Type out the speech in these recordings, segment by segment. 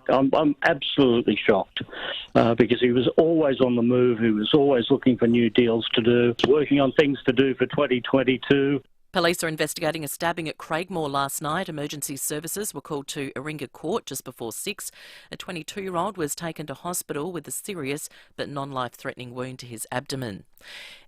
I'm absolutely shocked because he was always on the move. He was always looking for new deals to do, working on things to do for 2022. Police are investigating a stabbing at Craigmore last night. Emergency services were called to Iringa Court just before 6. A 22-year-old was taken to hospital with a serious but non-life-threatening wound to his abdomen.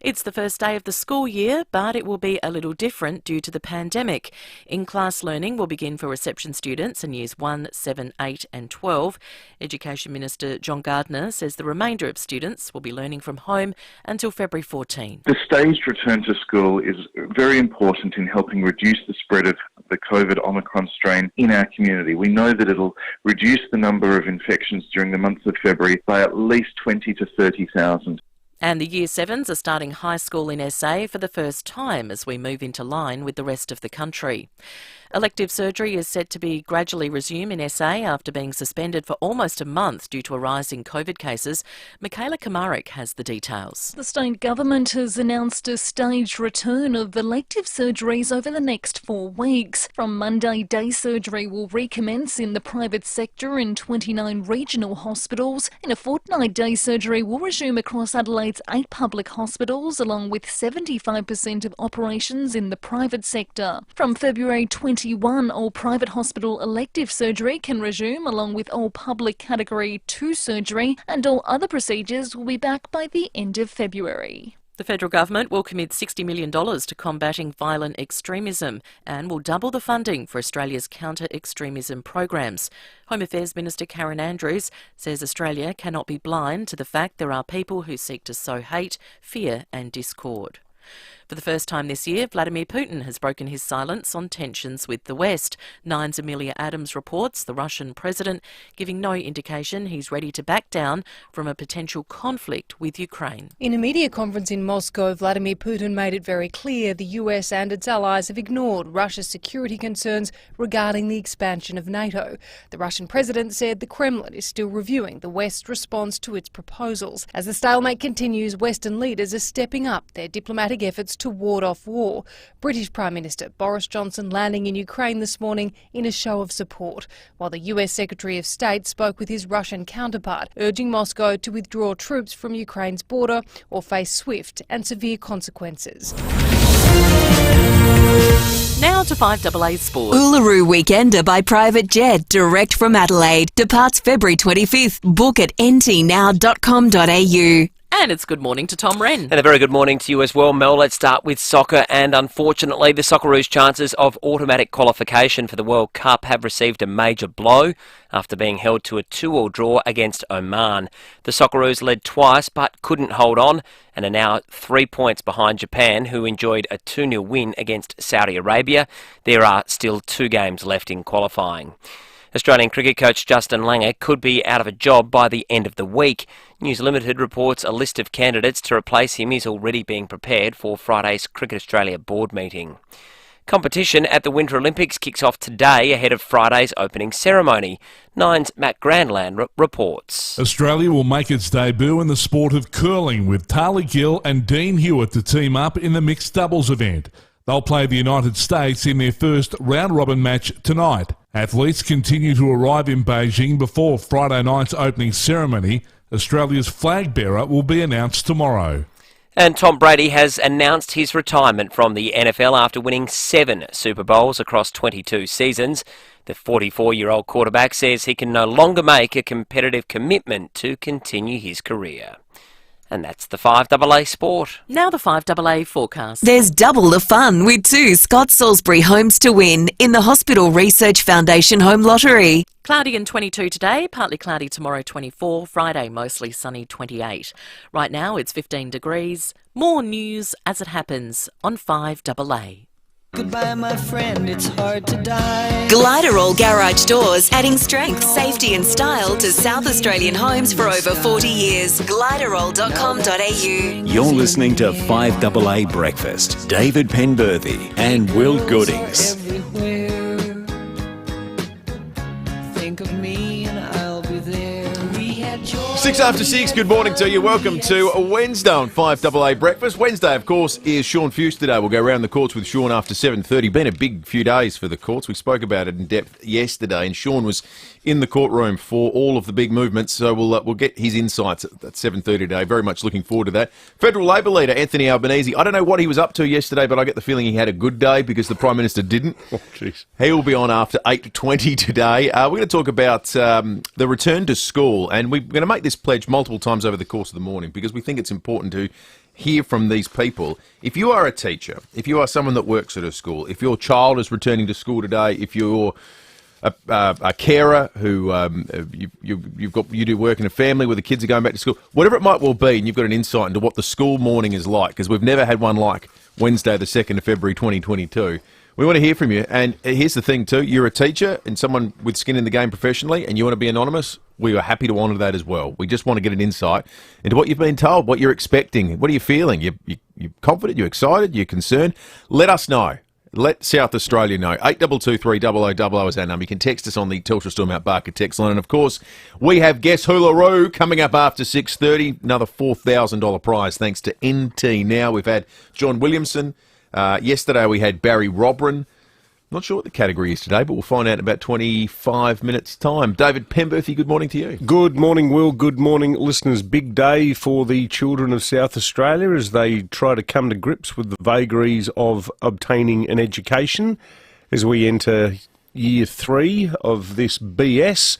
It's the first day of the school year, but it will be a little different due to the pandemic. In-class learning will begin for reception students in years 1, 7, 8 and 12. Education Minister John Gardner says the remainder of students will be learning from home until February 14. The staged return to school is very important in helping reduce the spread of the COVID Omicron strain in our community. We know that it'll reduce the number of infections during the month of February by at least 20 to 30,000. And the Year 7s are starting high school in SA for the first time as we move into line with the rest of the country. Elective surgery is set to be gradually resume in SA after being suspended for almost a month due to a rise in COVID cases. Michaela Kamarik has the details. The state government has announced a staged return of elective surgeries over the next 4 weeks. From Monday, day surgery will recommence in the private sector in 29 regional hospitals. In a fortnight, day surgery will resume across Adelaide's 8 public hospitals, along with 75% of operations in the private sector. From February 21, all private hospital elective surgery can resume, along with all public Category 2 surgery, and all other procedures will be back by the end of February. The federal government will commit $60 million to combating violent extremism and will double the funding for Australia's counter-extremism programs. Home Affairs Minister Karen Andrews says Australia cannot be blind to the fact there are people who seek to sow hate, fear and discord. For the first time this year, Vladimir Putin has broken his silence on tensions with the West. Nine's Amelia Adams reports the Russian president giving no indication he's ready to back down from a potential conflict with Ukraine. In a media conference in Moscow, Vladimir Putin made it very clear the US and its allies have ignored Russia's security concerns regarding the expansion of NATO. The Russian president said the Kremlin is still reviewing the West's response to its proposals. As the stalemate continues, Western leaders are stepping up their diplomatic efforts to ward off war. British Prime Minister Boris Johnson landing in Ukraine this morning in a show of support, while the US Secretary of State spoke with his Russian counterpart, urging Moscow to withdraw troops from Ukraine's border or face swift and severe consequences. Now to 5AA Sport. Uluru Weekender by private jet direct from Adelaide departs February 25th. Book at ntnow.com.au. And it's good morning to Tom Wren. And a very good morning to you as well, Mel. Let's start with soccer. And unfortunately, the Socceroos' chances of automatic qualification for the World Cup have received a major blow after being held to a 2-2 draw against Oman. The Socceroos led twice but couldn't hold on and are now 3 points behind Japan, who enjoyed a 2-0 win against Saudi Arabia. There are still 2 games left in qualifying. Australian cricket coach Justin Langer could be out of a job by the end of the week. News Limited reports a list of candidates to replace him is already being prepared for Friday's Cricket Australia board meeting. Competition at the Winter Olympics kicks off today ahead of Friday's opening ceremony. Nine's Matt Grandland reports. Australia will make its debut in the sport of curling with Tali Gill and Dean Hewitt to team up in the mixed doubles event. They'll play the United States in their first round-robin match tonight. Athletes continue to arrive in Beijing before Friday night's opening ceremony. Australia's flag bearer will be announced tomorrow. And Tom Brady has announced his retirement from the NFL after winning 7 Super Bowls across 22 seasons. The 44-year-old quarterback says he can no longer make a competitive commitment to continue his career. And that's the 5AA Sport. Now the 5AA forecast. There's double the fun with 2 Scott Salisbury homes to win in the Hospital Research Foundation Home Lottery. Cloudy and 22 today, partly cloudy tomorrow 24, Friday mostly sunny 28. Right now it's 15 degrees. More news as it happens on 5AA. Goodbye, my friend, it's hard to die. Gliderol Garage Doors, adding strength, safety and style to South Australian homes for over 40 years. Gliderol.com.au. You're listening to 5AA Breakfast. David Penberthy and Will Goodings. Everywhere. Think of me and I'll be there. We had joy. 6 after 6, good morning to you. Welcome to a Wednesday on 5AA Breakfast. Wednesday, of course, is Sean Fuse today. We'll go around the courts with Sean after 7:30. Been a big few days for the courts. We spoke about it in depth yesterday, and Sean was in the courtroom for all of the big movements, so we'll get his insights at 7:30 today. Very much looking forward to that. Federal Labor leader Anthony Albanese, I don't know what he was up to yesterday, but I get the feeling he had a good day because the Prime Minister didn't. Oh, jeez. He will be on after 8:20 today. We're going to talk about the return to school, and we're going to make this pledge multiple times over the course of the morning because we think it's important to hear from these people. If you are a teacher, if you are someone that works at a school, if your child is returning to school today, if you're a carer who you do work in a family where the kids are going back to school, whatever it might well be, and you've got an insight into what the school morning is like, because we've never had one like Wednesday the 2nd of February 2022. We want to hear from you. And here's the thing too, you're a teacher and someone with skin in the game professionally and you want to be anonymous, we are happy to honour that as well. We just want to get an insight into what you've been told, what you're expecting. What are you feeling? You're confident? You're excited? You're concerned? Let us know. Let South Australia know. 8223 0000 is our number. You can text us on the Telstra Storm Mount Barker text line. And, of course, we have Guess Hoolaroo coming up after 6:30. Another $4,000 prize thanks to NT Now. We've had John Williamson. Yesterday we had Barry Robran. Not sure what the category is today, but we'll find out in about 25 minutes' time. David Penberthy, good morning to you. Good morning, Will. Good morning, listeners. Big day for the children of South Australia as they try to come to grips with the vagaries of obtaining an education as we enter year 3 of this BS.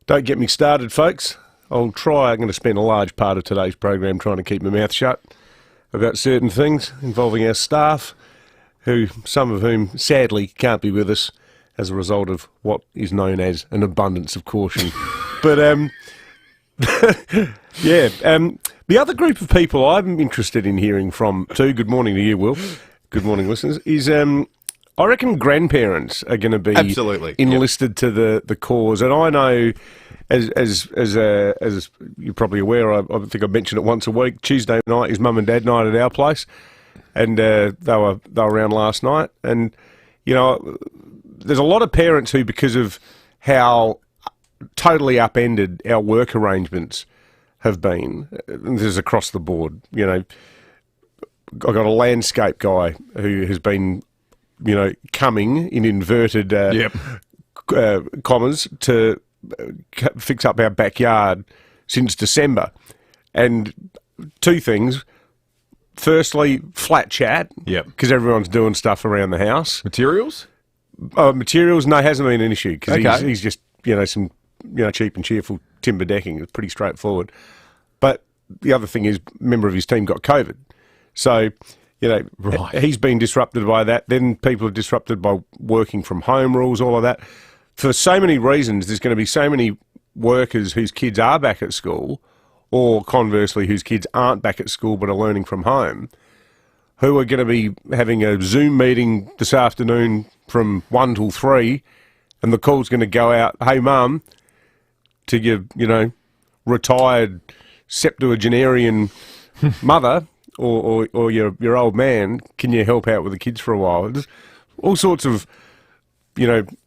Don't get me started, folks. I'm going to spend a large part of today's program trying to keep my mouth shut about certain things involving our staff, some of whom sadly can't be with us as a result of what is known as an abundance of caution. But the other group of people I'm interested in hearing from too, good morning to you, Will, good morning listeners, is I reckon grandparents are going to be absolutely enlisted to the cause. And I know, as you're probably aware, I think I mentioned it once a week, Tuesday night is mum and dad night at our place. And they were around last night, and you know, there's a lot of parents who, because of how totally upended our work arrangements have been, this is across the board. You know, I got a landscape guy who has been, you know, coming in inverted commas to fix up our backyard since December, and two things. Firstly, flat chat, because everyone's doing stuff around the house. Materials? Materials, no, hasn't been an issue, because he's just, some cheap and cheerful timber decking. It's pretty straightforward. But the other thing is, a member of his team got COVID. So, he's been disrupted by that. Then people are disrupted by working from home rules, all of that. For so many reasons, there's going to be so many workers whose kids are back at school, or conversely, whose kids aren't back at school but are learning from home, who are going to be having a Zoom meeting this afternoon from 1 till 3, and the call's going to go out, hey, Mum, to your, retired septuagenarian mother or your old man, can you help out with the kids for a while? There's all sorts of,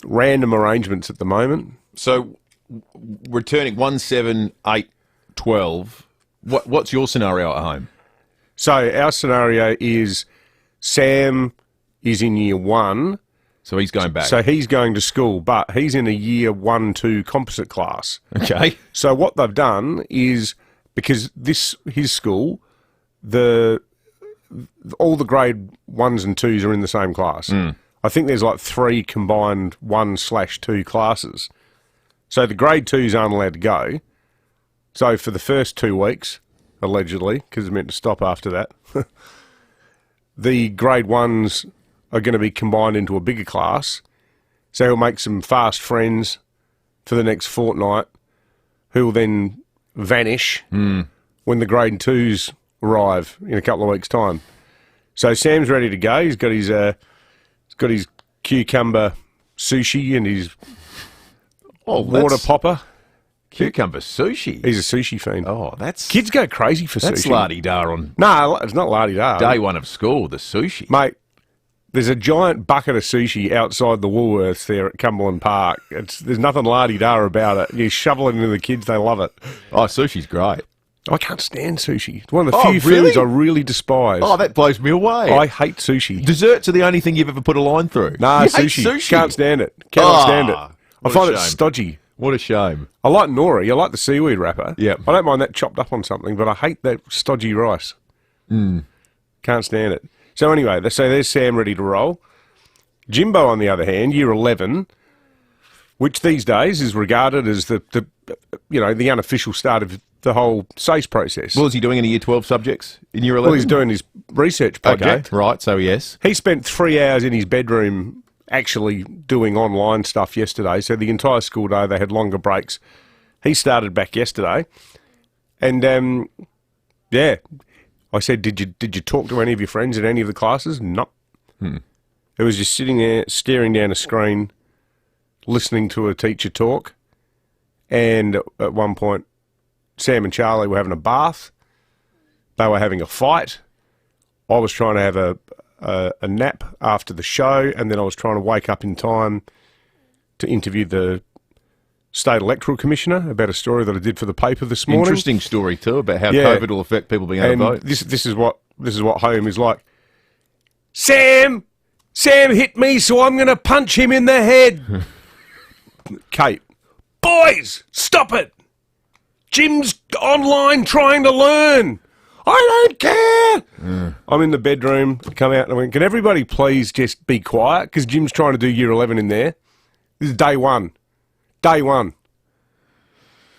random arrangements at the moment. So, returning 1, 7, 8, 12. What's your scenario at home? So our scenario is Sam is in year 1. So he's going back. So he's going to school, but he's in a year 1-2 composite class. Okay. So what they've done is, because his school, all the grade 1s and 2s are in the same class. I think there's like 3 combined 1/2 classes. So the grade 2s aren't allowed to go. So for the first 2 weeks, allegedly, because it's meant to stop after that, the grade 1s are going to be combined into a bigger class. So he'll make some fast friends for the next fortnight, who will then vanish when the grade 2s arrive in a couple of weeks' time. So Sam's ready to go. He's got his cucumber sushi and his water popper. Cucumber sushi? He's a sushi fiend. Oh, that's... Kids go crazy for sushi. That's la-di-da on... No, it's not la-di-da. Day 1 of school, the sushi. Mate, there's a giant bucket of sushi outside the Woolworths there at Cumberland Park. There's nothing la-di-da about it. You shovel it into the kids, they love it. Oh, sushi's great. I can't stand sushi. It's one of the few foods I really despise. Oh, that blows me away. I hate sushi. Desserts are the only thing you've ever put a line through. Nah, sushi. Can't stand it. Cannot stand it. I find it stodgy. What a shame. I like nori. I like the seaweed wrapper. Yeah. I don't mind that chopped up on something, but I hate that stodgy rice. Can't stand it. So anyway, there's Sam ready to roll. Jimbo, on the other hand, year 11, which these days is regarded as the unofficial start of the whole SACE process. Well, is he doing any year 12 subjects in year 11? Well, he's doing his research project. Okay, right, so yes. He spent 3 hours in his bedroom actually doing online stuff yesterday, so the entire school day they had longer breaks. He started back yesterday, and I said, did you talk to any of your friends in any of the classes? Nope. It was just sitting there staring down a screen, listening to a teacher talk, and at one point Sam and Charlie were having a bath. They were having a fight. I was trying to have a nap after the show, and then I was trying to wake up in time to interview the State Electoral Commissioner about a story that I did for the paper this morning. Interesting story too, about how COVID will affect people being able to vote. This is what home is like. Sam hit me, so I'm going to punch him in the head. Kate, boys, stop it. Jim's online trying to learn. I don't care. I'm in the bedroom, come out and I went, can everybody please just be quiet? Because Jim's trying to do year 11 in there. This is day one. Day one.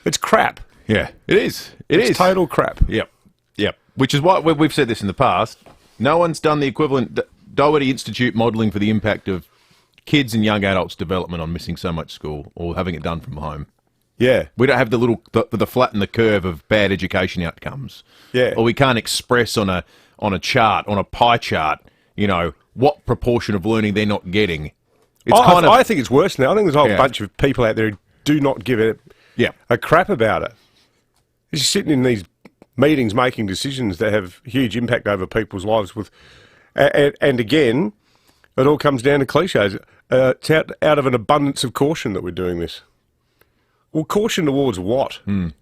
It's crap. Yeah, it is. It's total crap. Yep. Which is why we've said this in the past. No one's done the equivalent Doherty Institute modelling for the impact of kids and young adults' development on missing so much school or having it done from home. Yeah. We don't have the flatten the curve of bad education outcomes. Yeah. Or we can't express on a chart, on a pie chart, what proportion of learning they're not getting. I think it's worse now. I think there's a whole bunch of people out there who do not give a crap about it. They're just sitting in these meetings making decisions that have huge impact over people's lives. And again, it all comes down to cliches. It's out of an abundance of caution that we're doing this. Well, caution towards what? No,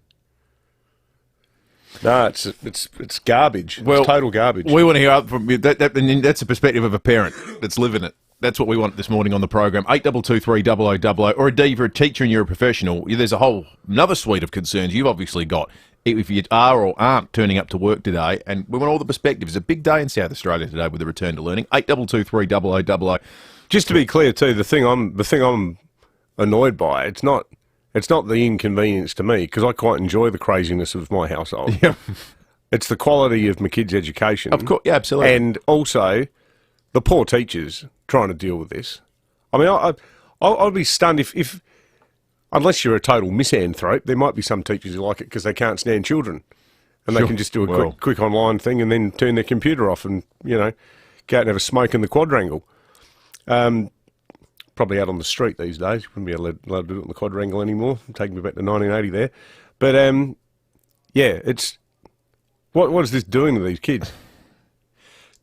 it's garbage. Well, it's total garbage. We want to hear from you. That's the perspective of a parent that's living it. That's what we want this morning on the program. 8223 or indeed, if you're a teacher and you're a professional, there's a whole another suite of concerns you've obviously got. If you are or aren't turning up to work today, and we want all the perspectives. It's a big day in South Australia today with the return to learning. 8223 Just to be clear too, the thing I'm annoyed by, it's not the inconvenience to me, because I quite enjoy the craziness of my household. Yeah. It's the quality of my kids' education. Of course, yeah, absolutely. And also the poor teachers trying to deal with this. I mean, I'd be stunned if unless you're a total misanthrope, there might be some teachers who like it because they can't stand children, and they can just do a quick online thing and then turn their computer off and go out and have a smoke in the quadrangle. Probably out on the street these days. You wouldn't be allowed to do it in the quadrangle anymore. I'm taking me back to 1980 there. But it's what is this doing to these kids?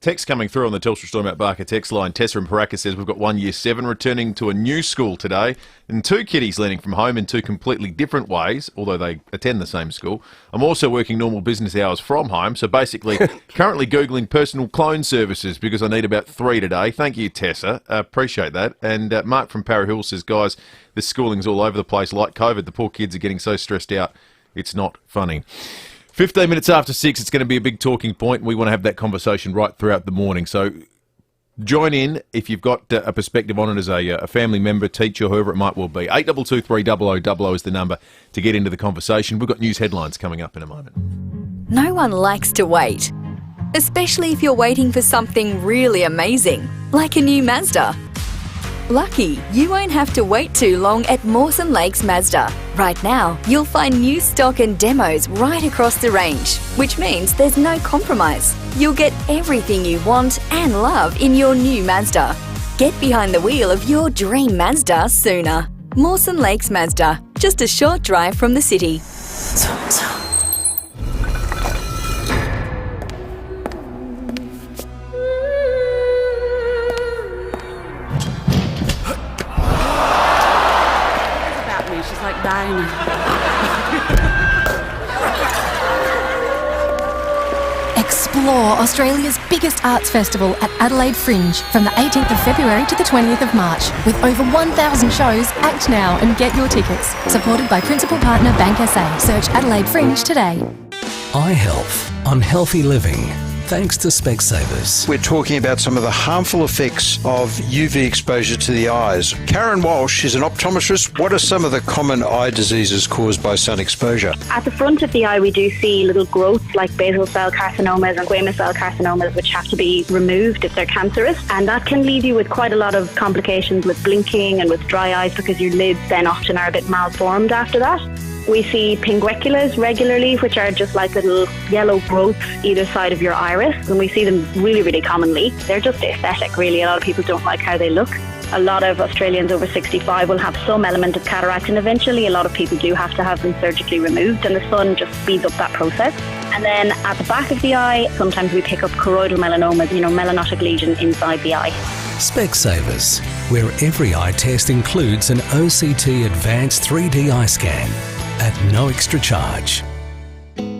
Text coming through on the Telstra Storm Out Barker text line. Tessa in Paraka says we've got 1 year 7 returning to a new school today, and 2 kiddies learning from home in 2 completely different ways, although they attend the same school. I'm also working normal business hours from home, so basically currently Googling personal clone services because I need about 3 today. Thank you, Tessa. Appreciate that. And Mark from Para Hill says, guys, the schooling's all over the place like COVID. The poor kids are getting so stressed out, it's not funny. 15 minutes after 6, it's going to be a big talking point. We want to have that conversation right throughout the morning. So join in if you've got a perspective on it as a family member, teacher, whoever it might well be. 8223 is the number to get into the conversation. We've got news headlines coming up in a moment. No one likes to wait, especially if you're waiting for something really amazing, like a new Mazda. Lucky, you won't have to wait too long at Mawson Lakes Mazda. Right now, you'll find new stock and demos right across the range, which means there's no compromise. You'll get everything you want and love in your new Mazda. Get behind the wheel of your dream Mazda sooner. Mawson Lakes Mazda, just a short drive from the city. At Explore Australia's biggest arts festival at Adelaide Fringe from the 18th of February to the 20th of March. With over 1,000 shows, act now and get your tickets. Supported by principal partner Bank SA. Search Adelaide Fringe today. Eye health on healthy living. Thanks to Specsavers. We're talking about some of the harmful effects of UV exposure to the eyes. Karen Walsh is an optometrist. What are some of the common eye diseases caused by sun exposure? At the front of the eye, we do see little growths like basal cell carcinomas and squamous cell carcinomas, which have to be removed if they're cancerous. And that can leave you with quite a lot of complications with blinking and with dry eyes, because your lids then often are a bit malformed after that. We see pinguiculas regularly, which are just like little yellow growths either side of your iris, and we see them really, really commonly. They're just aesthetic, really. A lot of people don't like how they look. A lot of Australians over 65 will have some element of cataract, and eventually a lot of people do have to have them surgically removed, and the sun just speeds up that process. And then at the back of the eye, sometimes we pick up choroidal melanomas, melanotic lesion inside the eye. Specsavers, where every eye test includes an OCT advanced 3D eye scan at no extra charge.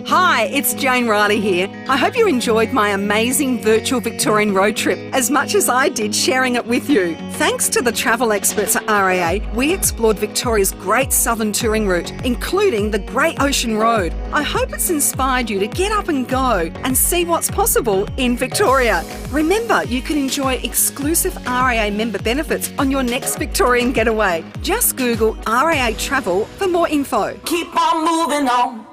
Hi, it's Jane Riley here. I hope you enjoyed my amazing virtual Victorian road trip as much as I did sharing it with you. Thanks to the travel experts at FIVEaa, we explored Victoria's great southern touring route, including the Great Ocean Road. I hope it's inspired you to get up and go and see what's possible in Victoria. Remember, you can enjoy exclusive FIVEaa member benefits on your next Victorian getaway. Just Google FIVEaa Travel for more info. Keep on moving on.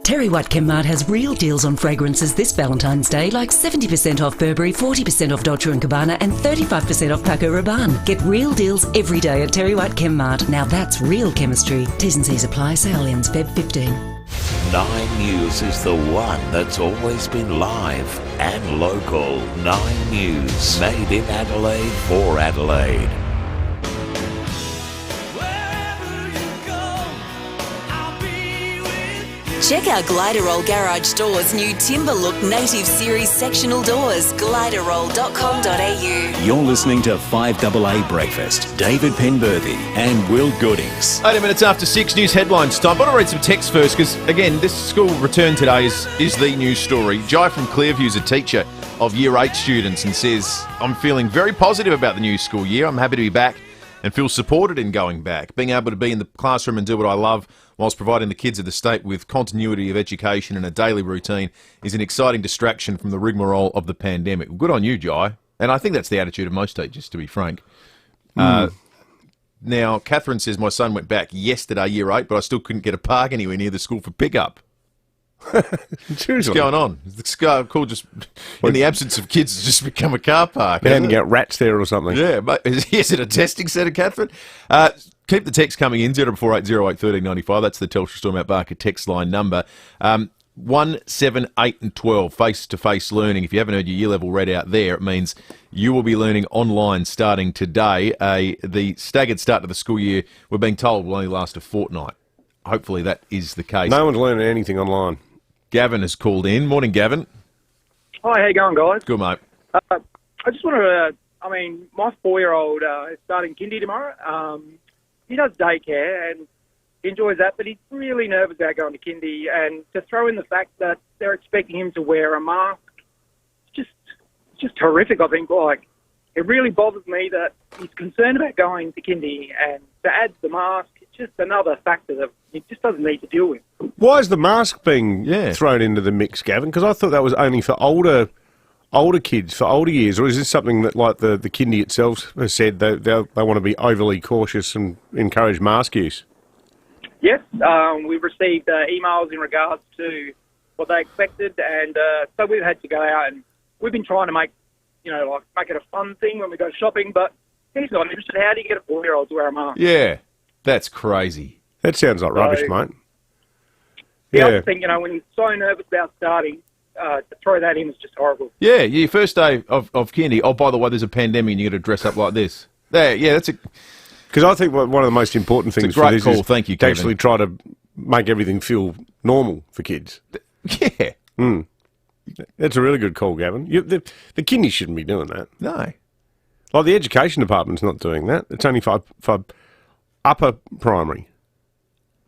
Terry White Chemmart has real deals on fragrances this Valentine's Day, like 70% off Burberry, 40% off Dolce & Gabbana and 35% off Paco Rabanne. Get real deals every day at Terry White Chemmart. Now that's real chemistry. T's and C's apply. Sale ends Feb 15. 9 News is the one that's always been live and local. 9 News, made in Adelaide for Adelaide. Check out Gliderroll Garage Doors' new Timber Look Native Series sectional doors. Gliderroll.com.au. You're listening to 5AA Breakfast. David Penberthy and Will Goodings. 80 minutes after 6, news headlines time. I want to read some text first because, again, this school return today is the news story. Jai from Clearview is a teacher of Year 8 students and says, I'm feeling very positive about the new school year. I'm happy to be back and feel supported in going back. Being able to be in the classroom and do what I love whilst providing the kids of the state with continuity of education and a daily routine is an exciting distraction from the rigmarole of the pandemic. Well, good on you, Jai. And I think that's the attitude of most teachers, to be frank. Now, Catherine says, my son went back yesterday, Year 8, but I still couldn't get a park anywhere near the school for pickup. What's going on? The school just, in the absence of kids, has just become a car park. They hadn't got rats there or something. Yeah, but is it a testing centre, Catherine? Keep the text coming in, 0480 1395. That's the Telstra Storm Out Barker text line number. 1, 7, 8 and 12, face-to-face learning. If you haven't heard your year level read out there, it means you will be learning online starting today. The staggered start to the school year, we're being told, will only last a fortnight. Hopefully that is the case. No one's learning anything online. Gavin has called in. Morning, Gavin. Hi, how you going, guys? Good, mate. I just wanted to, my 4-year-old is starting kindy tomorrow. He does daycare and he enjoys that, but he's really nervous about going to kindy. And to throw in the fact that they're expecting him to wear a mask, it's just horrific, I think. Like, it really bothers me that he's concerned about going to kindy, and to add the mask, it's just another factor that he just doesn't need to deal with. Why is the mask being thrown into the mix, Gavin? Because I thought that was only for older kids, for older years, or is this something that, like the kindy itself has said, they want to be overly cautious and encourage mask use? Yes, we've received emails in regards to what they expected, and so we've had to go out and we've been trying to make it a fun thing when we go shopping, but he's not interested. How do you get a 4-year-old to wear a mask? Yeah, that's crazy. That sounds like rubbish, mate. The other thing, when he's so nervous about starting, to throw that in is just horrible. Yeah, your first day of kindy, oh, by the way, there's a pandemic and you got to dress up like this. That's a... Because I think one of the most important things for this is Thank you, to actually try to make everything feel normal for kids. Yeah. That's a really good call, Gavin. The kindy shouldn't be doing that. No. Like, the education department's not doing that. It's only for upper primary.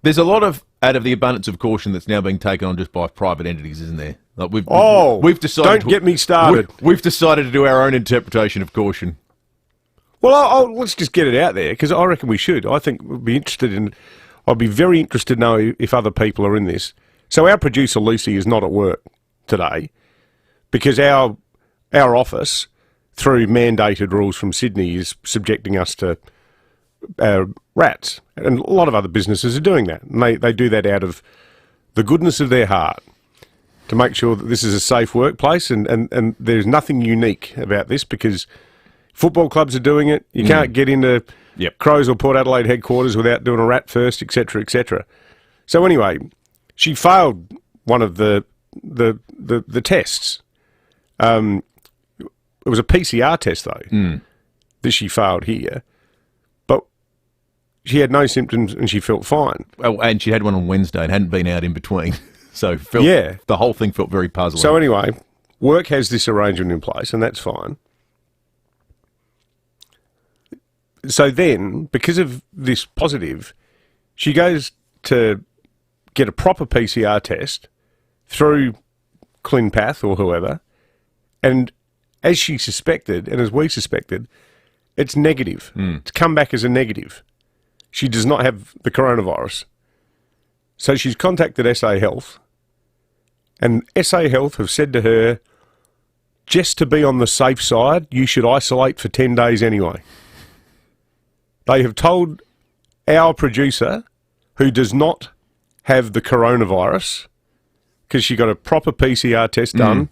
There's a lot of, out of the abundance of caution, that's now being taken on just by private entities, isn't there? We've decided. Don't get me started. We've decided to do our own interpretation of caution. Well, let's just get it out there, because I reckon we should. I think we'd be interested in. I'd be very interested to know if other people are in this. So our producer Lucy is not at work today because our office, through mandated rules from Sydney, is subjecting us to rats, and a lot of other businesses are doing that, and they do that out of the goodness of their heart to make sure that this is a safe workplace, and there's nothing unique about this because football clubs are doing it. You can't get into Crows or Port Adelaide headquarters without doing a rat first, etc., etc. So anyway, she failed one of the tests. It was a PCR test though that she failed here, but she had no symptoms and she felt fine. Oh, and she had one on Wednesday and hadn't been out in between, so the whole thing felt very puzzling. So anyway, work has this arrangement in place, and that's fine. So then, because of this positive, she goes to get a proper PCR test through ClinPath or whoever, and as she suspected, and as we suspected, it's negative. It's come back as a negative. She does not have the coronavirus. So she's contacted SA Health, and SA Health have said to her, just to be on the safe side, you should isolate for 10 days anyway. They have told our producer, who does not have the coronavirus, because she got a proper PCR test done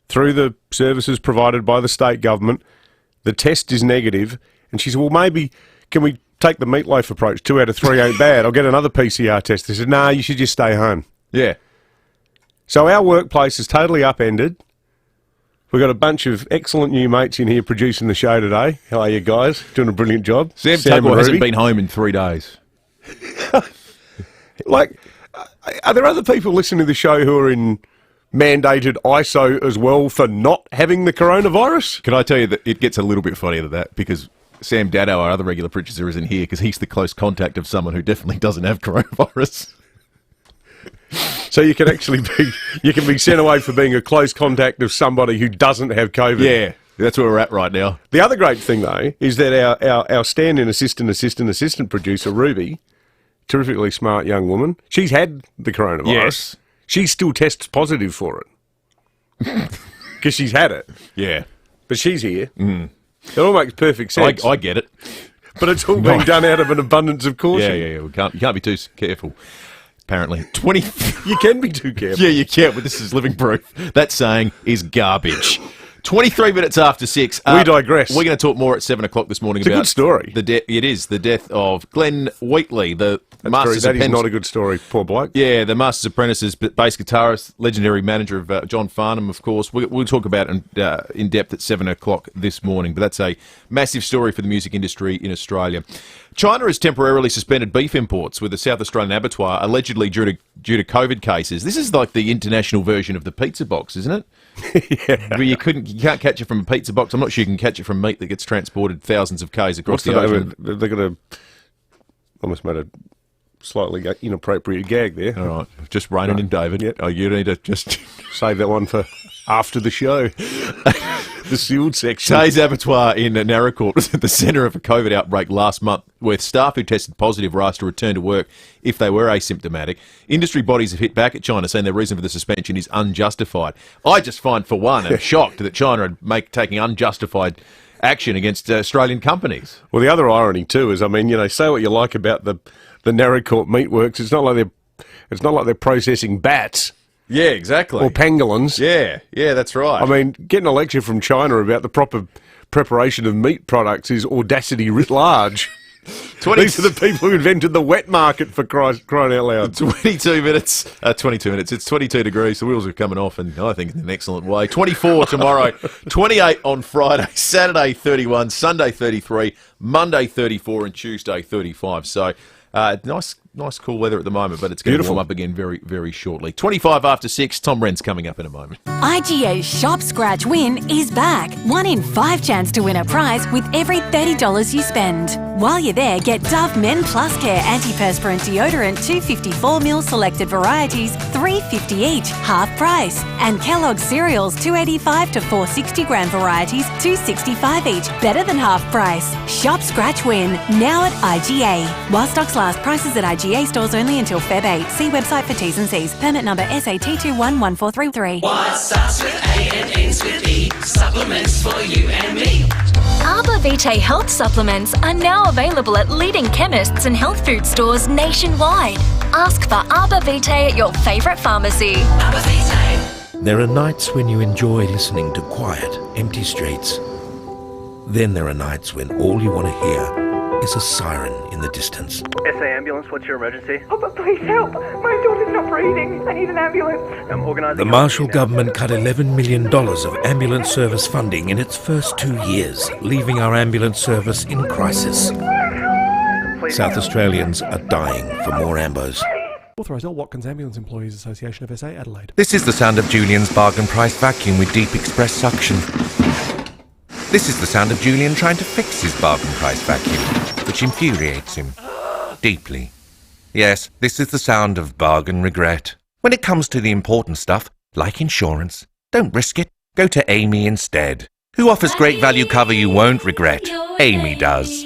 through the services provided by the state government, the test is negative, and she said, well, maybe can we take the meatloaf approach? 2 out of 3 ain't bad. I'll get another PCR test. They said, no, you should just stay home. Yeah. So our workplace is totally upended. We've got a bunch of excellent new mates in here producing the show today. How are you guys? Doing a brilliant job. Sam Tugwell hasn't been home in 3 days. Like, are there other people listening to the show who are in mandated ISO as well for not having the coronavirus? Can I tell you that it gets a little bit funnier than that, because Sam Daddo, our other regular producer, isn't here because he's the close contact of someone who definitely doesn't have coronavirus. So you can actually be sent away for being a close contact of somebody who doesn't have COVID. Yeah, that's where we're at right now. The other great thing, though, is that our stand-in assistant producer, Ruby, terrifically smart young woman, she's had the coronavirus. Yes. She still tests positive for it. Because she's had it. Yeah. But she's here. It all makes perfect sense. I get it. But it's all being done out of an abundance of caution. Yeah. You can't be too careful. Apparently. 20... You can be too careful. Yeah, you can, but this is living proof. That saying is garbage. 23 minutes after 6. We digress. We're going to talk more at 7 o'clock this morning about... It's a good story. It is, the death of Glenn Wheatley, the Masters That is not a good story, poor bloke. Yeah, the Masters Apprentices bass guitarist, legendary manager of John Farnham, of course. We'll talk about it in depth at 7 o'clock this morning, but that's a massive story for the music industry in Australia. China has temporarily suspended beef imports with the South Australian abattoir, allegedly due to COVID cases. This is like the international version of the pizza box, isn't it? Yeah. Where you can't catch it from a pizza box. I'm not sure you can catch it from meat that gets transported thousands of k's across the ocean. They're going to... Almost made a slightly inappropriate gag there. All right. Just reining in David. Yep. Oh, you need to just... Save that one for after the show. The sealed section. Tay's Abattoir in Narracourt was at the centre of a COVID outbreak last month, where staff who tested positive were asked to return to work if they were asymptomatic. Industry bodies have hit back at China, saying their reason for the suspension is unjustified. I just find, for one, I'm shocked that China are taking unjustified action against Australian companies. Well, the other irony too is, I mean, say what you like about the Narracourt meatworks. It's not like they're processing bats. Yeah, exactly. Or pangolins. Yeah, that's right. I mean, getting a lecture from China about the proper preparation of meat products is audacity writ large. These are the people who invented the wet market, for crying out loud. 22 minutes. It's 22 degrees. The wheels are coming off, and I think in an excellent way. 24 tomorrow, 28 on Friday, Saturday 31, Sunday 33, Monday 34, and Tuesday 35. So nice nice cool weather at the moment, but it's going to warm up again very, very shortly. 25 after 6, Tom Wren's coming up in a moment. IGA's Shop Scratch Win is back. 1 in 5 chance to win a prize with every $30 you spend. While you're there, get Dove Men Plus Care antiperspirant deodorant 254ml selected varieties, $3.50 each, half price. And Kellogg's cereals 285 to 460 gram varieties, $2.65 each, better than half price. Shop Scratch Win, now at IGA. While stocks last, prices at IGA stores only until Feb 8. See website for T's and C's. Permit number SAT211433. What starts with A and ends with E? Supplements for you and me. FIVEaa health supplements are now available at leading chemists and health food stores nationwide. Ask for FIVEaa at your favourite pharmacy. There are nights when you enjoy listening to quiet, empty streets. Then there are nights when all you want to hear is a siren in the distance. SA ambulance, what's your emergency? Oh, but please help. My daughter's not breathing. I need an ambulance. I'm organising. The Marshall government cut $11 million of ambulance service funding in its first 2 years, leaving our ambulance service in crisis. South Australians are dying for more ambos. Authorised L. Watkins Ambulance Employees Association of SA, Adelaide. This is the sound of Julian's bargain price vacuum with deep express suction. This is the sound of Julian trying to fix his bargain price vacuum, which infuriates him deeply. Yes, this is the sound of bargain regret. When it comes to the important stuff, like insurance, don't risk it. Go to Amy instead. Who offers great value cover you won't regret? Amy does.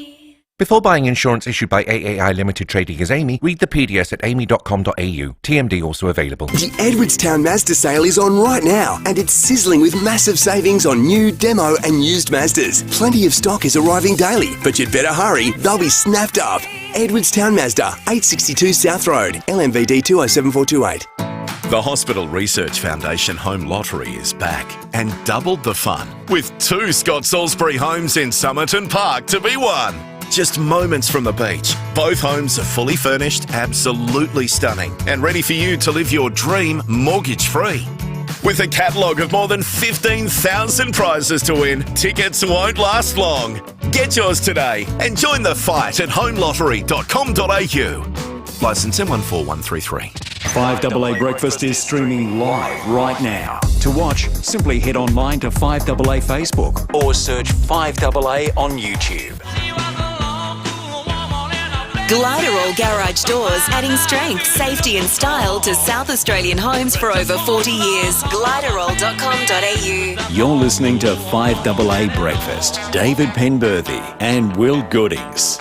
Before buying insurance issued by FIVEaa Limited trading as Amy, read the PDS at amy.com.au. TMD also available. The Edwardstown Mazda sale is on right now, and it's sizzling with massive savings on new, demo and used Mazdas. Plenty of stock is arriving daily, but you'd better hurry, they'll be snapped up. Edwardstown Mazda, 862 South Road, LMVD 207428. The Hospital Research Foundation Home Lottery is back and doubled the fun with 2 Scott Salisbury homes in Somerton Park to be won. Just moments from the beach. Both homes are fully furnished, absolutely stunning, and ready for you to live your dream mortgage-free. With a catalogue of more than 15,000 prizes to win, tickets won't last long. Get yours today and join the fight at homelottery.com.au. Licence M14133. 5AA Breakfast is streaming live right now. To watch, simply head online to 5AA Facebook or search 5AA on YouTube. Gliderol Garage Doors, adding strength, safety and style to South Australian homes for over 40 years. Gliderol.com.au. You're listening to 5AA Breakfast. David Penberthy and Will Goodings.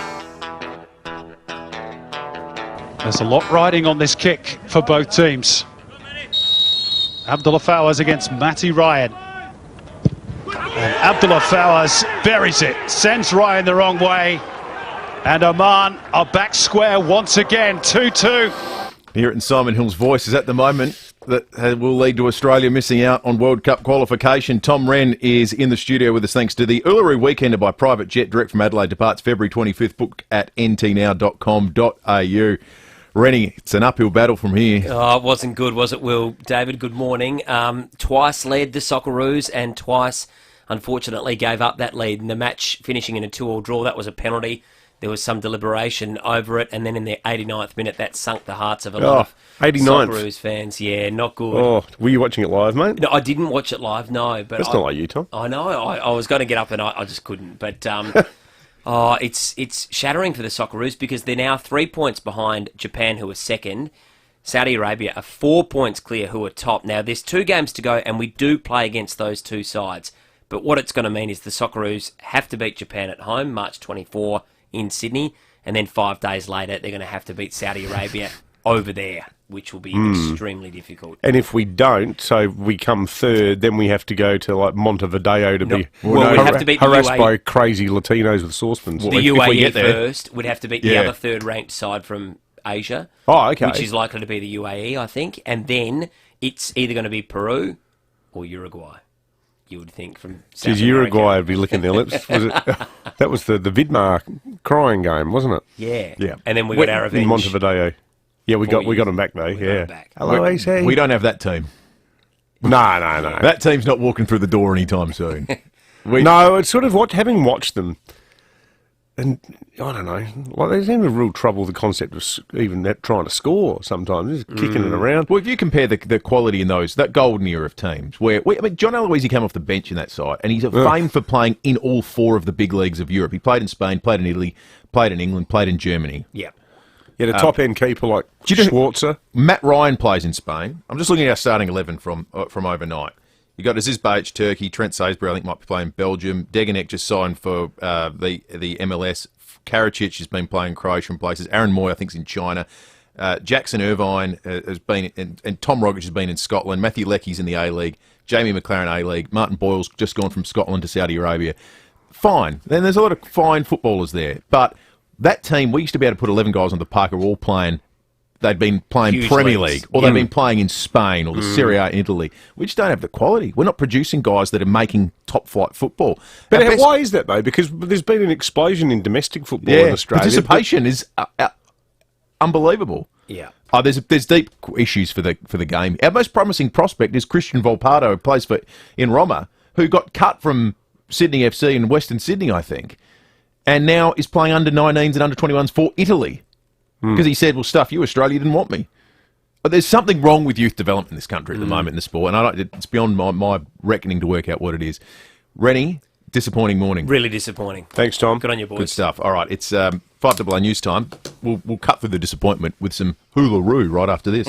There's a lot riding on this kick for both teams. Abdullah Fawaz against Matty Ryan. And Abdullah Fawaz buries it, sends Ryan the wrong way. And Oman are back square once again, 2-2. Here in Simon Hill's Voices at the moment, that will lead to Australia missing out on World Cup qualification. Tom Wren is in the studio with us thanks to the Uluru Weekender by private jet direct from Adelaide. Departs February 25th. Book at ntnow.com.au. Rennie, it's an uphill battle from here. Oh, it wasn't good, was it, Will? David, good morning. Twice led the Socceroos and twice, unfortunately, gave up that lead. And the match finishing in a 2-2 draw, that was a penalty. There was some deliberation over it, and then in the 89th minute, that sunk the hearts of a lot of 89th. Socceroos fans. Yeah, not good. Oh, were you watching it live, mate? No, I didn't watch it live, no. But That's not like you, Tom. I know. I was going to get up and I just couldn't. But it's shattering for the Socceroos because they're now 3 points behind Japan, who are second. Saudi Arabia are 4 points clear, who are top. Now, there's 2 games to go, and we do play against those 2 sides. But what it's going to mean is the Socceroos have to beat Japan at home, March 24 in Sydney, and then 5 days later they're going to have to beat Saudi Arabia over there, which will be extremely difficult. And if we don't, so we come third, then we have to go to like Montevideo to be we have to beat harassed the by crazy Latinos with saucepans. The UAE first would have to beat the other third-ranked side from Asia, which is likely to be the UAE, I think, and then it's either going to be Peru or Uruguay. You would think from South America. Uruguay would be licking their lips. Was it? That was the Vidmar crying game, wasn't it? Yeah. And then we got our revenge in Montevideo. Yeah, we got them back though. Hello, AC. We don't have that team. No. That team's not walking through the door anytime soon. No, it's sort of having watched them. And I don't know, like they seem to have real trouble with the concept of even that trying to score sometimes, just kicking it around. Well, if you compare the quality in that golden era of teams, I mean, John Aloisi came off the bench in that side, and he's famed for playing in all 4 of the big leagues of Europe. He played in Spain, played in Italy, played in England, played in Germany. Yeah. Yeah, the top-end keeper like Schwarzer. Matt Ryan plays in Spain. I'm just looking at our starting 11 from overnight. You got Aziz Bajic, Turkey. Trent Sainsbury, I think, might be playing Belgium. Deganek just signed for the MLS. Karacic has been playing Croatian places. Aaron Moy, I think, is in China. Jackson Irvine has been, and Tom Rogic has been in Scotland. Matthew Leckie's in the A-League. Jamie McLaren A-League. Martin Boyle's just gone from Scotland to Saudi Arabia. Fine. Then there's a lot of fine footballers there. But that team, we used to be able to put 11 guys on the park who are all playing. They'd been playing Huge Premier leagues. League, or they've been playing in Spain, or the Serie A in Italy. We just don't have the quality. We're not producing guys that are making top-flight football. But why is that, though? Because there's been an explosion in domestic football in Australia. Participation is unbelievable. Yeah. There's deep issues for the game. Our most promising prospect is Christian Volpato, who plays in Roma, who got cut from Sydney FC in Western Sydney, I think, and now is playing under-19s and under-21s for Italy. Because he said, well, stuff you, Australia didn't want me. But there's something wrong with youth development in this country at the moment in the sport, and it's beyond my reckoning to work out what it is. Rennie, disappointing morning. Really disappointing. Thanks, Tom. Good on you, boys. Good stuff. All right, it's 5AA news time. We'll cut through the disappointment with some hula-roo right after this.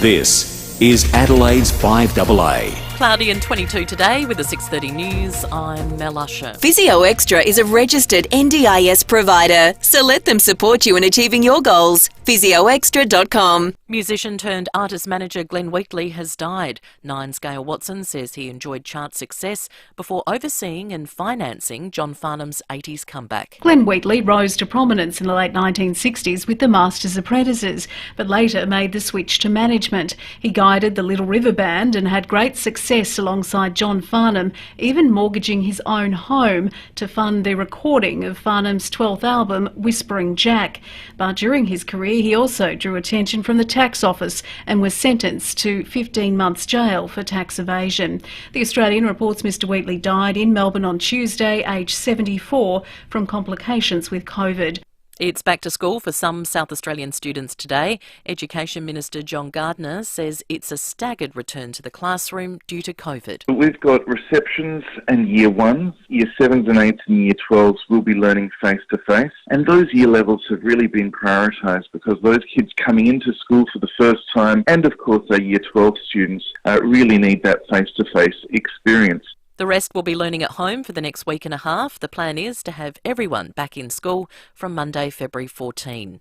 This is Adelaide's 5AA. Cloudy and 22 today with the 6:30 news. I'm Mel Usher. Physio Extra is a registered NDIS provider, so let them support you in achieving your goals. PhysioExtra.com. Musician turned artist manager Glenn Wheatley has died. Nine's Gail Watson says he enjoyed chart success before overseeing and financing John Farnham's 80s comeback. Glenn Wheatley rose to prominence in the late 1960s with the Masters Apprentices, but later made the switch to management. He guided the Little River Band and had great success alongside John Farnham, even mortgaging his own home to fund the recording of Farnham's 12th album, Whispering Jack. But during his career, he also drew attention from the tax office and was sentenced to 15 months jail for tax evasion. The Australian reports Mr Wheatley died in Melbourne on Tuesday, aged 74, from complications with COVID. It's back to school for some South Australian students today. Education Minister John Gardner says it's a staggered return to the classroom due to COVID. We've got receptions and year 1s, year 7s and 8s and year 12s will be learning face-to-face. And those year levels have really been prioritised because those kids coming into school for the first time, and of course our year 12 students, really need that face-to-face experience. The rest will be learning at home for the next week and a half. The plan is to have everyone back in school from Monday, February 14.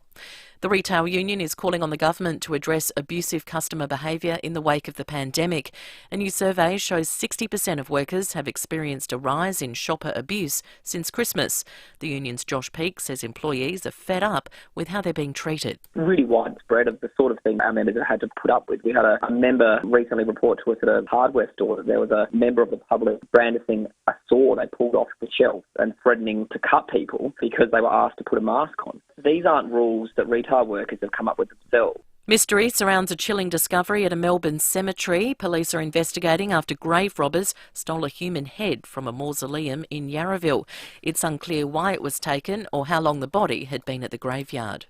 The Retail Union is calling on the government to address abusive customer behaviour in the wake of the pandemic. A new survey shows 60% of workers have experienced a rise in shopper abuse since Christmas. The union's Josh Peake says employees are fed up with how they're being treated. Really widespread of the sort of thing our members have had to put up with. We had a member recently report to us at a hardware store that there was a member of the public brandishing a saw they pulled off the shelf and threatening to cut people because they were asked to put a mask on. These aren't rules that retail workers have come up with themselves. Mystery surrounds a chilling discovery at a Melbourne cemetery. Police are investigating after grave robbers stole a human head from a mausoleum in Yarraville. It's unclear why it was taken or how long the body had been at the graveyard.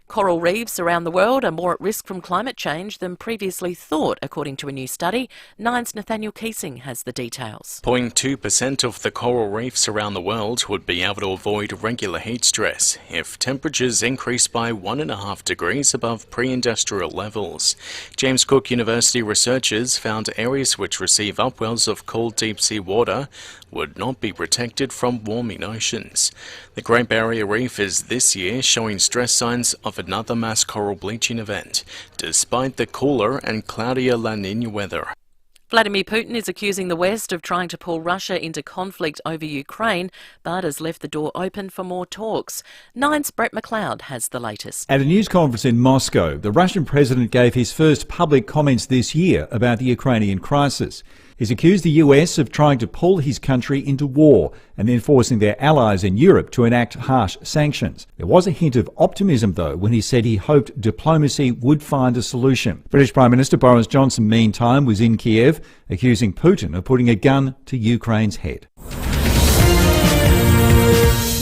Coral reefs around the world are more at risk from climate change than previously thought, according to a new study. Nine's Nathaniel Keesing has the details. 0.2% of the coral reefs around the world would be able to avoid regular heat stress if temperatures increased by 1.5 degrees above pre-industrial levels. James Cook University researchers found areas which receive upwells of cold deep-sea water would not be protected from warming oceans. The Great Barrier Reef is this year showing stress signs of another mass coral bleaching event, despite the cooler and cloudier La Niña weather. Vladimir Putin is accusing the West of trying to pull Russia into conflict over Ukraine, but has left the door open for more talks. Nine's Brett McLeod has the latest. At a news conference in Moscow, the Russian president gave his first public comments this year about the Ukrainian crisis. He's accused the US of trying to pull his country into war and then forcing their allies in Europe to enact harsh sanctions. There was a hint of optimism, though, when he said he hoped diplomacy would find a solution. British Prime Minister Boris Johnson, meantime, was in Kiev, accusing Putin of putting a gun to Ukraine's head.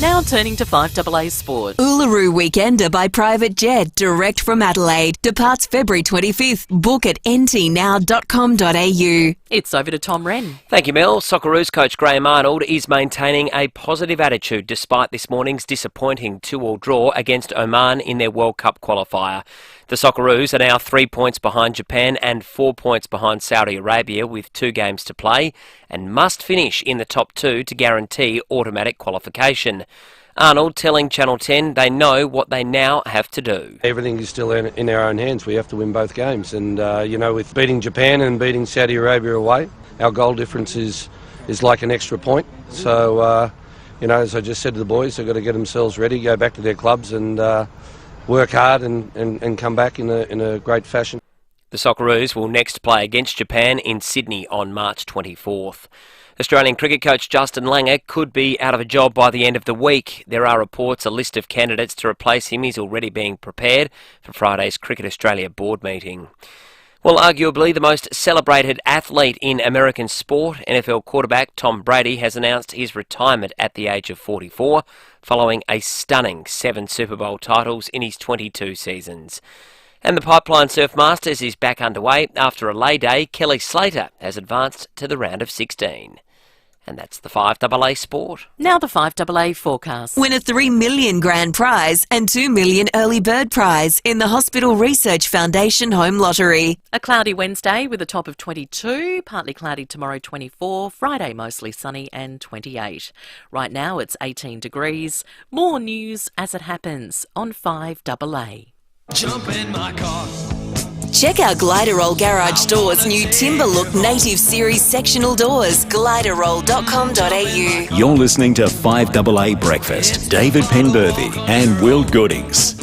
Now turning to 5AA Sport. Uluru Weekender by private jet, direct from Adelaide. Departs February 25th. Book at ntnow.com.au. It's over to Tom Wren. Thank you, Mel. Socceroos coach Graham Arnold is maintaining a positive attitude despite this morning's disappointing 2-2 draw against Oman in their World Cup qualifier. The Socceroos are now 3 points behind Japan and 4 points behind Saudi Arabia with 2 games to play and must finish in the top 2 to guarantee automatic qualification. Arnold telling Channel 10 they know what they now have to do. Everything is still in our own hands. We have to win both games. And, with beating Japan and beating Saudi Arabia away, our goal difference is like an extra point. So, as I just said to the boys, they've got to get themselves ready, go back to their clubs and work hard and come back in a great fashion. The Socceroos will next play against Japan in Sydney on March 24th. Australian cricket coach Justin Langer could be out of a job by the end of the week. There are reports a list of candidates to replace him is already being prepared for Friday's Cricket Australia board meeting. Well, arguably the most celebrated athlete in American sport, NFL quarterback Tom Brady has announced his retirement at the age of 44, following a stunning 7 Super Bowl titles in his 22 seasons. And the Pipeline Surf Masters is back underway. After a lay day, Kelly Slater has advanced to the round of 16. And that's the 5AA Sport. Now the 5AA forecast. Win a $3 million grand prize and $2 million early bird prize in the Hospital Research Foundation Home Lottery. A cloudy Wednesday with a top of 22, partly cloudy tomorrow 24, Friday mostly sunny and 28. Right now it's 18 degrees. More news as it happens on 5AA. Jump in my car. Check out Gliderroll Garage Doors' new Timber Look Native Series sectional doors. Gliderroll.com.au. You're listening to 5AA Breakfast. David Penberthy and Will Goodings.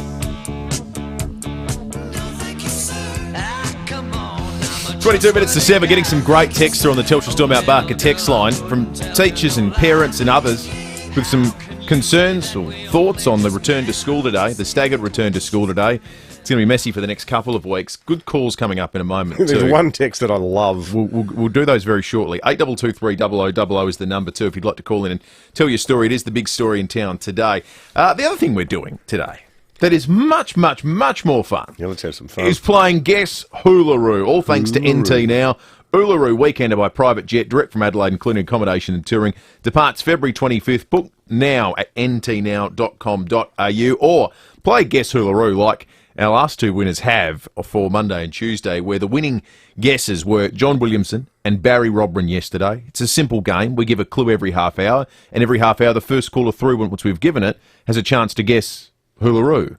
22 minutes to 7, getting some great texts through on the Telstra Storm Mount Barker text line from teachers and parents and others with some concerns or thoughts on the return to school today, the staggered return to school today. It's going to be messy for the next couple of weeks. Good calls coming up in a moment. There's one text that I love. We'll do those very shortly. 8223 0000 is the number too if you'd like to call in and tell your story. It is the big story in town today. The other thing we're doing today that is much, much, much more fun. Yeah, let's have some fun. Is playing Guess Hoolaroo. All thanks to NT Now. Uluru Weekender by private jet, direct from Adelaide, including accommodation and touring. Departs February 25th. Book now at ntnow.com.au or play Guess Hoolaroo like our last 2 winners have for Monday and Tuesday, where the winning guesses were John Williamson and Barry Robran yesterday. It's a simple game. We give a clue every half hour, and every half hour the first caller through, once we've given it, has a chance to guess Hoolaroo.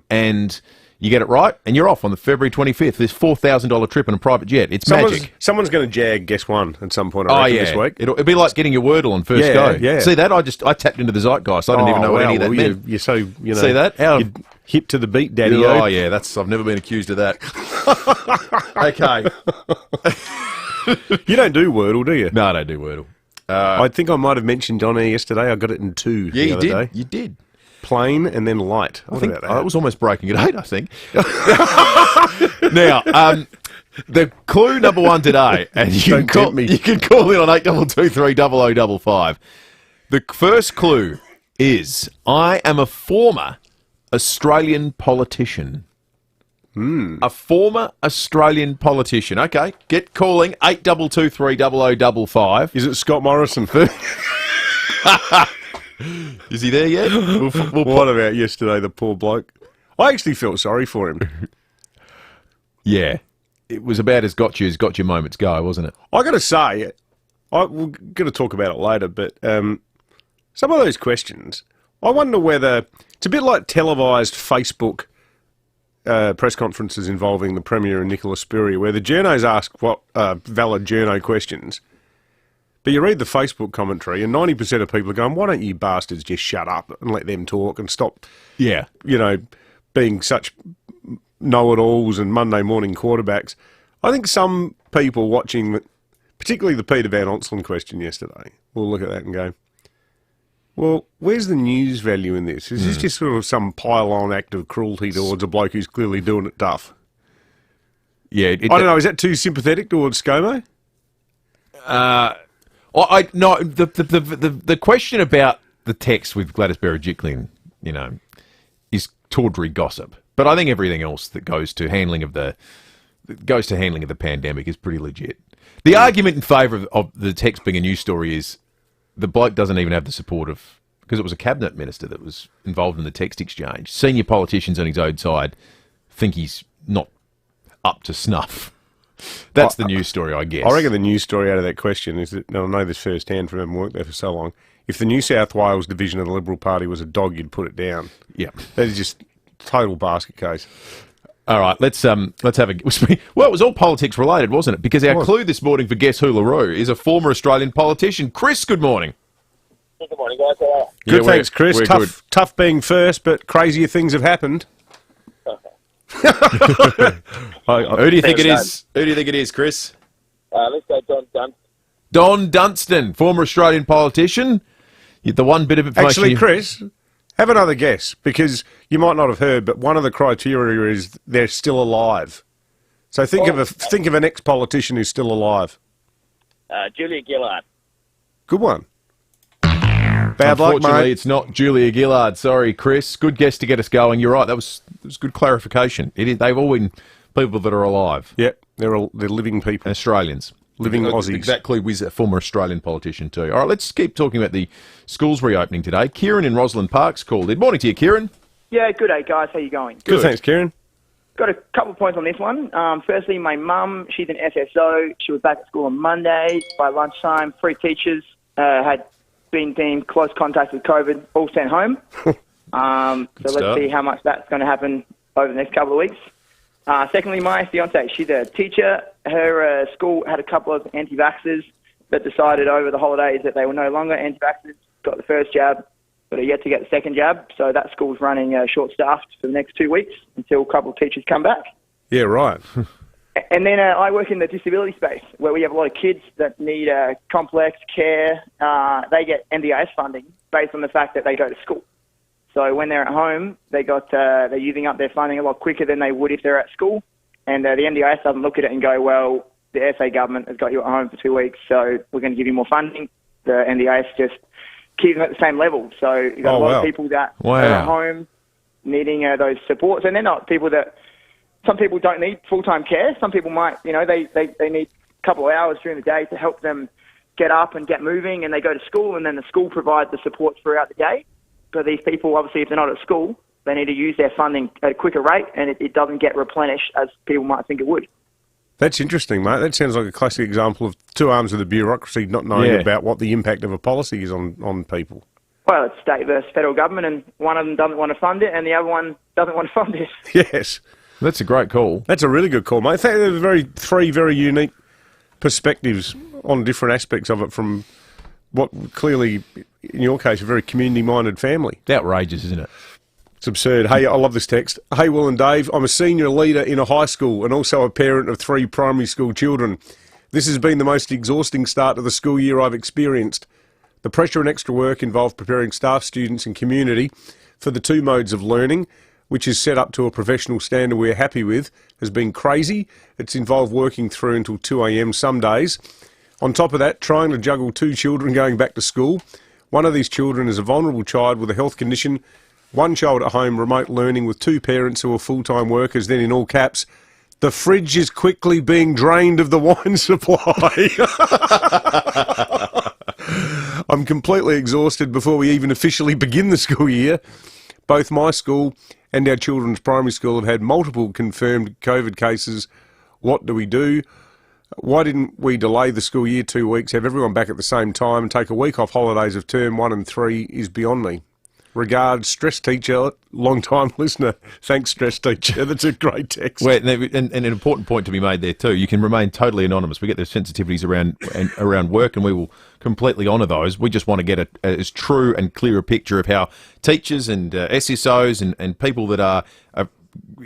And you get it right, and you're off on the February 25th. This $4,000 trip in a private jet. It's magic. Someone's going to jag Guess One at some point, I reckon, this week. It'll be like getting your Wordle on first go. Yeah. See that? I tapped into the zeitgeist. I didn't even know what any of that meant. You're so, See that? You're hip to the beat, Daddy. Oh, yeah. I've never been accused of that. Okay. You don't do Wordle, do you? No, I don't do Wordle. I think I might have mentioned on air yesterday. I got it in 2 the other day. You did. Plain and then light. I think it was almost breaking at 8, I think. Now, the clue number 1 today, and you can call in on 8223 0055. The first clue is, I am a former Australian politician. A former Australian politician. Okay, get calling 8223 0055. Is it Scott Morrison? Is he there yet? What about yesterday, the poor bloke? I actually felt sorry for him. Yeah. It was about as got your moments go, wasn't it? I got to say, we're going to talk about it later, but some of those questions, I wonder whether it's a bit like televised Facebook press conferences involving the Premier and Nicola Spurrier, where the journos ask what valid journo questions. But you read the Facebook commentary, and 90% of people are going, why don't you bastards just shut up and let them talk and stop, being such know-it-alls and Monday morning quarterbacks. I think some people watching particularly the Peter Van Onselen question yesterday. We'll look at that and go, well, where's the news value in this? Is this just sort of some pile-on act of cruelty towards a bloke who's clearly doing it tough? Yeah. I don't know, is that too sympathetic towards ScoMo? The question about the text with Gladys Berejiklian, is tawdry gossip. But I think everything else that goes to handling of the pandemic is pretty legit. The argument in favour of the text being a news story is the bloke doesn't even have the support of, because it was a cabinet minister that was involved in the text exchange. Senior politicians on his own side think he's not up to snuff. That's the news story, I guess. I reckon the news story out of that question is that, I know this firsthand from having worked there for so long, if the New South Wales division of the Liberal Party was a dog, you'd put it down. Yeah. That is just total basket case. All right, let's have a... Well, it was all politics related, wasn't it? Because our clue this morning for Guess Who LaRue is a former Australian politician. Chris, good morning. Good morning, guys. How are you? Good, thanks, Chris. Tough being first, but crazier things have happened. Who do you think it is? Who do you think it is, Chris? Let's go Don Dunstan. Don Dunstan, former Australian politician. The one bit of information... Actually, Chris... Have another guess, because you might not have heard, but one of the criteria is they're still alive. So think of an ex-politician who's still alive. Julia Gillard. Good one. Bad luck, Unfortunately, mate. it's not Julia Gillard. Sorry, Chris. Good guess to get us going. You're right. That was good clarification. They've all been people that are alive. Yep, they're living people. Australians. Living Aussies. Exactly, was a former Australian politician too. All right, let's keep talking about the schools reopening today. Kieran in Rosalind Park's called. Good morning to you, Kieran. Yeah, good day, guys. How you going? Good, thanks, Kieran. Got a couple of points on this one. Firstly, my mum, she's an SSO. She was back at school on Monday. By lunchtime, 3 teachers had been deemed close contact with COVID, all sent home. So let's see how much that's going to happen over the next couple of weeks. Secondly, my fiancée, she's a teacher. Her school had a couple of anti-vaxxers that decided over the holidays that they were no longer anti-vaxxers, got the first jab, but are yet to get the second jab. So that school's running short-staffed for the next 2 weeks until a couple of teachers come back. Yeah, right. And then I work in the disability space where we have a lot of kids that need complex care. They get NDIS funding based on the fact that they go to school. So when they're at home, they're using up their funding a lot quicker than they would if they're at school. And the NDIS doesn't look at it and go, well, the SA government has got you at home for 2 weeks, so we're going to give you more funding. The NDIS just keeps them at the same level. So you've got a lot of people that are at home needing those supports. And they're not people that... Some people don't need full-time care. Some people might, they need a couple of hours during the day to help them get up and get moving, and they go to school, and then the school provides the support throughout the day. But these people, obviously, if they're not at school, they need to use their funding at a quicker rate, and it doesn't get replenished as people might think it would. That's interesting, mate. That sounds like a classic example of two arms of the bureaucracy not knowing about what the impact of a policy is on people. Well, it's state versus federal government, and one of them doesn't want to fund it, and the other one doesn't want to fund it. Yes. That's a great call. That's a really good call, mate. There's three very unique perspectives on different aspects of it from what clearly, in your case, a very community-minded family. It's outrageous, isn't it? It's absurd. Hey, I love this text. Hey, Will and Dave, I'm a senior leader in a high school and also a parent of 3 primary school children. This has been the most exhausting start to the school year I've experienced. The pressure and extra work involved preparing staff, students and community for the 2 modes of learning, which is set up to a professional standard we're happy with, has been crazy. It's involved working through until 2 a.m. some days. On top of that, trying to juggle 2 children going back to school. One of these children is a vulnerable child with a health condition. 1 child at home, remote learning with 2 parents who are full-time workers. Then in all caps, the fridge is quickly being drained of the wine supply. I'm completely exhausted before we even officially begin the school year. Both my school and our children's primary school have had multiple confirmed COVID cases. What do we do? Why didn't we delay the school year 2 weeks, have everyone back at the same time and take a week off holidays of term 1 and 3 is beyond me. Regards, Stress Teacher, long-time listener. Thanks, Stress Teacher. That's a great text. Well, and an important point to be made there too. You can remain totally anonymous. We get the sensitivities around work, and we will completely honour those. We just want to get as true and clear a picture of how teachers and SSOs and people that are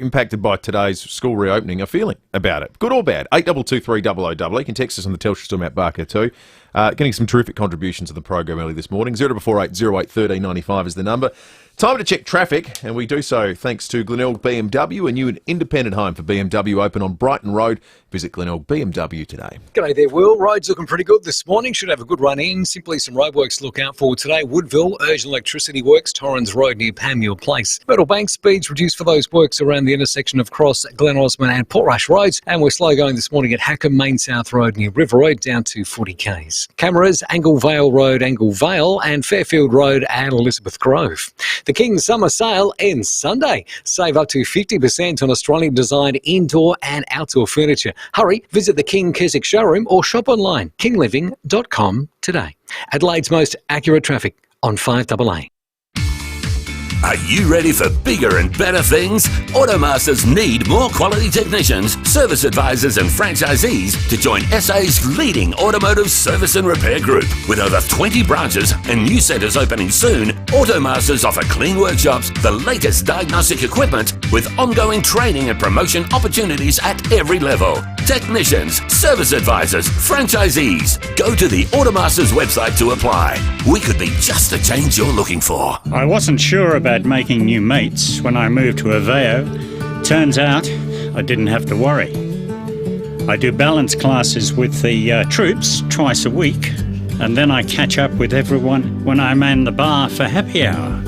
impacted by today's school reopening are feeling about it. Good or bad? 8223 0000. You can text us on the Telstra Storm app Barker too. Getting some terrific contributions to the program early this morning. 0448 08 1395 is the number. Time to check traffic, and we do so thanks to Glenelg BMW, a new and independent home for BMW, open on Brighton Road. Visit Glenelg BMW today. G'day there, Will. Roads looking pretty good this morning. Should have a good run in. Simply some roadworks to look out for today. Woodville, urgent electricity works, Torrens Road near Panmure Place. Myrtle Bank, speeds reduced for those works around the intersection of Cross, Glen Osmond and Portrush Roads. And we're slow going this morning at Hackham, Main South Road near River Road, down to 40 k's. Cameras, Angle Vale Road, Angle Vale, and Fairfield Road and Elizabeth Grove. The King's Summer Sale ends Sunday. Save up to 50% on Australian-designed indoor and outdoor furniture. Hurry, visit the King Keswick showroom or shop online, kingliving.com today. Adelaide's most accurate traffic on 5AA. Are you ready for bigger and better things? Automasters need more quality technicians, service advisors and franchisees to join SA's leading automotive service and repair group. With over 20 branches and new centres opening soon, Automasters offer clean workshops, the latest diagnostic equipment with ongoing training and promotion opportunities at every level. Technicians, service advisors, franchisees. Go to the Automasters website to apply. We could be just the change you're looking for. I wasn't sure about making new mates when I moved to FIVEaa. Turns out I didn't have to worry. I do balance classes with the troops twice a week, and then I catch up with everyone when I man the bar for happy hour.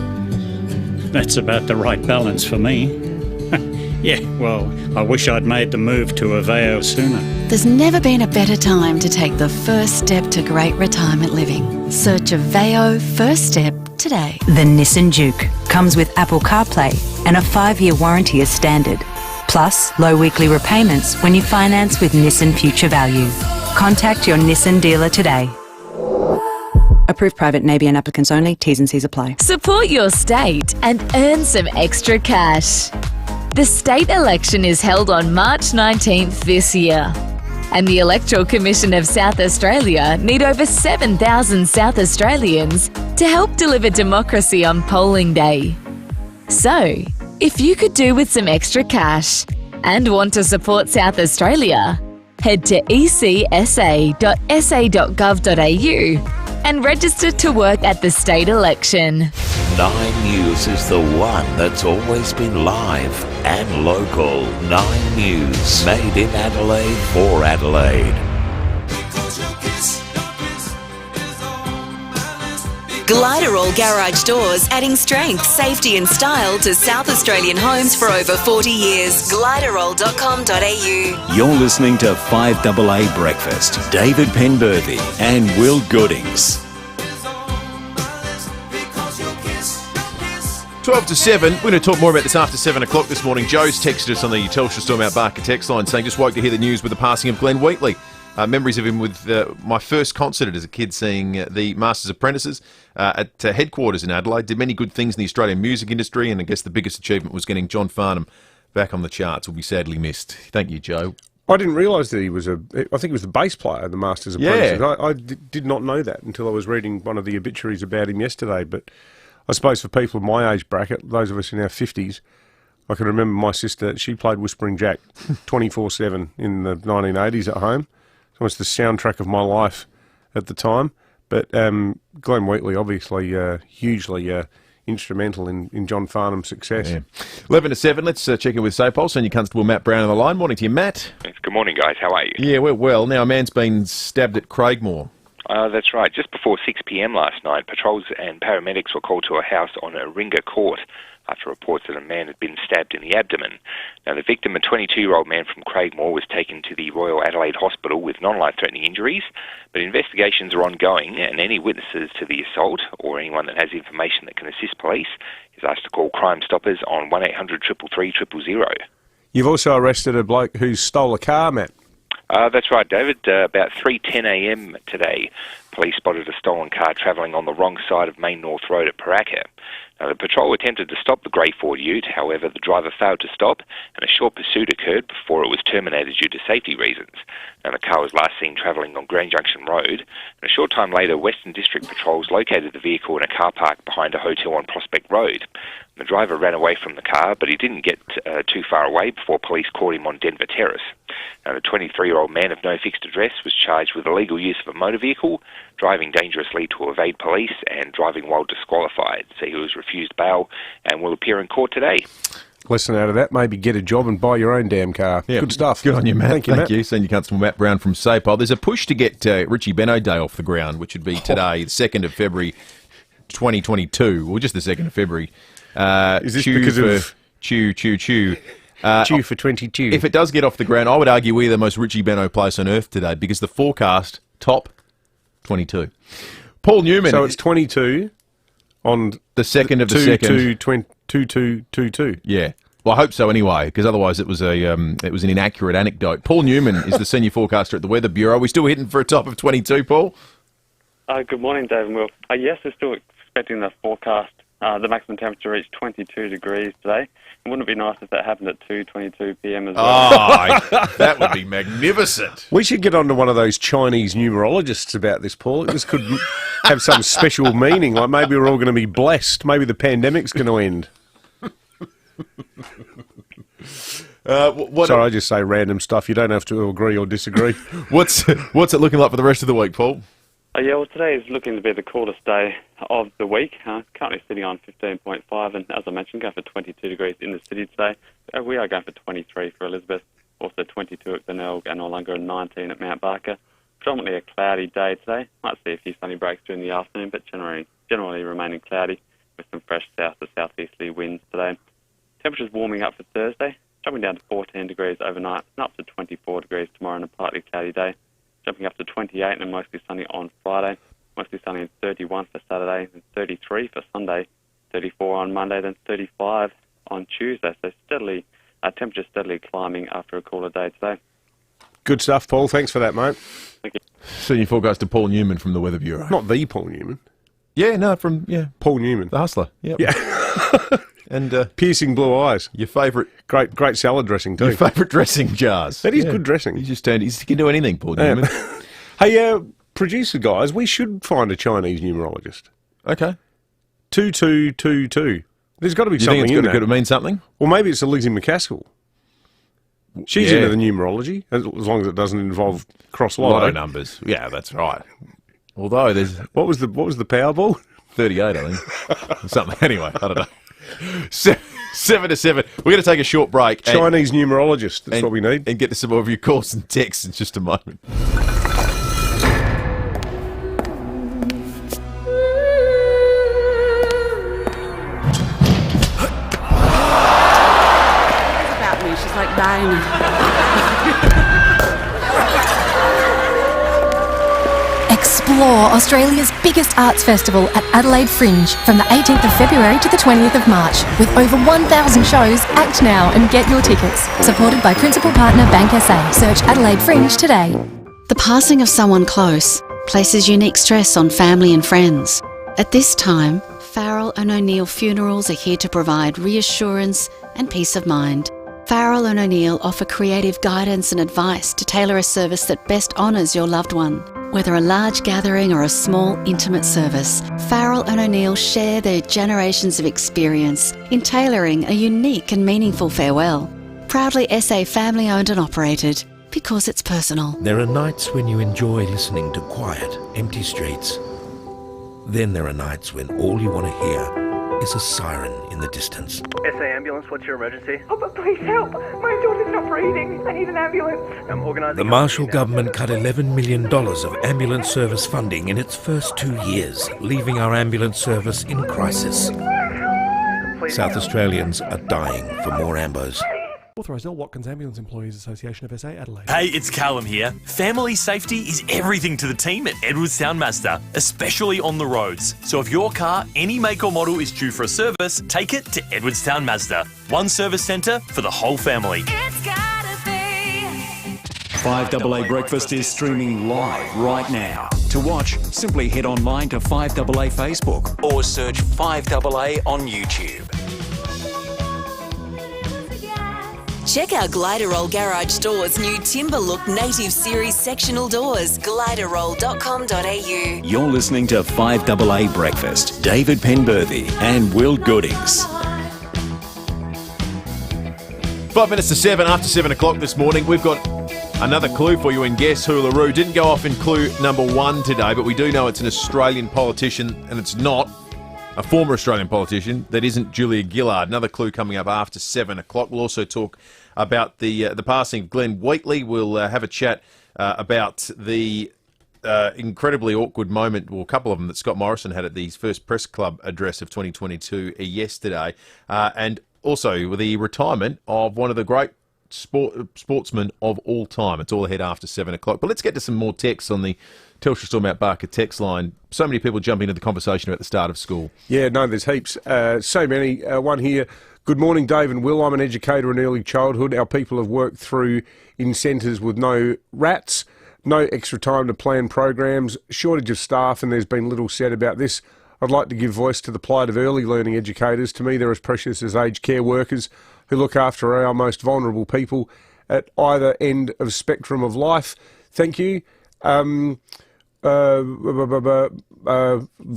That's about the right balance for me. Yeah, well, I wish I'd made the move to FIVEaa sooner. There's never been a better time to take the first step to great retirement living. Search FIVEaa First Step today. The Nissan Juke comes with Apple CarPlay and a 5-year warranty as standard. Plus, low weekly repayments when you finance with Nissan Future Value. Contact your Nissan dealer today. Approved private Nabian applicants only. T's and C's apply. Support your state and earn some extra cash. The state election is held on March 19th this year, and the Electoral Commission of South Australia need over 7,000 South Australians to help deliver democracy on polling day. So, if you could do with some extra cash and want to support South Australia, head to ecsa.sa.gov.au and register to work at the state election. 9 News is the one that's always been live and local. 9 News, made in Adelaide for Adelaide. Gliderall Garage Doors, adding strength, safety and style to South Australian homes for over 40 years. Gliderall.com.au. You're listening to 5AA Breakfast. David Penberthy and Will Goodings. 12 to 7. We're going to talk more about this after 7 o'clock this morning. Joe's texted us on the Telstra Storm Out Barker text line saying, just woke to hear the news with the passing of Glenn Wheatley. Memories of him with my first concert as a kid, seeing the Masters Apprentices at headquarters in Adelaide. Did many good things in the Australian music industry, and I guess the biggest achievement was getting John Farnham back on the charts. Will be sadly missed. Thank you, Joe. I didn't realise that he was I think he was the bass player of the Masters Apprentices. Yeah. I did not know that until I was reading one of the obituaries about him yesterday, but I suppose for people of my age bracket, those of us in our 50s, I can remember my sister, she played Whispering Jack 24/7 in the 1980s at home. It was the soundtrack of my life at the time. But Glenn Wheatley, obviously hugely instrumental in John Farnham's success. Yeah. 11 to 7, let's check in with SOPOL. Senior Constable Matt Brown on the line. Morning to you, Matt. Good morning, guys. How are you? Yeah, we're well. Now, a man's been stabbed at Craigmore. That's right. Just before 6 p.m. last night, patrols and paramedics were called to a house on Ringa Court after reports that a man had been stabbed in the abdomen. Now, the victim, a 22-year-old man from Craigmore, was taken to the Royal Adelaide Hospital with non-life-threatening injuries, but investigations are ongoing, and any witnesses to the assault or anyone that has information that can assist police is asked to call Crime Stoppers on 1800 333 000. You've also arrested a bloke who stole a car, Matt. That's right, David. About 3:10 a.m. today, police spotted a stolen car travelling on the wrong side of Main North Road at FIVEaa. Now, the patrol attempted to stop the grey Ford Ute, however the driver failed to stop and a short pursuit occurred before it was terminated due to safety reasons. Now, the car was last seen travelling on Grand Junction Road, and a short time later Western District patrols located the vehicle in a car park behind a hotel on Prospect Road. The driver ran away from the car, but he didn't get too far away before police caught him on Denver Terrace. Now, the 23-year-old man of no fixed address was charged with illegal use of a motor vehicle, driving dangerously to evade police, and driving while disqualified. So he was refused bail and will appear in court today. Lesson out of that, maybe get a job and buy your own damn car. Yeah. Good stuff. Good on you, Matt. Thank you. Senior Constable Matt Brown from SAPOL. There's a push to get Richie Beno Day off the ground, which would be today, the 2nd of February 2022, or just the 2nd of February. Is this because of... Chew. Chew for 22. If it does get off the ground, I would argue we're the most Richie Beno place on earth today because the forecast, top 22. Paul Newman. So it's 22 on the 2nd of the 2nd. 2222. Yeah. Well, I hope so anyway, because otherwise it was an inaccurate anecdote. Paul Newman is the senior forecaster at the Weather Bureau. Are we still hitting for a top of 22, Paul? Good morning, Dave and Will. Yes, we're still expecting the forecast. The maximum temperature reached 22 degrees today. And wouldn't it be nice if that happened at 2:22 p.m. as well? Oh, that would be magnificent. We should get on to one of those Chinese numerologists about this, Paul. This could have some special meaning, like maybe we're all going to be blessed. Maybe the pandemic's going to end. Sorry, I just say random stuff. You don't have to agree or disagree. What's it looking like for the rest of the week, Paul? Yeah, well, today is looking to be the coolest day of the week. Currently sitting on 15.5, and as I mentioned, going for 22 degrees in the city today. We are going for 23 for Elizabeth, also 22 at Glenelg and Noarlunga, and 19 at Mount Barker. Predominantly a cloudy day today. Might see a few sunny breaks during the afternoon, but generally remaining cloudy with some fresh south to southeasterly winds today. Temperatures warming up for Thursday, jumping down to 14 degrees overnight and up to 24 degrees tomorrow on a partly cloudy day. Jumping up to 28 and mostly sunny on Friday, mostly sunny and 31 for Saturday, and 33 for Sunday, 34 on Monday, then 35 on Tuesday. So temperatures steadily climbing after a cooler day today. Good stuff, Paul. Thanks for that, mate. Thank you. Senior forecaster Paul Newman from the Weather Bureau. Not the Paul Newman. Yeah, no, Paul Newman. The hustler. Yep. Yeah. And piercing blue eyes. Your favourite... Great salad dressing, too. Your favourite dressing jars. That is good dressing. He can do anything, Paul Newman. Hey, producer guys, we should find a Chinese numerologist. Okay. 2222. There's got to be something think in it's got to mean something? Well, maybe it's a Lizzie McCaskill. She's into the numerology, as long as it doesn't involve cross lotto numbers. Yeah, that's right. Although there's... What was the Powerball? 38, I think. Or something. Anyway, I don't know. 7 to 7. We're going to take a short break. Chinese numerologist. That's what we need. And get to some more of your calls and texts in just a moment. About me, she's like Barney. Explore Australia's biggest arts festival at Adelaide Fringe from the 18th of February to the 20th of March. With over 1,000 shows, act now and get your tickets. Supported by principal partner Bank SA. Search Adelaide Fringe today. The passing of someone close places unique stress on family and friends. At this time, Farrell and O'Neill Funerals are here to provide reassurance and peace of mind. Farrell and O'Neill offer creative guidance and advice to tailor a service that best honours your loved one. Whether a large gathering or a small, intimate service, Farrell and O'Neill share their generations of experience in tailoring a unique and meaningful farewell. Proudly SA family-owned and operated, because it's personal. There are nights when you enjoy listening to quiet, empty streets. Then there are nights when all you want to hear is a siren in the distance. SA ambulance, what's your emergency? Oh, but please help! My daughter's not breathing. I need an ambulance. I'm organising... The Marshall government cut $11 million of ambulance service funding in its first 2 years, leaving our ambulance service in crisis. South Australians are dying for more ambos. Authorised L. Watkins Ambulance Employees Association of SA, Adelaide. Hey, it's Callum here. Family safety is everything to the team at Edwardstown Mazda, especially on the roads. So if your car, any make or model, is due for a service, take it to Edwardstown Mazda. One service centre for the whole family. It's gotta be. FIVEaa Breakfast is streaming live right now. To watch, simply head online to 5AA Facebook or search 5AA on YouTube. Check out Gliderroll Garage Doors' new Timber Look Native Series sectional doors. Gliderroll.com.au. You're listening to 5AA Breakfast. David Penberthy and Will Goodings. 5 minutes to 7 after 7 o'clock this morning. We've got another clue for you in Guess Who LaRue. Didn't go off in clue number 1 today, but we do know it's an Australian politician, and it's not a former Australian politician. That isn't Julia Gillard. Another clue coming up after 7 o'clock. We'll also talk about the passing of Glenn Wheatley. We'll have a chat about the incredibly awkward moment, well, a couple of them, that Scott Morrison had at his first press club address of 2022 yesterday, and also the retirement of one of the great sportsmen of all time. It's all ahead after 7 o'clock. But let's get to some more texts on the Telstra Storm Mount Barker text line. So many people jump into the conversation about the start of school. Yeah, no, there's heaps. So many. One here. Good morning, Dave and Will. I'm an educator in early childhood. Our people have worked through in centres with no rats, no extra time to plan programs, shortage of staff, and there's been little said about this. I'd like to give voice to the plight of early learning educators. To me, they're as precious as aged care workers who look after our most vulnerable people at either end of spectrum of life. Thank you.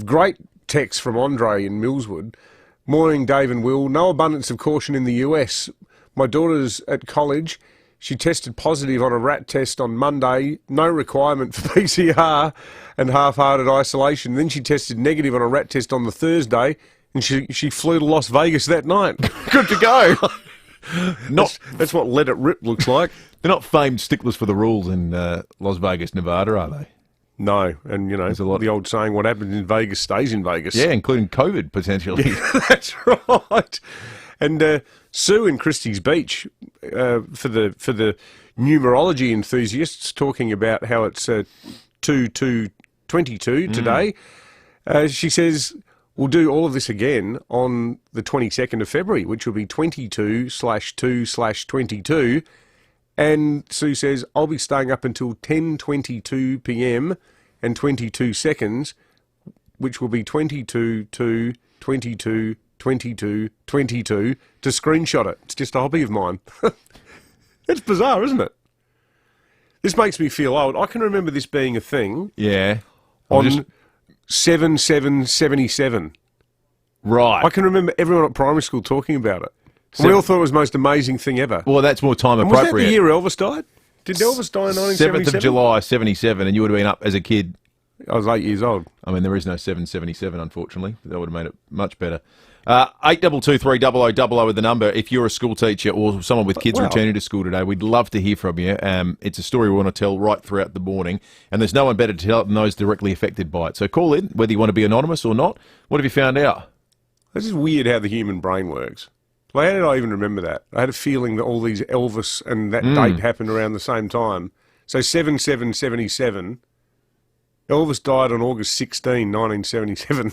Great text from Andre in Millswood. Morning, Dave and Will. No abundance of caution in the US. My daughter's at college. She tested positive on a rat test on Monday. No requirement for PCR and half-hearted isolation. Then she tested negative on a rat test on the Thursday, and she flew to Las Vegas that night. Good to go. That's what Let It Rip looks like. They're not famed sticklers for the rules in Las Vegas, Nevada, are they? No, and you know, there's a lot. The old saying, what happens in Vegas stays in Vegas. Yeah, including COVID, potentially. Yeah, that's right. And Sue in Christie's Beach, for the numerology enthusiasts, talking about how it's 22 today. She says, we'll do all of this again on the 22nd of February, which will be 22/2/22. And Sue says, I'll be staying up until 10:22 p.m. and 22 seconds, which will be 22/2/22/22 to screenshot it. It's just a hobby of mine. It's bizarre, isn't it? This makes me feel old. I can remember this being a thing. Yeah. On 7/7/77. Right. I can remember everyone at primary school talking about it. We all thought it was the most amazing thing ever. Well, that's more time and appropriate. Was that the year Elvis died? Did Elvis die in 1977? 7th of July, 77, and you would have been up as a kid. I was 8 years old. I mean, there is no 777, unfortunately. That would have made it much better. 82230000 with the number. If you're a school teacher or someone with kids returning to school today, we'd love to hear from you. It's a story we want to tell right throughout the morning, and there's no one better to tell it than those directly affected by it. So call in, whether you want to be anonymous or not. What have you found out? This is weird how the human brain works. Like, how did I even remember that? I had a feeling that all these Elvis and that date happened around the same time. So 7/7/77. Elvis died on August 16, 1977.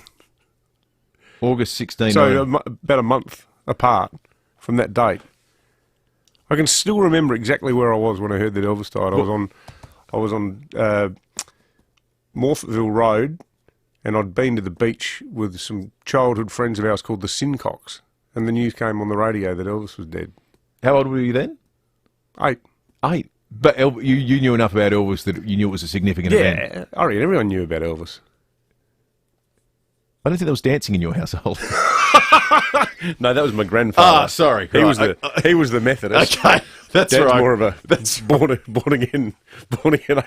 August 16. So about a month apart from that date. I can still remember exactly where I was when I heard that Elvis died. I was on Morpheville Road, and I'd been to the beach with some childhood friends of ours called the Sincocks, and the news came on the radio that Elvis was dead. How old were you then? 8. 8. But you knew enough about Elvis that you knew it was a significant event. Yeah, I reckon everyone knew about Elvis. I don't think there was dancing in your household. No, that was my grandfather. Ah, sorry. He was the Methodist. Okay, that's Dad's right. more of a born again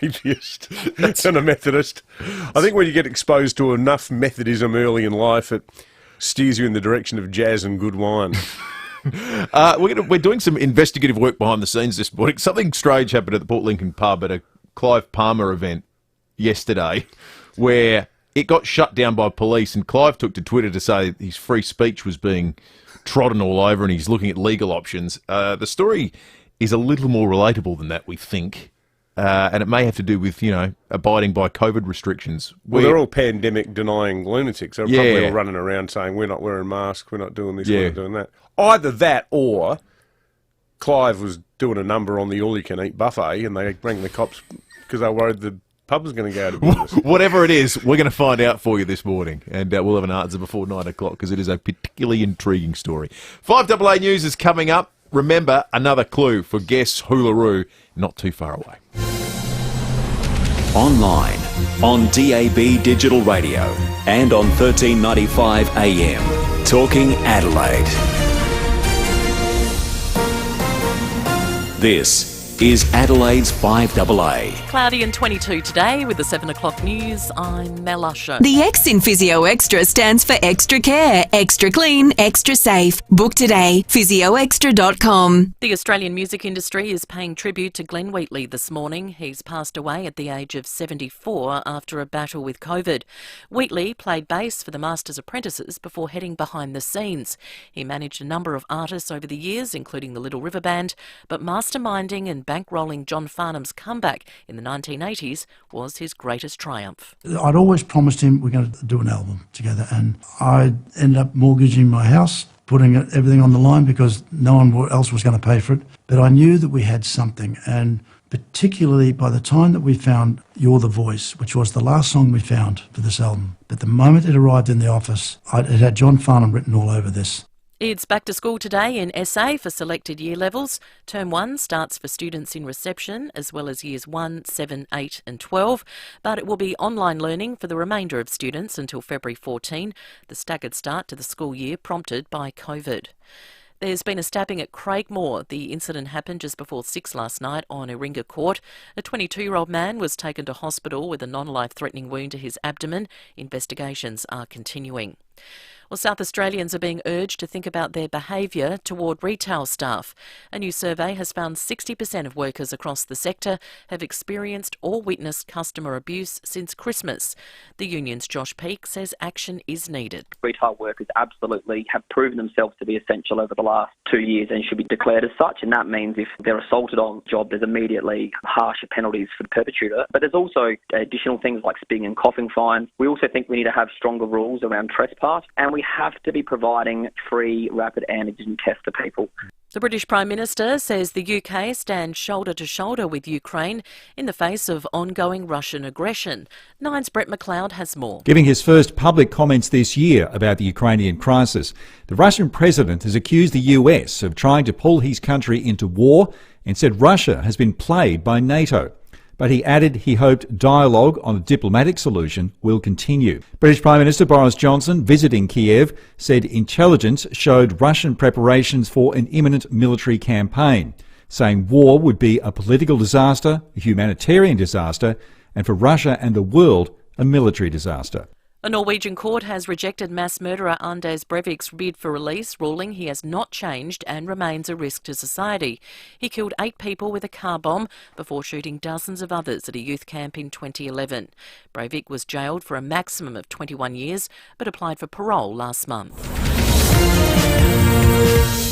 atheist than a Methodist. I think when you get exposed to enough Methodism early in life, it steers you in the direction of jazz and good wine. We're doing some investigative work behind the scenes this morning. Something strange happened at the Port Lincoln pub at a Clive Palmer event yesterday, where it got shut down by police, and Clive took to Twitter to say his free speech was being trodden all over and he's looking at legal options. The story is a little more relatable than that, we think. And it may have to do with, abiding by COVID restrictions. Well, they're all pandemic-denying lunatics. They're probably all running around saying, we're not wearing masks, we're not doing this, we're not doing that. Either that or Clive was doing a number on the all-you-can-eat buffet and they rang the cops because they were worried the pub's going to go out of business. Whatever it is, we're going to find out for you this morning, and we'll have an answer before 9 o'clock because it is a particularly intriguing story. 5AA News is coming up. Remember, another clue for Guess Hoolaroo not too far away. Online, on DAB Digital Radio, and on 1395 AM. Talking Adelaide. This is Adelaide's 5AA. Cloudy and 22 today with the 7 o'clock news. I'm Mel Usher. The X in Physio Extra stands for extra care, extra clean, extra safe. Book today, physioextra.com. The Australian music industry is paying tribute to Glenn Wheatley this morning. He's passed away at the age of 74 after a battle with COVID. Wheatley played bass for the Masters Apprentices before heading behind the scenes. He managed a number of artists over the years, including the Little River Band, but masterminding and bankrolling John Farnham's comeback in the 1980s was his greatest triumph. I'd always promised him we're going to do an album together, and I ended up mortgaging my house, putting everything on the line because no one else was going to pay for it. But I knew that we had something, and particularly by the time that we found You're the Voice, which was the last song we found for this album. But the moment it arrived in the office, it had John Farnham written all over this. It's back to school today in SA for selected year levels. Term 1 starts for students in reception as well as years 1, 7, 8 and 12, but it will be online learning for the remainder of students until February 14, the staggered start to the school year prompted by COVID. There's been a stabbing at Craigmore. The incident happened just before 6 last night on Iringa Court. A 22-year-old man was taken to hospital with a non-life-threatening wound to his abdomen. Investigations are continuing. Well, South Australians are being urged to think about their behaviour toward retail staff. A new survey has found 60% of workers across the sector have experienced or witnessed customer abuse since Christmas. The union's Josh Peake says action is needed. Retail workers absolutely have proven themselves to be essential over the last 2 years and should be declared as such, and that means if they're assaulted on the job, there's immediately harsher penalties for the perpetrator. But there's also additional things like spitting and coughing fines. We also think we need to have stronger rules around trespass, and we have to be providing free rapid antigen tests to people. The British Prime Minister says the UK stands shoulder to shoulder with Ukraine in the face of ongoing Russian aggression. Nine's Brett McLeod has more. Giving his first public comments this year about the Ukrainian crisis, the Russian president has accused the US of trying to pull his country into war and said Russia has been played by NATO. But he added he hoped dialogue on a diplomatic solution will continue. British Prime Minister Boris Johnson, visiting Kiev, said intelligence showed Russian preparations for an imminent military campaign, saying war would be a political disaster, a humanitarian disaster, and for Russia and the world, a military disaster. A Norwegian court has rejected mass murderer Anders Breivik's bid for release, ruling he has not changed and remains a risk to society. He killed 8 people with a car bomb before shooting dozens of others at a youth camp in 2011. Breivik was jailed for a maximum of 21 years but applied for parole last month.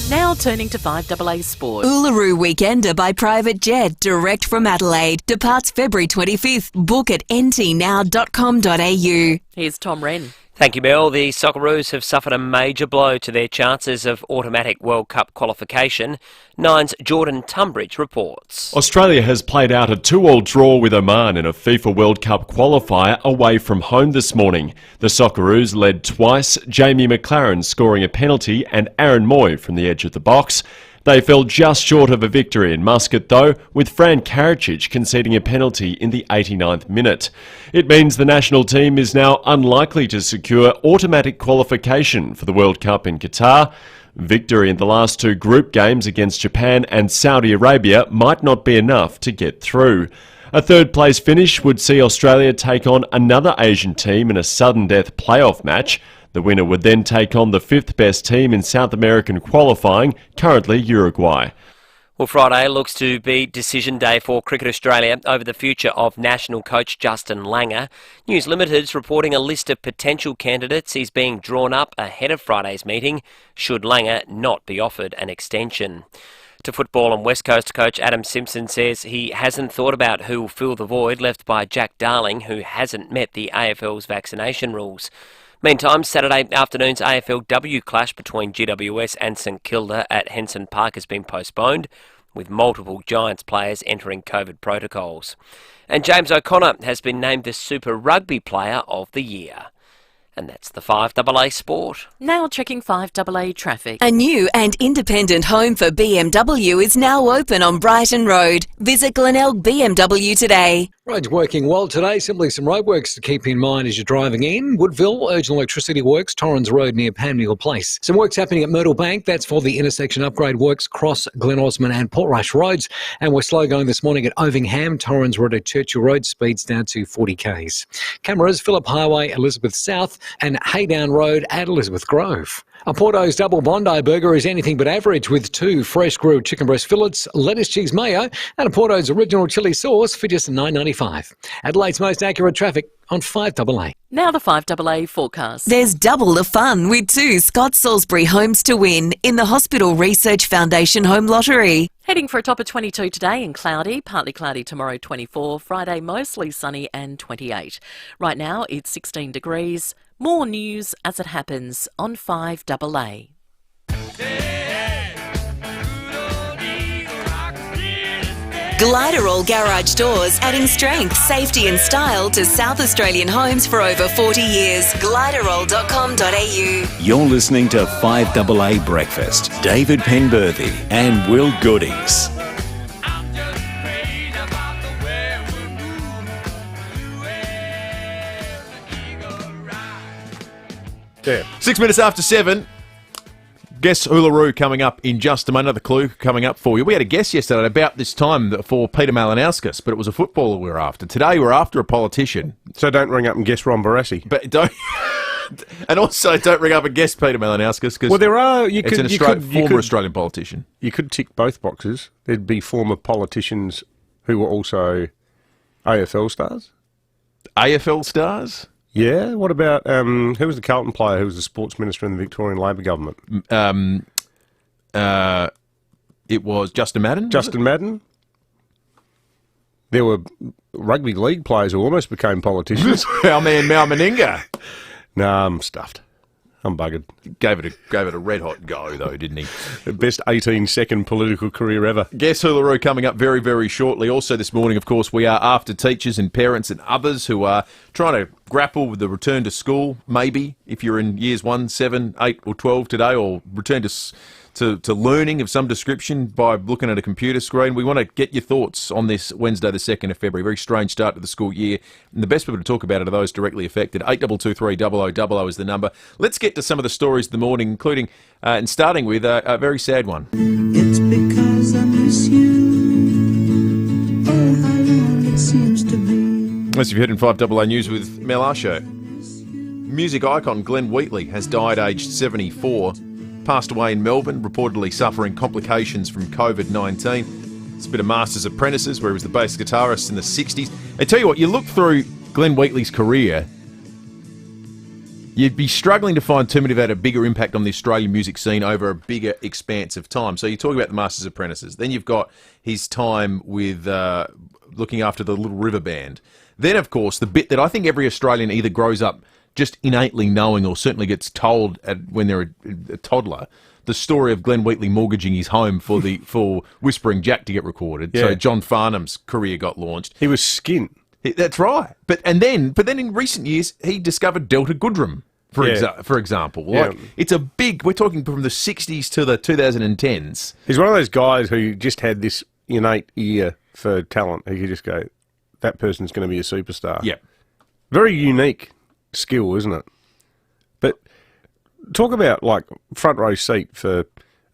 Now turning to 5AA Sport. Uluru Weekender by private jet, direct from Adelaide. Departs February 25th. Book at ntnow.com.au. Here's Tom Wren. Thank you, Mel. The Socceroos have suffered a major blow to their chances of automatic World Cup qualification. Nine's Jordan Tunbridge reports. Australia has played out a 2-2 draw with Oman in a FIFA World Cup qualifier away from home this morning. The Socceroos led twice, Jamie McLaren scoring a penalty and Aaron Moy from the edge of the box. They fell just short of a victory in Muscat though, with Fran Karacic conceding a penalty in the 89th minute. It means the national team is now unlikely to secure automatic qualification for the World Cup in Qatar. Victory in the last 2 group games against Japan and Saudi Arabia might not be enough to get through. A third-place finish would see Australia take on another Asian team in a sudden death playoff match. The winner would then take on the 5th best team in South American qualifying, currently Uruguay. Well, Friday looks to be decision day for Cricket Australia over the future of national coach Justin Langer. News Limited's reporting a list of potential candidates is being drawn up ahead of Friday's meeting, should Langer not be offered an extension. To football, and West Coast coach Adam Simpson says he hasn't thought about who will fill the void left by Jack Darling, who hasn't met the AFL's vaccination rules. Meantime, Saturday afternoon's AFLW clash between GWS and St Kilda at Henson Park has been postponed. with multiple Giants players entering COVID protocols. And James O'Connor has been named the Super Rugby Player of the Year. And that's the 5AA Sport. Now checking 5AA traffic. A new and independent home for BMW is now open on Brighton Road. Visit Glenelg BMW today. Roads working well today. Simply some roadworks to keep in mind as you're driving in. Woodville, urgent electricity works, Torrens Road near Panmure Place. Some works happening at Myrtle Bank. That's for the intersection upgrade works across Glen Osmond and Portrush Roads. And we're slow going this morning at Ovingham, Torrens Road at Churchill Road, speeds down to 40 k's. Cameras, Phillip Highway, Elizabeth South, and Haydown Road at Elizabeth Grove. A Porto's double Bondi burger is anything but average with 2 fresh grilled chicken breast fillets, lettuce, cheese, mayo, and a Porto's original chilli sauce for just $9.95. Adelaide's most accurate traffic on 5AA. Now the 5AA forecast. There's double the fun with 2 Scott Salisbury homes to win in the Hospital Research Foundation Home Lottery. Heading for a top of 22 today and cloudy, partly cloudy tomorrow 24, Friday mostly sunny and 28. Right now it's 16 degrees. More news as it happens on 5AA. Gliderol Garage Doors, adding strength, safety and style to South Australian homes for over 40 years. Gliderol.com.au. You're listening to 5AA Breakfast. David Penberthy and Will Goodings. Yeah. 6 minutes after 7. Guess Uluru coming up in just a moment. Another clue coming up for you. We had a guess yesterday about this time for Peter Malinauskas, but it was a footballer we were after. Today we're after a politician. So don't ring up and guess Ron Barassi. But don't... And also don't ring up and guess Peter Malinauskas, because there are. Former Australian politician. You could tick both boxes. There'd be former politicians who were also AFL stars. AFL stars? Yeah. What about who was the Carlton player who was the sports minister in the Victorian Labor government? It was Justin Madden. Justin Madden. There were rugby league players who almost became politicians. Our man Mal Meninga. No, I'm stuffed. I'm buggered. Gave it a red hot go though, didn't he? The best 18-second political career ever. Guess Uluru coming up very, very shortly. Also this morning, of course, we are after teachers and parents and others who are trying to grapple with the return to school. Maybe if you're in years 1, 7, 8 or 12 today, or return to learning of some description by looking at a computer screen. We want to get your thoughts on this Wednesday the 2nd of February. Very strange start to the school year. And the best people to talk about it are those directly affected. 8223 0000 is the number. Let's get to some of the stories of the morning, including and starting with a very sad one. It's because I miss you. Oh, how long it seems to be. As you've heard in 5AA News with Mel Arsho, music icon Glenn Wheatley has died aged 74. Passed away in Melbourne, reportedly suffering complications from COVID-19. It's a bit of Masters Apprentices, where he was the bass guitarist in the 60s. I tell you what, you look through Glenn Wheatley's career, you'd be struggling to find too many that had a bigger impact on the Australian music scene over a bigger expanse of time. So you talk about the Masters Apprentices. Then you've got his time with looking after the Little River Band. Then, of course, the bit that I think every Australian either grows up just innately knowing, or certainly gets told when they're a toddler, the story of Glenn Wheatley mortgaging his home for Whispering Jack to get recorded. Yeah. So John Farnham's career got launched. He was skint. That's right. But then in recent years he discovered Delta Goodrem, for example. Like, it's a big. We're talking from the 60s to the 2010s. He's one of those guys who just had this innate ear for talent. He could just go, that person's going to be a superstar. Yeah. Very unique skill, isn't it? But talk about like front row seat for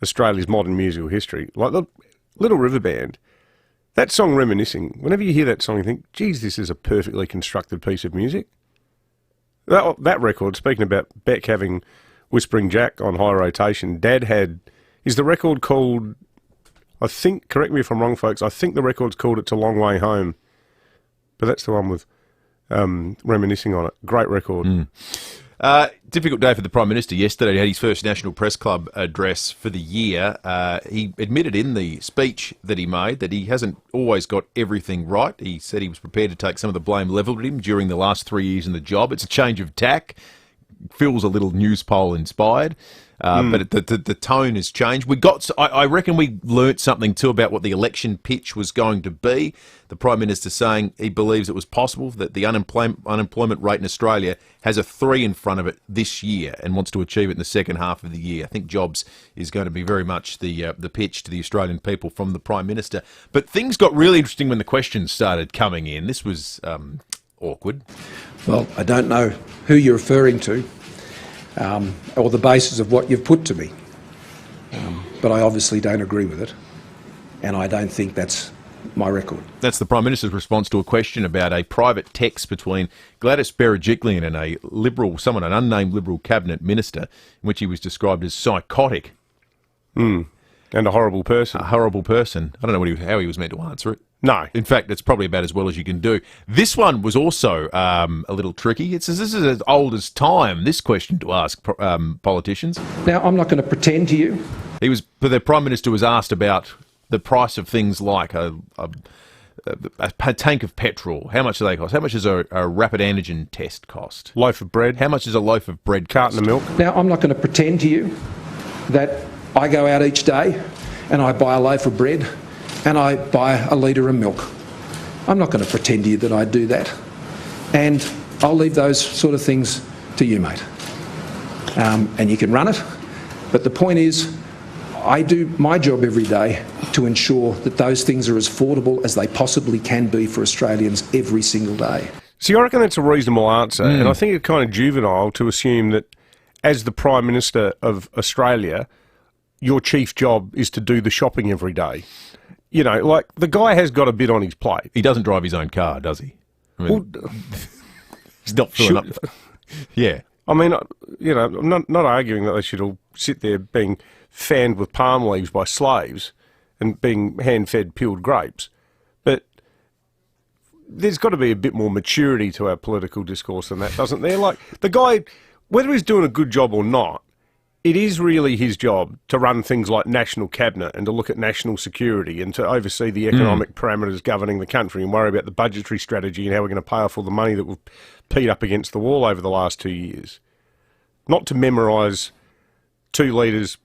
Australia's modern musical history. Like the Little River Band, that song Reminiscing, whenever you hear that song you think, geez, this is a perfectly constructed piece of music. That record, speaking about Beck having Whispering Jack on high rotation, Dad had, is the record called, I think, correct me if I'm wrong folks, I think the record's called It's a Long Way Home, but that's the one with Reminiscing on it. Great record. Difficult day for the Prime Minister yesterday. He had his first National Press Club address for the year. He admitted in the speech that he made that he hasn't always got everything right. He said he was prepared to take some of the blame levelled at him during the last 3 years in the job. It's a change of tack. Feels a little news poll inspired. But the tone has changed. I reckon we learnt something too about what the election pitch was going to be. The Prime Minister saying he believes it was possible that the unemployment rate in Australia has a 3 in front of it this year and wants to achieve it in the second half of the year. I think jobs is going to be very much the pitch to the Australian people from the Prime Minister. But things got really interesting when the questions started coming in. This was awkward. Well, I don't know who you're referring to or the basis of what you've put to me, but I obviously don't agree with it, and I don't think that's my record. That's the Prime Minister's response to a question about a private text between Gladys Berejiklian and an unnamed Liberal cabinet minister, in which he was described as psychotic. And a horrible person. A horrible person. I don't know how he was meant to answer it. No. In fact, it's probably about as well as you can do. This one was also a little tricky. This is as old as time, this question to ask politicians. Now, I'm not going to pretend to you. The Prime Minister was asked about the price of things like a tank of petrol. How much do they cost? How much does a rapid antigen test cost? Loaf of bread. How much does a loaf of bread cost? Carton of milk. Now, I'm not going to pretend to you that I go out each day and I buy a loaf of bread and I buy a litre of milk. I'm not going to pretend to you that I do that. And I'll leave those sort of things to you, mate. And you can run it. But the point is, I do my job every day to ensure that those things are as affordable as they possibly can be for Australians every single day. See, I reckon that's a reasonable answer, and I think it's kind of juvenile to assume that as the Prime Minister of Australia, your chief job is to do the shopping every day. You know, like, the guy has got a bit on his plate. He doesn't drive his own car, does he? I mean, he's not filling up. Yeah. I mean, you know, I'm not arguing that they should all sit there being fanned with palm leaves by slaves and being hand-fed peeled grapes. But there's got to be a bit more maturity to our political discourse than that, doesn't there? Like, the guy, whether he's doing a good job or not, it is really his job to run things like national cabinet and to look at national security and to oversee the economic parameters governing the country and worry about the budgetary strategy and how we're going to pay off all the money that we've peed up against the wall over the last 2 years. Not to memorise 2 litres,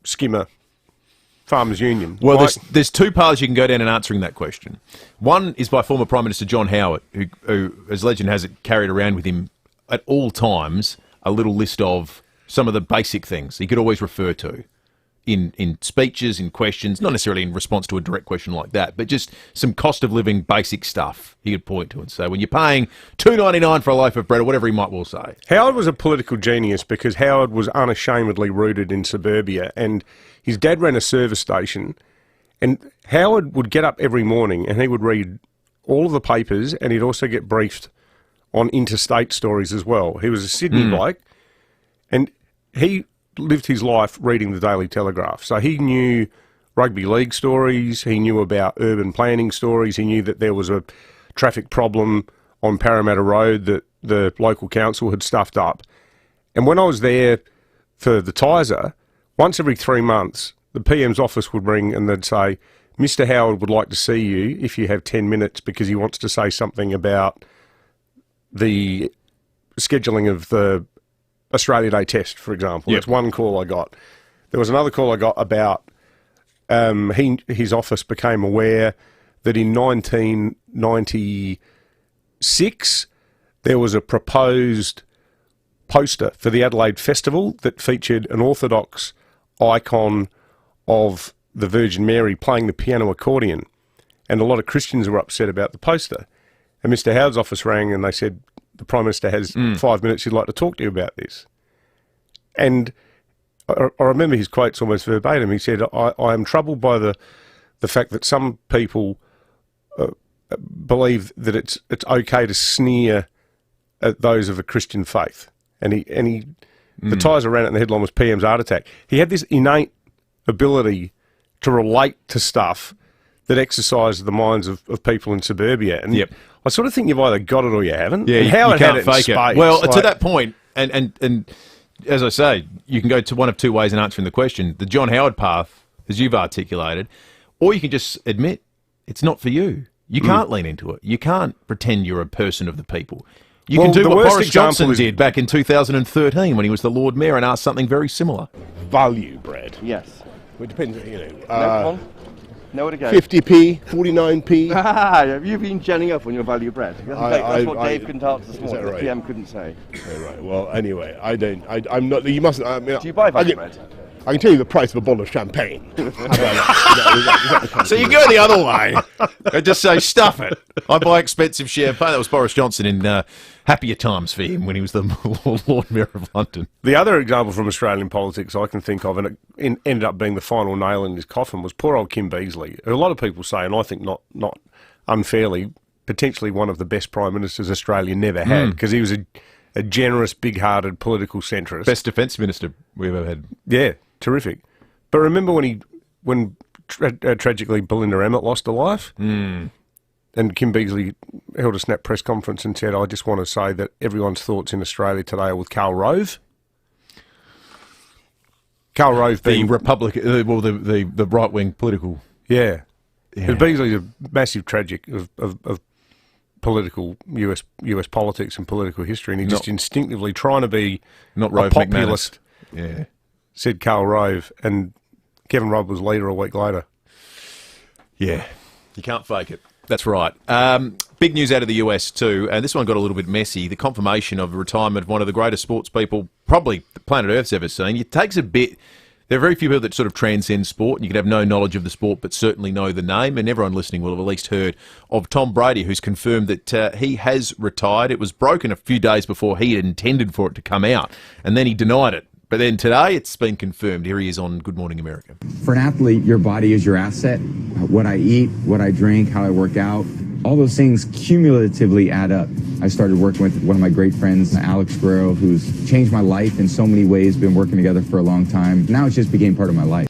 skimmer, Farmers Union. Well, there's 2 paths you can go down in answering that question. One is by former Prime Minister John Howard, who, as legend has it, carried around with him at all times a little list of some of the basic things he could always refer to in speeches, in questions, not necessarily in response to a direct question like that, but just some cost of living basic stuff he could point to and say, when you're paying $2.99 for a loaf of bread, or whatever he might well say. Howard was a political genius because Howard was unashamedly rooted in suburbia, and his dad ran a service station, and Howard would get up every morning and he would read all of the papers, and he'd also get briefed on interstate stories as well. He was a Sydney bloke, and he lived his life reading the Daily Telegraph. So he knew rugby league stories, he knew about urban planning stories, he knew that there was a traffic problem on Parramatta Road that the local council had stuffed up. And when I was there for the Tizer, once every 3 months, the PM's office would ring and they'd say, Mr. Howard would like to see you if you have 10 minutes because he wants to say something about the scheduling of the Australia Day test, for example. That's one call I got. There was another call I got about his office became aware that in 1996 there was a proposed poster for the Adelaide Festival that featured an Orthodox icon of the Virgin Mary playing the piano accordion, and a lot of Christians were upset about the poster. And Mr. Howard's office rang and they said, the Prime Minister has 5 minutes, he'd like to talk to you about this. And I remember his quotes almost verbatim. He said, I am troubled by the fact that some people believe that it's okay to sneer at those of a Christian faith. And the ties around it and the headline was PM's heart attack. He had this innate ability to relate to stuff that exercised the minds of people in suburbia. And I sort of think you've either got it or you haven't. Yeah, and you Howard can't had it fake in it. spades. Well, to that point, and as I say, you can go to one of 2 ways in answering the question. The John Howard path, as you've articulated, or you can just admit it's not for you. You can't lean into it. You can't pretend you're a person of the people. You Well, can do the what worst Boris example Johnson is- did back in 2013 when he was the Lord Mayor and asked something very similar. Value bread. Yes. Well, it depends, you know. No, come on. Know it again. 50p, 49p. Have you been genning up on your value bread? That's what Dave couldn't answer this is morning. that The right? PM couldn't say. Oh, right. Well, anyway, I'm not. You mustn't. I mean, Do you buy value bread? I can tell you the price of a bottle of champagne. So you go the other way and just say, stuff it. I buy expensive champagne. That was Boris Johnson in happier times for him when he was the Lord Mayor of London. The other example from Australian politics I can think of, and it ended up being the final nail in his coffin, was poor old Kim Beazley, who a lot of people say, and I think not unfairly, potentially one of the best prime ministers Australia never had, because he was a generous, big-hearted political centrist. Best defence minister we've ever had. Yeah, terrific. But remember when tragically Belinda Emmett lost her life? And Kim Beazley held a snap press conference and said, I just want to say that everyone's thoughts in Australia today are with Karl Rove. Karl Rove being... The Republican, the right-wing political... Yeah. Because Beazley's a massive tragic of political US politics and political history, and he just instinctively trying to be not a Rove populist. Yeah. Said Karl Rove, and Kevin Rudd was leader a week later. Yeah. You can't fake it. That's right. Big news out of the US too, and this one got a little bit messy. The confirmation of the retirement of one of the greatest sports people probably the planet Earth's ever seen. It takes a bit. There are very few people that sort of transcend sport, and you can have no knowledge of the sport but certainly know the name, and everyone listening will have at least heard of Tom Brady, who's confirmed that he has retired. It was broken a few days before he had intended for it to come out, and then he denied it. But then today it's been confirmed. Here he is on Good Morning America. For an athlete, your body is your asset. What I eat, what I drink, how I work out, all those things cumulatively add up. I started working with one of my great friends, Alex Guerrero, who's changed my life in so many ways, been working together for a long time. Now it's just became part of my life.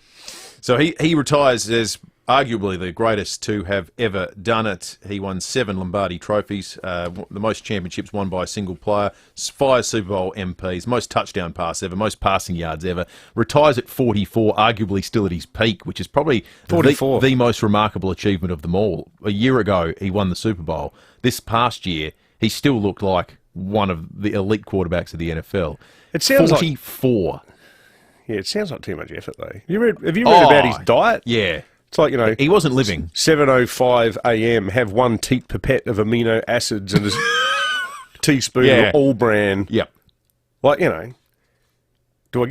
So he retires as arguably the greatest to have ever done it. He won 7 Lombardi trophies, the most championships won by a single player, 5 Super Bowl MPs, most touchdown passes ever, most passing yards ever. Retires at 44, arguably still at his peak, which is probably the most remarkable achievement of them all. A year ago, he won the Super Bowl. This past year, he still looked like one of the elite quarterbacks of the NFL. It sounds 44. Yeah, it sounds like too much effort, though. Have you read about his diet? Yeah. It's like, you know... He wasn't living. 7:05 a.m., have 1 teat pipette of amino acids and a teaspoon of all-bran. Yep. Like, you know, do I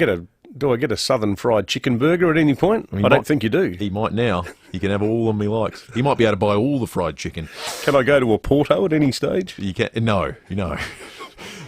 get a southern fried chicken burger at any point? I don't think you do. He might now. He can have all of them he likes. He might be able to buy all the fried chicken. Can I go to a Porto at any stage? You can. No.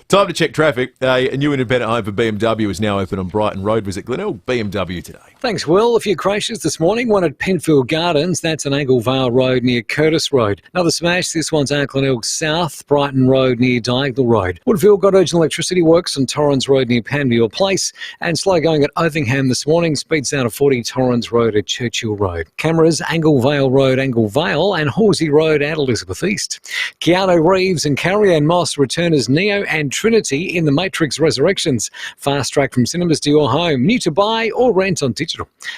Time to check traffic. A new independent home for BMW is now open on Brighton Road. Visit Glenelg BMW today. Thanks, Will. A few crashes this morning. One at Penfield Gardens. That's on Angle Vale Road near Curtis Road. Another smash. This one's at Glenelg South, Brighton Road near Diagonal Road. Woodville got urgent electricity works on Torrens Road near Panmure Place. And slow going at Ovingham this morning. Speeds down to 40 Torrens Road at Churchill Road. Cameras, Angle Vale Road, Angle Vale, and Horsey Road at Elizabeth East. Keanu Reeves and Carrie-Anne Moss return as Neo and Trinity in The Matrix Resurrections. Fast track from cinemas to your home. New to buy or rent on digital.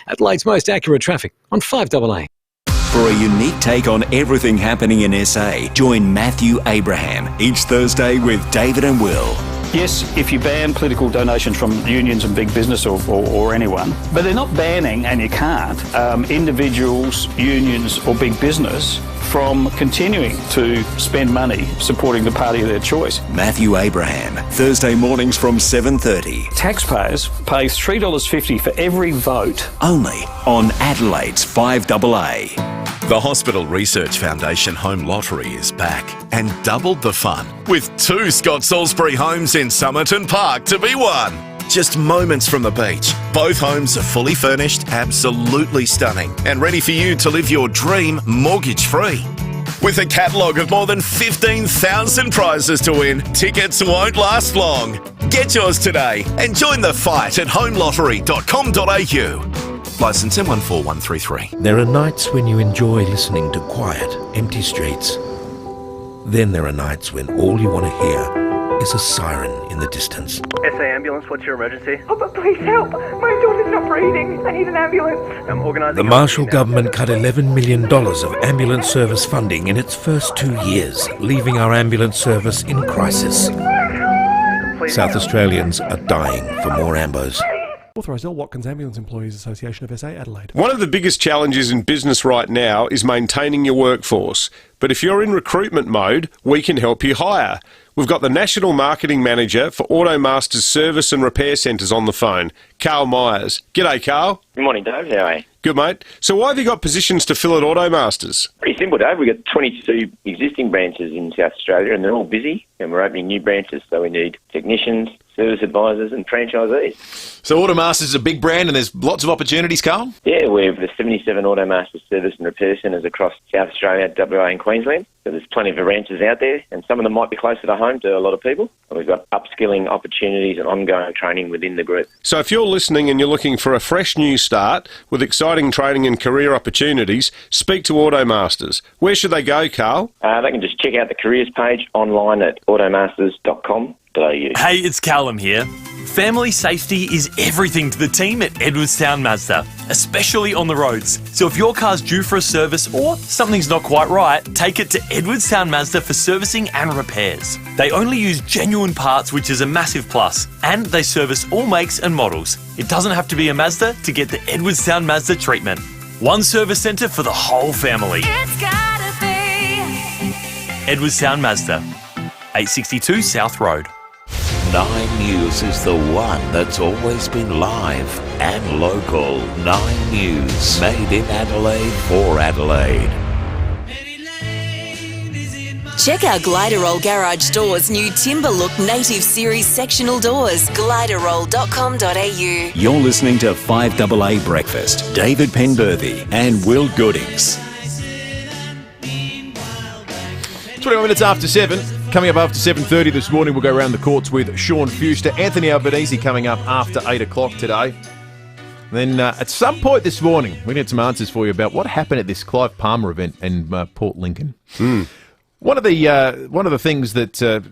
Adelaide's most accurate traffic on 5AA. For a unique take on everything happening in SA, join Matthew Abraham each Thursday with David and Will. Yes, if you ban political donations from unions and big business or anyone, but they're not banning, and you can't, individuals, unions or big business from continuing to spend money supporting the party of their choice. Matthew Abraham, Thursday mornings from 7:30. Taxpayers pay $3.50 for every vote. Only on Adelaide's 5AA. The Hospital Research Foundation Home Lottery is back and doubled the fun with 2 Scott Salisbury homes in Somerton Park to be won. Just moments from the beach. Both homes are fully furnished, absolutely stunning, and ready for you to live your dream mortgage-free. With a catalogue of more than 15,000 prizes to win, tickets won't last long. Get yours today and join the fight at homelottery.com.au. Licence M14133. There are nights when you enjoy listening to quiet, empty streets. Then there are nights when all you want to hear is a siren in the distance. SA ambulance, what's your emergency? Oh, but please help. My daughter's not breathing. I need an ambulance. I'm organising... The Marshall government cut $11 million of ambulance service funding in its first 2 years, leaving our ambulance service in crisis. South Australians are dying for more ambos. Authorised L. Watkins Ambulance Employees Association of SA, Adelaide. One of the biggest challenges in business right now is maintaining your workforce. But if you're in recruitment mode, we can help you hire. We've got the National Marketing Manager for Automasters Service and Repair Centres on the phone, Carl Myers. G'day, Carl. Good morning, Dave. How are you? Good, mate. So why have you got positions to fill at Automasters? Pretty simple, Dave. We've got 22 existing branches in South Australia and they're all busy and we're opening new branches, so we need technicians, service advisors and franchisees. So Automasters is a big brand and there's lots of opportunities, Carl? Yeah, we've the 77 Automasters Service and Repair Centres across South Australia, WA and Queensland. So there's plenty of branches out there and some of them might be closer to home to a lot of people. And we've got upskilling opportunities and ongoing training within the group. So if you're listening and you're looking for a fresh new start with exciting training and career opportunities, speak to Automasters. Where should they go, Carl? They can just check out the careers page online at automasters.com.au. Hey, it's Callum here. Family safety is everything to the team at Edwardstown Mazda, especially on the roads. So if your car's due for a service or something's not quite right, take it to Edwardstown Mazda for servicing and repairs. They only use genuine parts, which is a massive plus, and they service all makes and models. It doesn't have to be a Mazda to get the Edwardstown Mazda treatment. One service centre for the whole family. It's gotta be Edwardstown Mazda, 862 South Road. 9 News is the one that's always been live and local. 9 News, made in Adelaide for Adelaide. Check out Gliderroll Garage Doors' new Timber Look Native Series sectional doors. Gliderroll.com.au. You're listening to 5AA Breakfast. David Penberthy and Will Goodings. 21 minutes after 7. Coming up after 7:30 this morning, we'll go around the courts with Sean Fuster. Anthony Albanese coming up after 8 o'clock today. Then at some point this morning, we're going to get some answers for you about what happened at this Clive Palmer event in Port Lincoln. One of the things that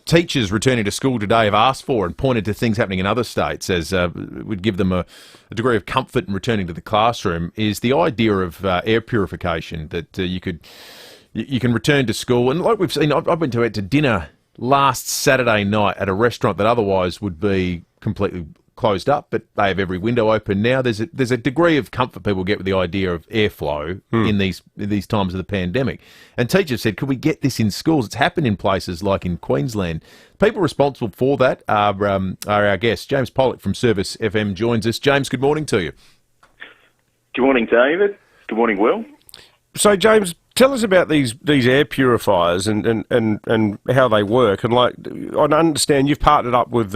teachers returning to school today have asked for and pointed to things happening in other states as would give them a degree of comfort in returning to the classroom is the idea of air purification, that you can return to school. And like we've seen, I went to dinner last Saturday night at a restaurant that otherwise would be completely closed up, but they have every window open now. There's a degree of comfort people get with the idea of airflow in these times of the pandemic. And teachers said, could we get this in schools? It's happened in places like in Queensland. People responsible for that are our guests. James Pollock from Service FM joins us. James, good morning to you. Good morning, David. Good morning, Will. So, James, tell us about these air purifiers and how they work. And I understand you've partnered up with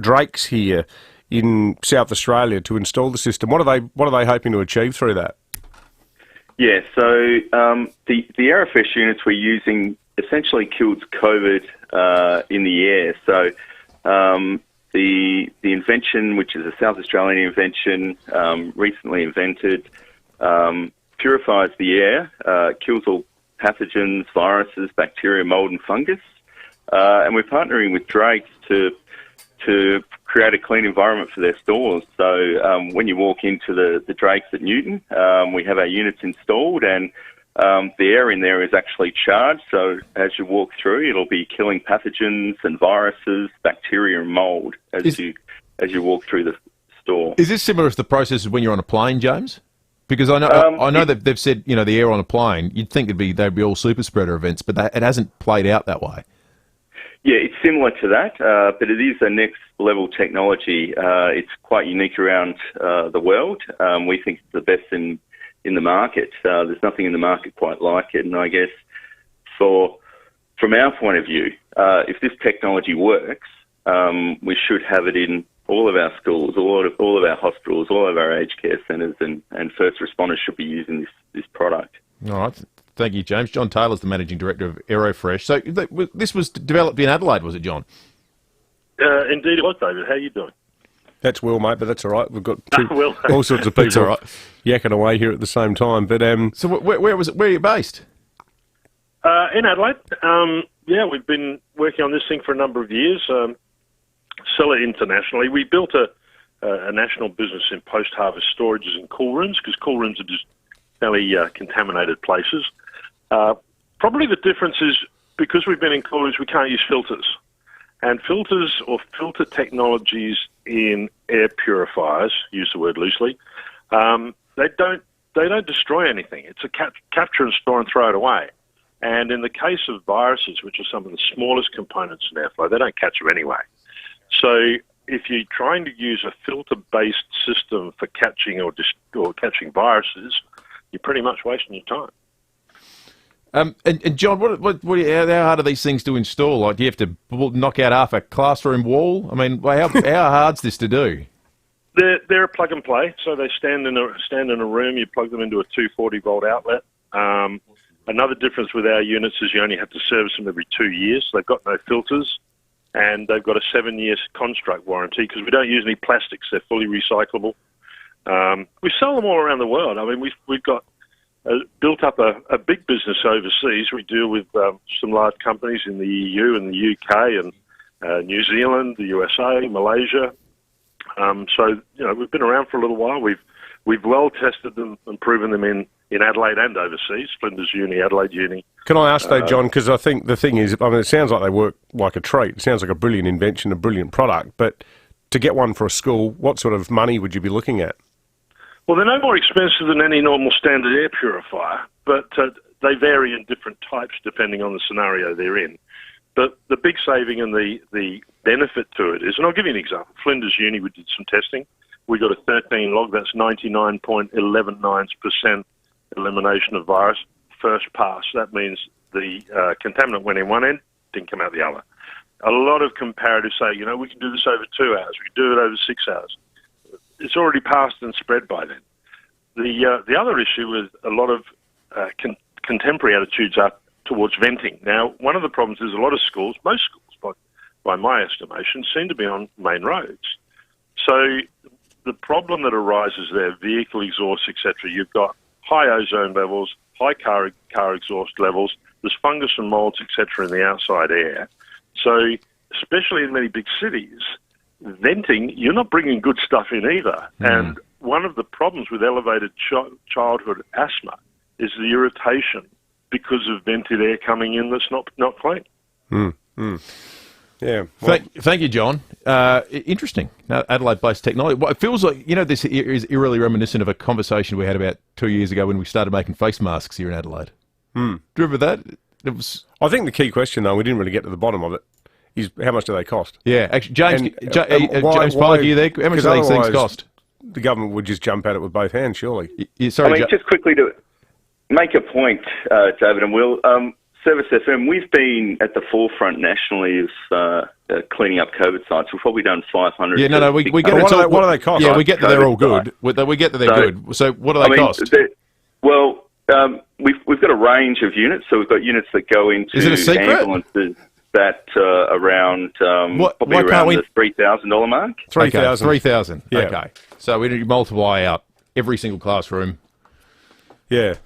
Drake's here in South Australia to install the system. What are they hoping to achieve through that? Yeah, so the aerofresh units we're using essentially kills COVID in the air. So the invention, which is a South Australian invention, recently invented, purifies the air, kills all pathogens, viruses, bacteria, mold and fungus. And we're partnering with Drake's to create a clean environment for their stores. So when you walk into the Drake's at Newton, we have our units installed and the air in there is actually charged. So as you walk through, it'll be killing pathogens and viruses, bacteria and mold as you walk through the store. Is this similar to the process of when you're on a plane, James? Because I know that they've said, the air on a plane, you'd think they'd be all super spreader events, but it hasn't played out that way. Yeah, it's similar to that, but it is a next level technology. It's quite unique around the world. We think it's the best in the market. There's nothing in the market quite like it, and I guess from our point of view, if this technology works, we should have it in all of our schools, all of our hospitals, all of our aged care centres, and first responders should be using this product. All right. Thank you, James. John Taylor's the Managing Director of Aerofresh. So this was developed in Adelaide, was it, John? Indeed it was, David. How are you doing? That's Will, mate, but that's all right. We've got all sorts of people yakking away here at the same time. But so where was it? Where are you based? In Adelaide. Yeah, we've been working on this thing for a number of years. Sell it internationally. We built a national business in post-harvest storages and cool rooms, because cool rooms are just fairly contaminated places. Probably the difference is, because we've been in cool rooms, we can't use filters. And filters or filter technologies in air purifiers, use the word loosely, they don't destroy anything. It's a capture and store and throw it away. And in the case of viruses, which are some of the smallest components in airflow, they don't catch them anyway. So if you're trying to use a filter-based system for catching or catching viruses, you're pretty much wasting your time. And John, how hard are these things to install? Like, do you have to knock out half a classroom wall? I mean, how hard's this to do? They're a plug and play, so they stand in a room. You plug them into a 240-volt outlet. Another difference with our units is you only have to service them every 2 years. They've got no filters, and they've got a 7-year construct warranty, because we don't use any plastics. They're fully recyclable. We sell them all around the world. I mean, we've got built up a big business overseas. We deal with some large companies in the EU and the UK and New Zealand, the USA, Malaysia. So, we've been around for a little while. We've well tested them and proven them in Adelaide and overseas, Flinders Uni, Adelaide Uni. Can I ask though, John, because I think the thing is, I mean, it sounds like they work like a treat. It sounds like a brilliant invention, a brilliant product, but to get one for a school, what sort of money would you be looking at? Well, they're no more expensive than any normal standard air purifier, but they vary in different types depending on the scenario they're in. But the big saving and the benefit to it is, and I'll give you an example. Flinders Uni, we did some testing. We got a 13 log, that's 99.119% elimination of virus, first pass. That means the contaminant went in one end, didn't come out the other. A lot of comparatives say, we can do this over 2 hours, we can do it over 6 hours. It's already passed and spread by then. The other issue is a lot of contemporary attitudes are towards venting. Now, one of the problems is a lot of schools, most schools, by my estimation, seem to be on main roads. So the problem that arises there, vehicle exhaust, etc., you've got high ozone levels, high car exhaust levels, there's fungus and molds, etc., in the outside air. So especially in many big cities, venting, you're not bringing good stuff in either. And one of the problems with elevated childhood asthma is the irritation because of vented air coming in that's not clean. Yeah. Well, thank you, John. Interesting. Adelaide-based technology. Well, it feels like, this is eerily reminiscent of a conversation we had about 2 years ago when we started making face masks here in Adelaide. Do you remember that? I think the key question, though, we didn't really get to the bottom of it, is how much do they cost? Yeah, actually, James Pollock, are you there? How much do these things cost? The government would just jump at it with both hands, surely. Just quickly to make a point, David and Will, Service FM, we've been at the forefront nationally of cleaning up COVID sites. We've probably done 500. Yeah, no, we get it. What do they cost? Yeah, we get that they're all good. We get that they're good. So what do they cost? We've got a range of units. So we've got units that go into ambulances that around probably around the $3,000 mark. 3,000. 3,000. Yeah. Okay. So we need to multiply out every single classroom. Yeah.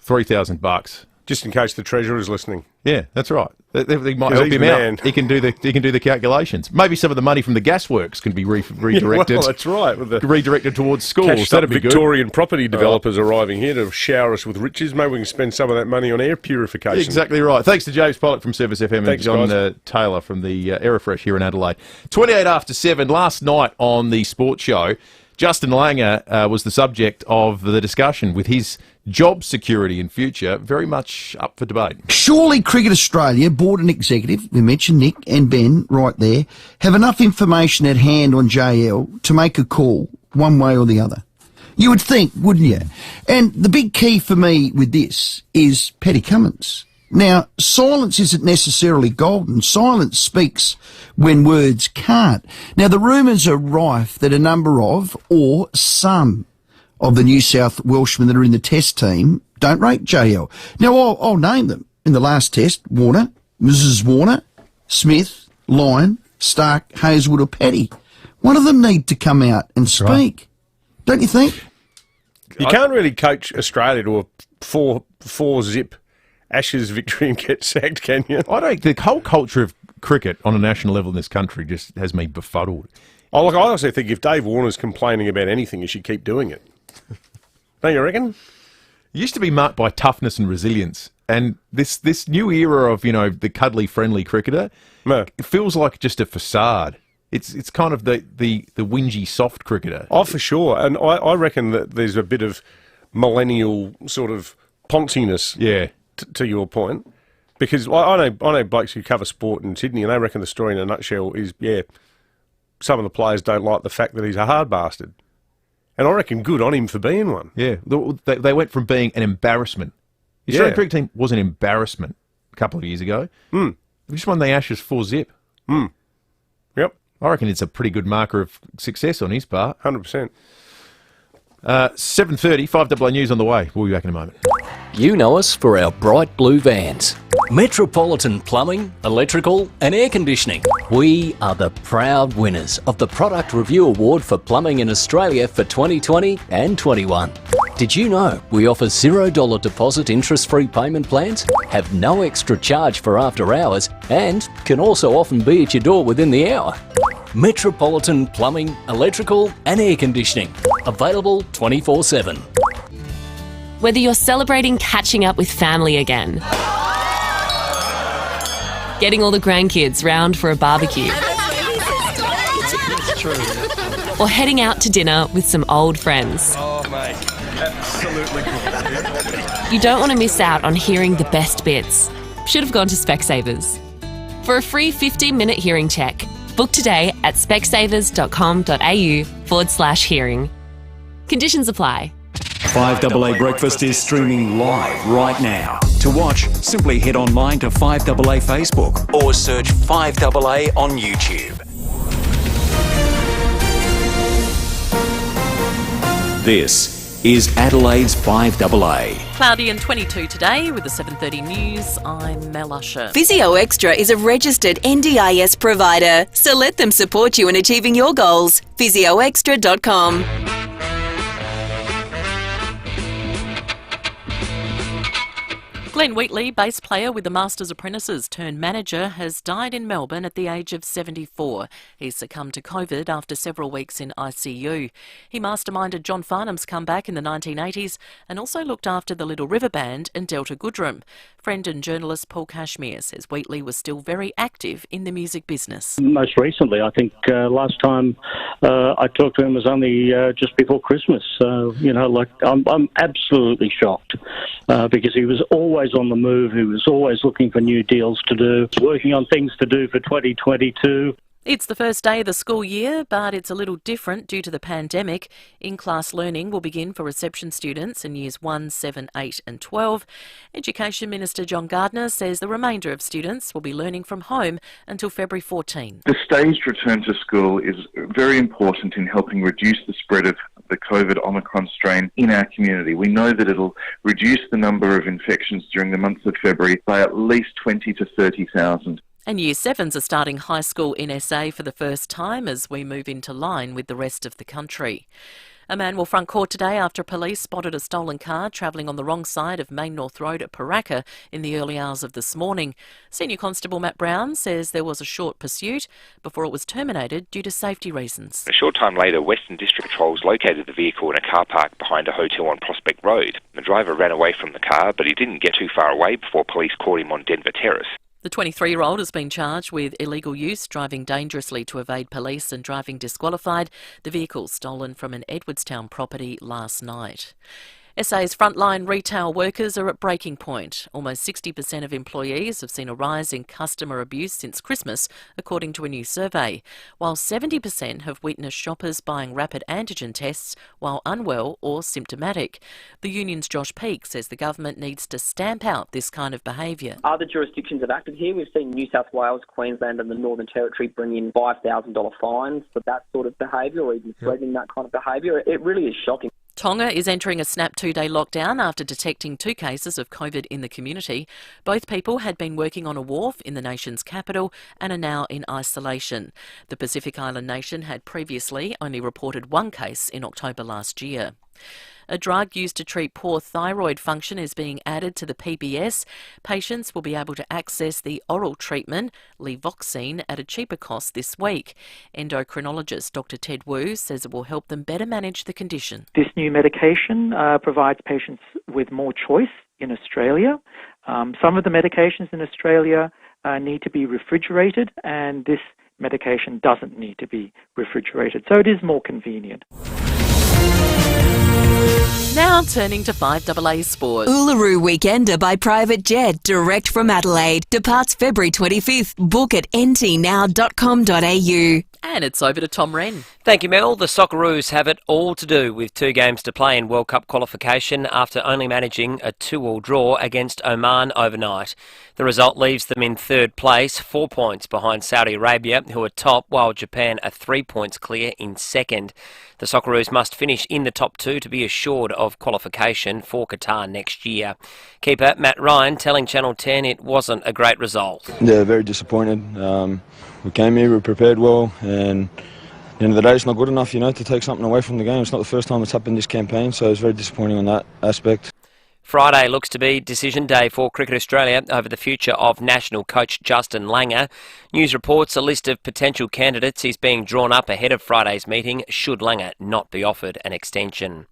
$3,000. Just in case the Treasurer is listening. Yeah, that's right. They might help him out. He can do the calculations. Maybe some of the money from the gasworks can be redirected. Well, that's right. Redirected towards schools. That'd be Victorian good. property developers arriving here to shower us with riches. Maybe we can spend some of that money on air purification. Exactly right. Thanks to James Pollock from Service FM and John Taylor from the Aerofresh here in Adelaide. 28 after 7 last night on the sports show. Justin Langer was the subject of the discussion with his job security in future very much up for debate. Surely Cricket Australia, board and executive, we mentioned Nick and Ben right there, have enough information at hand on JL to make a call one way or the other. You would think, wouldn't you? And the big key for me with this is Paddy Cummins. Now, silence isn't necessarily golden. Silence speaks when words can't. Now, the rumours are rife that a number of, or some, of the New South Welshmen that are in the test team don't rate JL. Now, I'll name them. In the last test, Warner, Mrs. Warner, Smith, Lyon, Stark, Hazelwood or Paddy. One of them need to come out and speak. Right. Don't you think? You can't really coach Australia to a four-zip Ashes victory and get sacked, can you? The whole culture of cricket on a national level in this country just has me befuddled. Oh, look, I also think if Dave Warner's complaining about anything, he should keep doing it. Don't you reckon? It used to be marked by toughness and resilience. And this new era of, the cuddly, friendly cricketer, it feels like just a facade. It's kind of the whingy, soft cricketer. Oh, for sure. And I reckon that there's a bit of millennial sort of ponciness to your point. Because I know blokes who cover sport in Sydney, and they reckon the story in a nutshell is, some of the players don't like the fact that he's a hard bastard. And I reckon good on him for being one. Yeah, they went from being an embarrassment. The Australian cricket team was an embarrassment a couple of years ago. We just won the Ashes 4-0. Yep. I reckon it's a pretty good marker of success on his part. 100%. 7:30, 5AA News on the way. We'll be back in a moment. You know us for our bright blue vans. Metropolitan Plumbing, Electrical and Air Conditioning. We are the proud winners of the Product Review Award for Plumbing in Australia for 2020 and 21. Did you know we offer $0 deposit interest-free payment plans, have no extra charge for after hours and can also often be at your door within the hour? Metropolitan Plumbing, Electrical and Air Conditioning. Available 24/7. Whether you're celebrating catching up with family again, getting all the grandkids round for a barbecue, or heading out to dinner with some old friends. Oh, mate. Absolutely cool. You don't want to miss out on hearing the best bits. Should have gone to Specsavers. For a free 15-minute hearing check, book today at specsavers.com.au/hearing. Conditions apply. 5AA Breakfast is streaming live right now. To watch, simply head online to 5AA Facebook or search 5AA on YouTube. This is Adelaide's 5AA. Cloudy and 22 today with the 7:30 news. I'm Mel Usher. Physio Extra is a registered NDIS provider, so let them support you in achieving your goals. physioextra.com. Glenn Wheatley, bass player with the Masters Apprentices turned manager, has died in Melbourne at the age of 74. He succumbed to COVID after several weeks in ICU. He masterminded John Farnham's comeback in the 1980s and also looked after the Little River Band and Delta Goodrum. Friend and journalist Paul Cashmere says Wheatley was still very active in the music business. Most recently, I think last time I talked to him was only just before Christmas. I'm absolutely shocked because he was always on the move. He was always looking for new deals to do, working on things to do for 2022. It's the first day of the school year, but it's a little different due to the pandemic. In-class learning will begin for reception students in years 1, 7, 8 and 12. Education Minister John Gardner says the remainder of students will be learning from home until February 14. The staged return to school is very important in helping reduce the spread of the COVID Omicron strain in our community. We know that it'll reduce the number of infections during the month of February by at least 20 to 30,000. And Year 7s are starting high school in SA for the first time as we move into line with the rest of the country. A man will front court today after police spotted a stolen car travelling on the wrong side of Main North Road at Paraka in the early hours of this morning. Senior Constable Matt Brown says there was a short pursuit before it was terminated due to safety reasons. A short time later, Western District Patrols located the vehicle in a car park behind a hotel on Prospect Road. The driver ran away from the car, but he didn't get too far away before police caught him on Denver Terrace. The 23-year-old has been charged with illegal use, driving dangerously to evade police and driving disqualified. The vehicle stolen from an Edwardstown property last night. SA's frontline retail workers are at breaking point. Almost 60% of employees have seen a rise in customer abuse since Christmas, according to a new survey, while 70% have witnessed shoppers buying rapid antigen tests while unwell or symptomatic. The union's Josh Peake says the government needs to stamp out this kind of behaviour. Other jurisdictions have acted here. We've seen New South Wales, Queensland and the Northern Territory bring in $5,000 fines for that sort of behaviour or even threatening that kind of behaviour. It really is shocking. Tonga is entering a snap 2-day lockdown after detecting 2 cases of COVID in the community. Both people had been working on a wharf in the nation's capital and are now in isolation. The Pacific Island nation had previously only reported 1 case in October last year. A drug used to treat poor thyroid function is being added to the PBS. Patients will be able to access the oral treatment, Levoxine, at a cheaper cost this week. Endocrinologist Dr. Ted Wu says it will help them better manage the condition. This new medication provides patients with more choice in Australia. Some of the medications in Australia need to be refrigerated, and this medication doesn't need to be refrigerated, so it is more convenient. Now turning to 5AA Sport. Uluru Weekender by private jet, direct from Adelaide. Departs February 25th. Book at ntnow.com.au. And it's over to Tom Wren. Thank you, Mel. The Socceroos have it all to do with 2 games to play in World Cup qualification after only managing a 2-2 draw against Oman overnight. The result leaves them in 3rd place, 4 points behind Saudi Arabia, who are top, while Japan are 3 points clear in 2nd. The Socceroos must finish in the top 2 to be assured of qualification for Qatar next year. Keeper Matt Ryan telling Channel 10 it wasn't a great result. Yeah, very disappointed. We came here, we were prepared well, and at the end of the day it's not good enough, to take something away from the game. It's not the first time it's happened this campaign, so it's very disappointing on that aspect. Friday looks to be decision day for Cricket Australia over the future of national coach Justin Langer. News reports a list of potential candidates is being drawn up ahead of Friday's meeting should Langer not be offered an extension.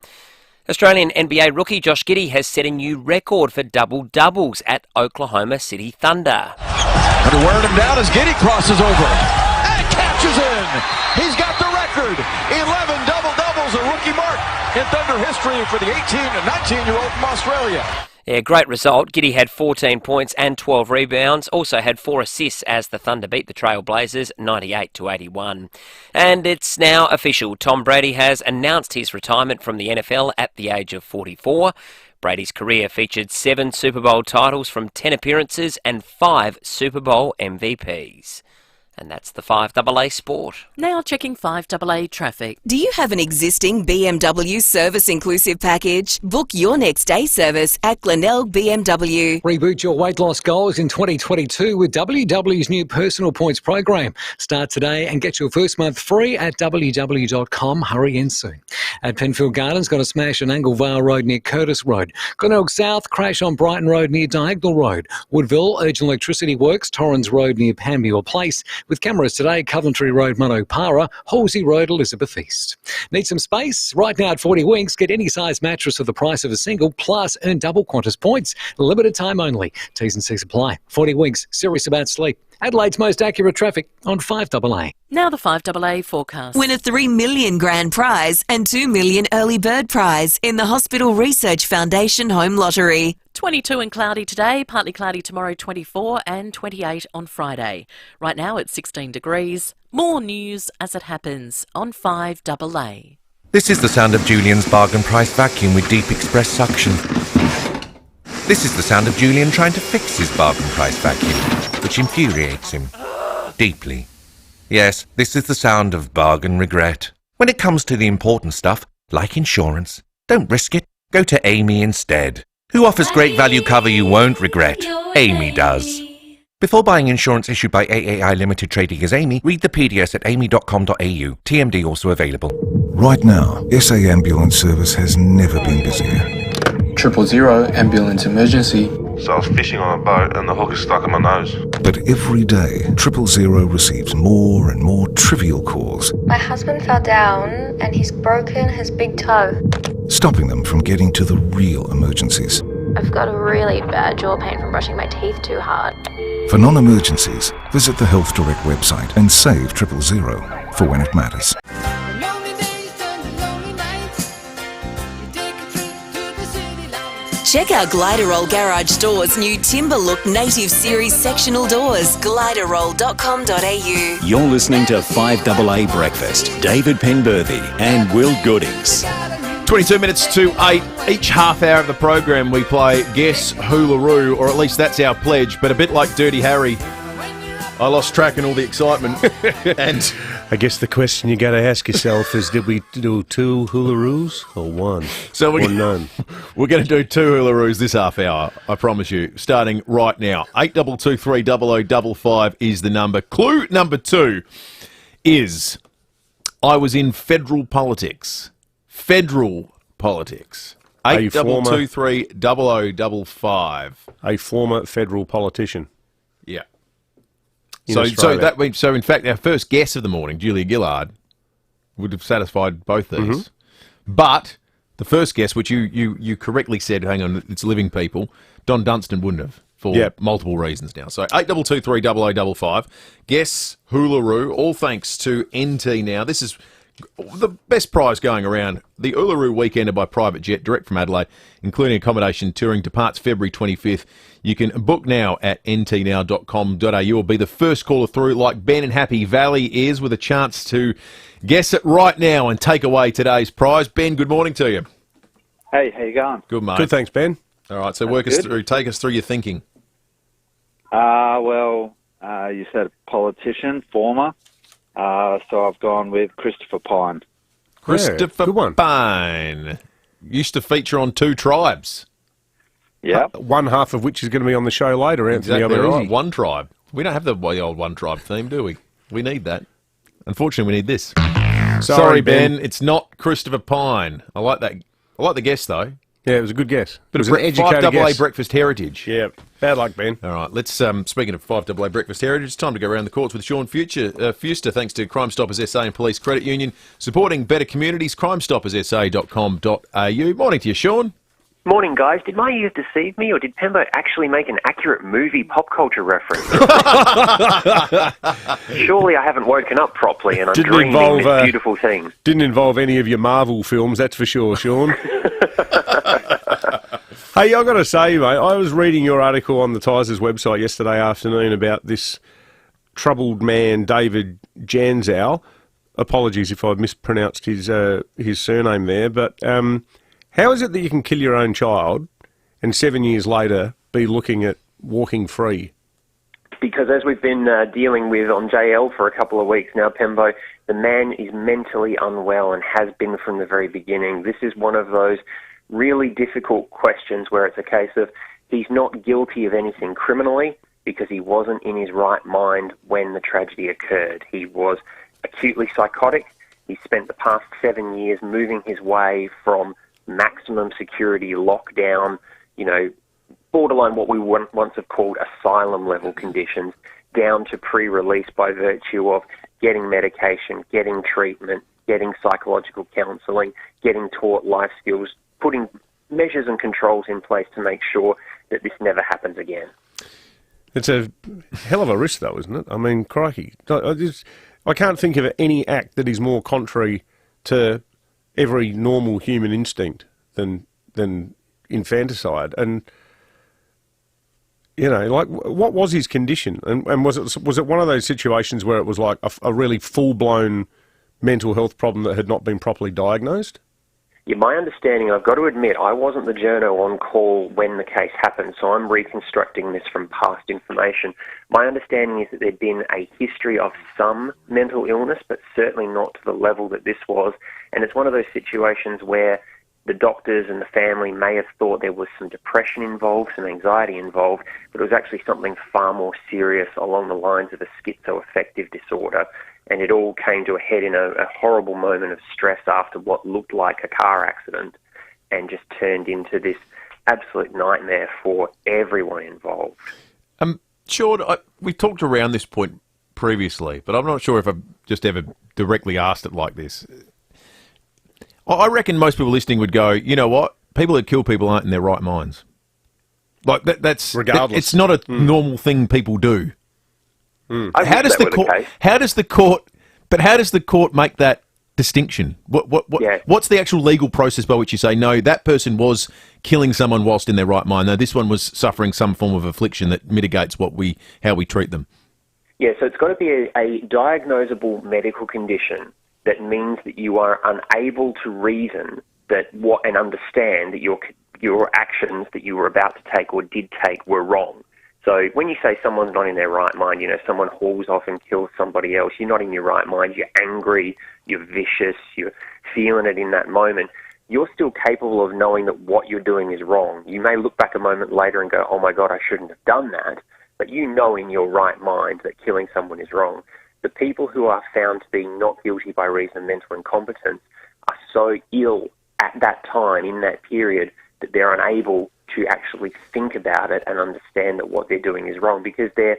Australian NBA rookie Josh Giddey has set a new record for double-doubles at Oklahoma City Thunder. And wearing him down as Giddey crosses over and catches in. He's got the record. 11 double-doubles, a rookie mark in Thunder history for the 18 and 19-year-old from Australia. Yeah, great result. Giddey had 14 points and 12 rebounds, also had 4 assists as the Thunder beat the Trail Blazers 98-81. And it's now official. Tom Brady has announced his retirement from the NFL at the age of 44. Brady's career featured 7 Super Bowl titles from 10 appearances and 5 Super Bowl MVPs. And that's the 5AA Sport. Now checking 5AA traffic. Do you have an existing BMW service inclusive package? Book your next day service at Glenelg BMW. Reboot your weight loss goals in 2022 with WW's new personal points program. Start today and get your first month free at www.com. Hurry in soon. At Penfield Gardens, got a smash on Anglevale Road near Curtis Road. Glenelg South, crash on Brighton Road near Diagonal Road. Woodville, urgent electricity works, Torrens Road near Panmure Place. With cameras today, Coventry Road, Monopara, Halsey Road, Elizabeth East. Need some space? Right now at 40 Winks, get any size mattress for the price of a single, plus earn double Qantas points. Limited time only. T's and C's apply. 40 Winks, serious about sleep. Adelaide's most accurate traffic on 5AA. Now the 5AA forecast. Win a $3 million grand prize and $2 million early bird prize in the Hospital Research Foundation Home Lottery. 22 and cloudy today, partly cloudy tomorrow, 24 and 28 on Friday. Right now it's 16 degrees. More news as it happens on 5AA. This is the sound of Julian's bargain price vacuum with deep express suction. This is the sound of Julian trying to fix his bargain price vacuum, which infuriates him deeply. Yes, this is the sound of bargain regret. When it comes to the important stuff, like insurance, don't risk it. Go to Amy instead. Who offers great value cover you won't regret? Amy does. Before buying insurance issued by FIVEaa Limited trading as Amy, read the PDS at amy.com.au. TMD also available. Right now, SA Ambulance Service has never been busier. 000 ambulance emergency. So I was fishing on a boat and the hook is stuck in my nose. But every day, 000 receives more and more trivial calls. My husband fell down and he's broken his big toe. Stopping them from getting to the real emergencies. I've got a really bad jaw pain from brushing my teeth too hard. For non-emergencies, visit the Health Direct website and save 000 for when it matters. Check out Gliderroll Garage Doors' new Timber Look Native Series sectional doors. Gliderroll.com.au. You're listening to 5AA Breakfast. David Penberthy and Will Goodings. 22 minutes to 8. Each half hour of the program we play Guess Hoolaroo, or at least that's our pledge. But a bit like Dirty Harry, I lost track in all the excitement. And I guess the question you got to ask yourself is, did we do 2 hularoos or 1? So or none? We're going to do 2 hularoos this half hour, I promise you, starting right now. 82230055 is the number. Clue number 2 is, I was in federal politics. Federal politics. 8223 0055. A former federal politician. Yeah. In So Australia. that means, so in fact, our first guess of the morning, Julia Gillard, would have satisfied both these. Mm-hmm. But the first guess, which you correctly said, hang on, it's living people, Don Dunstan wouldn't have for multiple reasons now. So 8223 0055. Guess Hoolaroo, all thanks to NT now. This is the best prize going around. The Uluru Weekender by private jet, direct from Adelaide, including accommodation, touring, departs February 25th. You can book now at ntnow.com.au or be the first caller through like Ben in Happy Valley is, with a chance to guess it right now and take away today's prize. Ben, good morning to you. Hey, how you going? Good, mate. Good, thanks, Ben. All right, so take us through your thinking. You said politician, former. So I've gone with Christopher Pyne. Christopher good one. Pyne. Used to feature on Two Tribes. Yeah. One half of which is going to be on the show later, Anthony. Exactly Albanese. right. One Tribe. We don't have the old One Tribe theme, do we? We need that. Unfortunately, we need this. Sorry, Ben. It's not Christopher Pyne. I like that. I like the guess, though. Yeah, it was a good guess. But it was an educated 5AA guess. Breakfast Heritage. Yeah, bad luck, Ben. All right, let's, speaking of 5AA Breakfast Heritage, it's time to go around the courts with Sean Fuster, thanks to Crime Stoppers SA and Police Credit Union, supporting better communities, crimestopperssa.com.au. Morning to you, Sean. Morning, guys. Did my ears deceive me, or did Pembo actually make an accurate movie pop culture reference? Surely I haven't woken up properly and I'm dreaming this beautiful thing. Didn't involve any of your Marvel films, that's for sure, Sean. Hey, I've got to say, mate, I was reading your article on the Tigers website yesterday afternoon about this troubled man, David Janzow. Apologies if I mispronounced his surname there, but how is it that you can kill your own child and 7 years later be looking at walking free? Because as we've been dealing with on JL for a couple of weeks now, Pembo, the man is mentally unwell and has been from the very beginning. This is one of those really difficult questions where it's a case of he's not guilty of anything criminally because he wasn't in his right mind when the tragedy occurred. He was acutely psychotic. He spent the past 7 years moving his way from maximum security lockdown, borderline what we once have called asylum-level conditions, down to pre-release by virtue of getting medication, getting treatment, getting psychological counselling, getting taught life skills, putting measures and controls in place to make sure that this never happens again. It's a hell of a risk, though, isn't it? I mean, crikey. I can't think of any act that is more contrary to every normal human instinct than infanticide. And, what was his condition? And was it one of those situations where it was like a really full-blown mental health problem that had not been properly diagnosed? Yeah, my understanding, I've got to admit, I wasn't the journo on call when the case happened, so I'm reconstructing this from past information. My understanding is that there'd been a history of some mental illness, but certainly not to the level that this was. And it's one of those situations where the doctors and the family may have thought there was some depression involved, some anxiety involved, but it was actually something far more serious along the lines of a schizoaffective disorder. And it all came to a head in a horrible moment of stress after what looked like a car accident and just turned into this absolute nightmare for everyone involved. Sean, we talked around this point previously, but I'm not sure if I've just ever directly asked it like this. I reckon most people listening would go, you know what? People that kill people aren't in their right minds. Like that's regardless. It's not a normal thing people do. How does the court make that distinction? What's the actual legal process by which you say, no, that person was killing someone whilst in their right mind, no, this one was suffering some form of affliction that mitigates how we treat them? Yeah, so it's got to be a diagnosable medical condition that means that you are unable to reason and understand that your actions that you were about to take or did take were wrong. So when you say someone's not in their right mind, someone hauls off and kills somebody else, you're not in your right mind, you're angry, you're vicious, you're feeling it in that moment, you're still capable of knowing that what you're doing is wrong. You may look back a moment later and go, oh my God, I shouldn't have done that, but you know in your right mind that killing someone is wrong. The people who are found to be not guilty by reason of mental incompetence are so ill at that time, in that period, that they're unable to actually think about it and understand that what they're doing is wrong, because they're,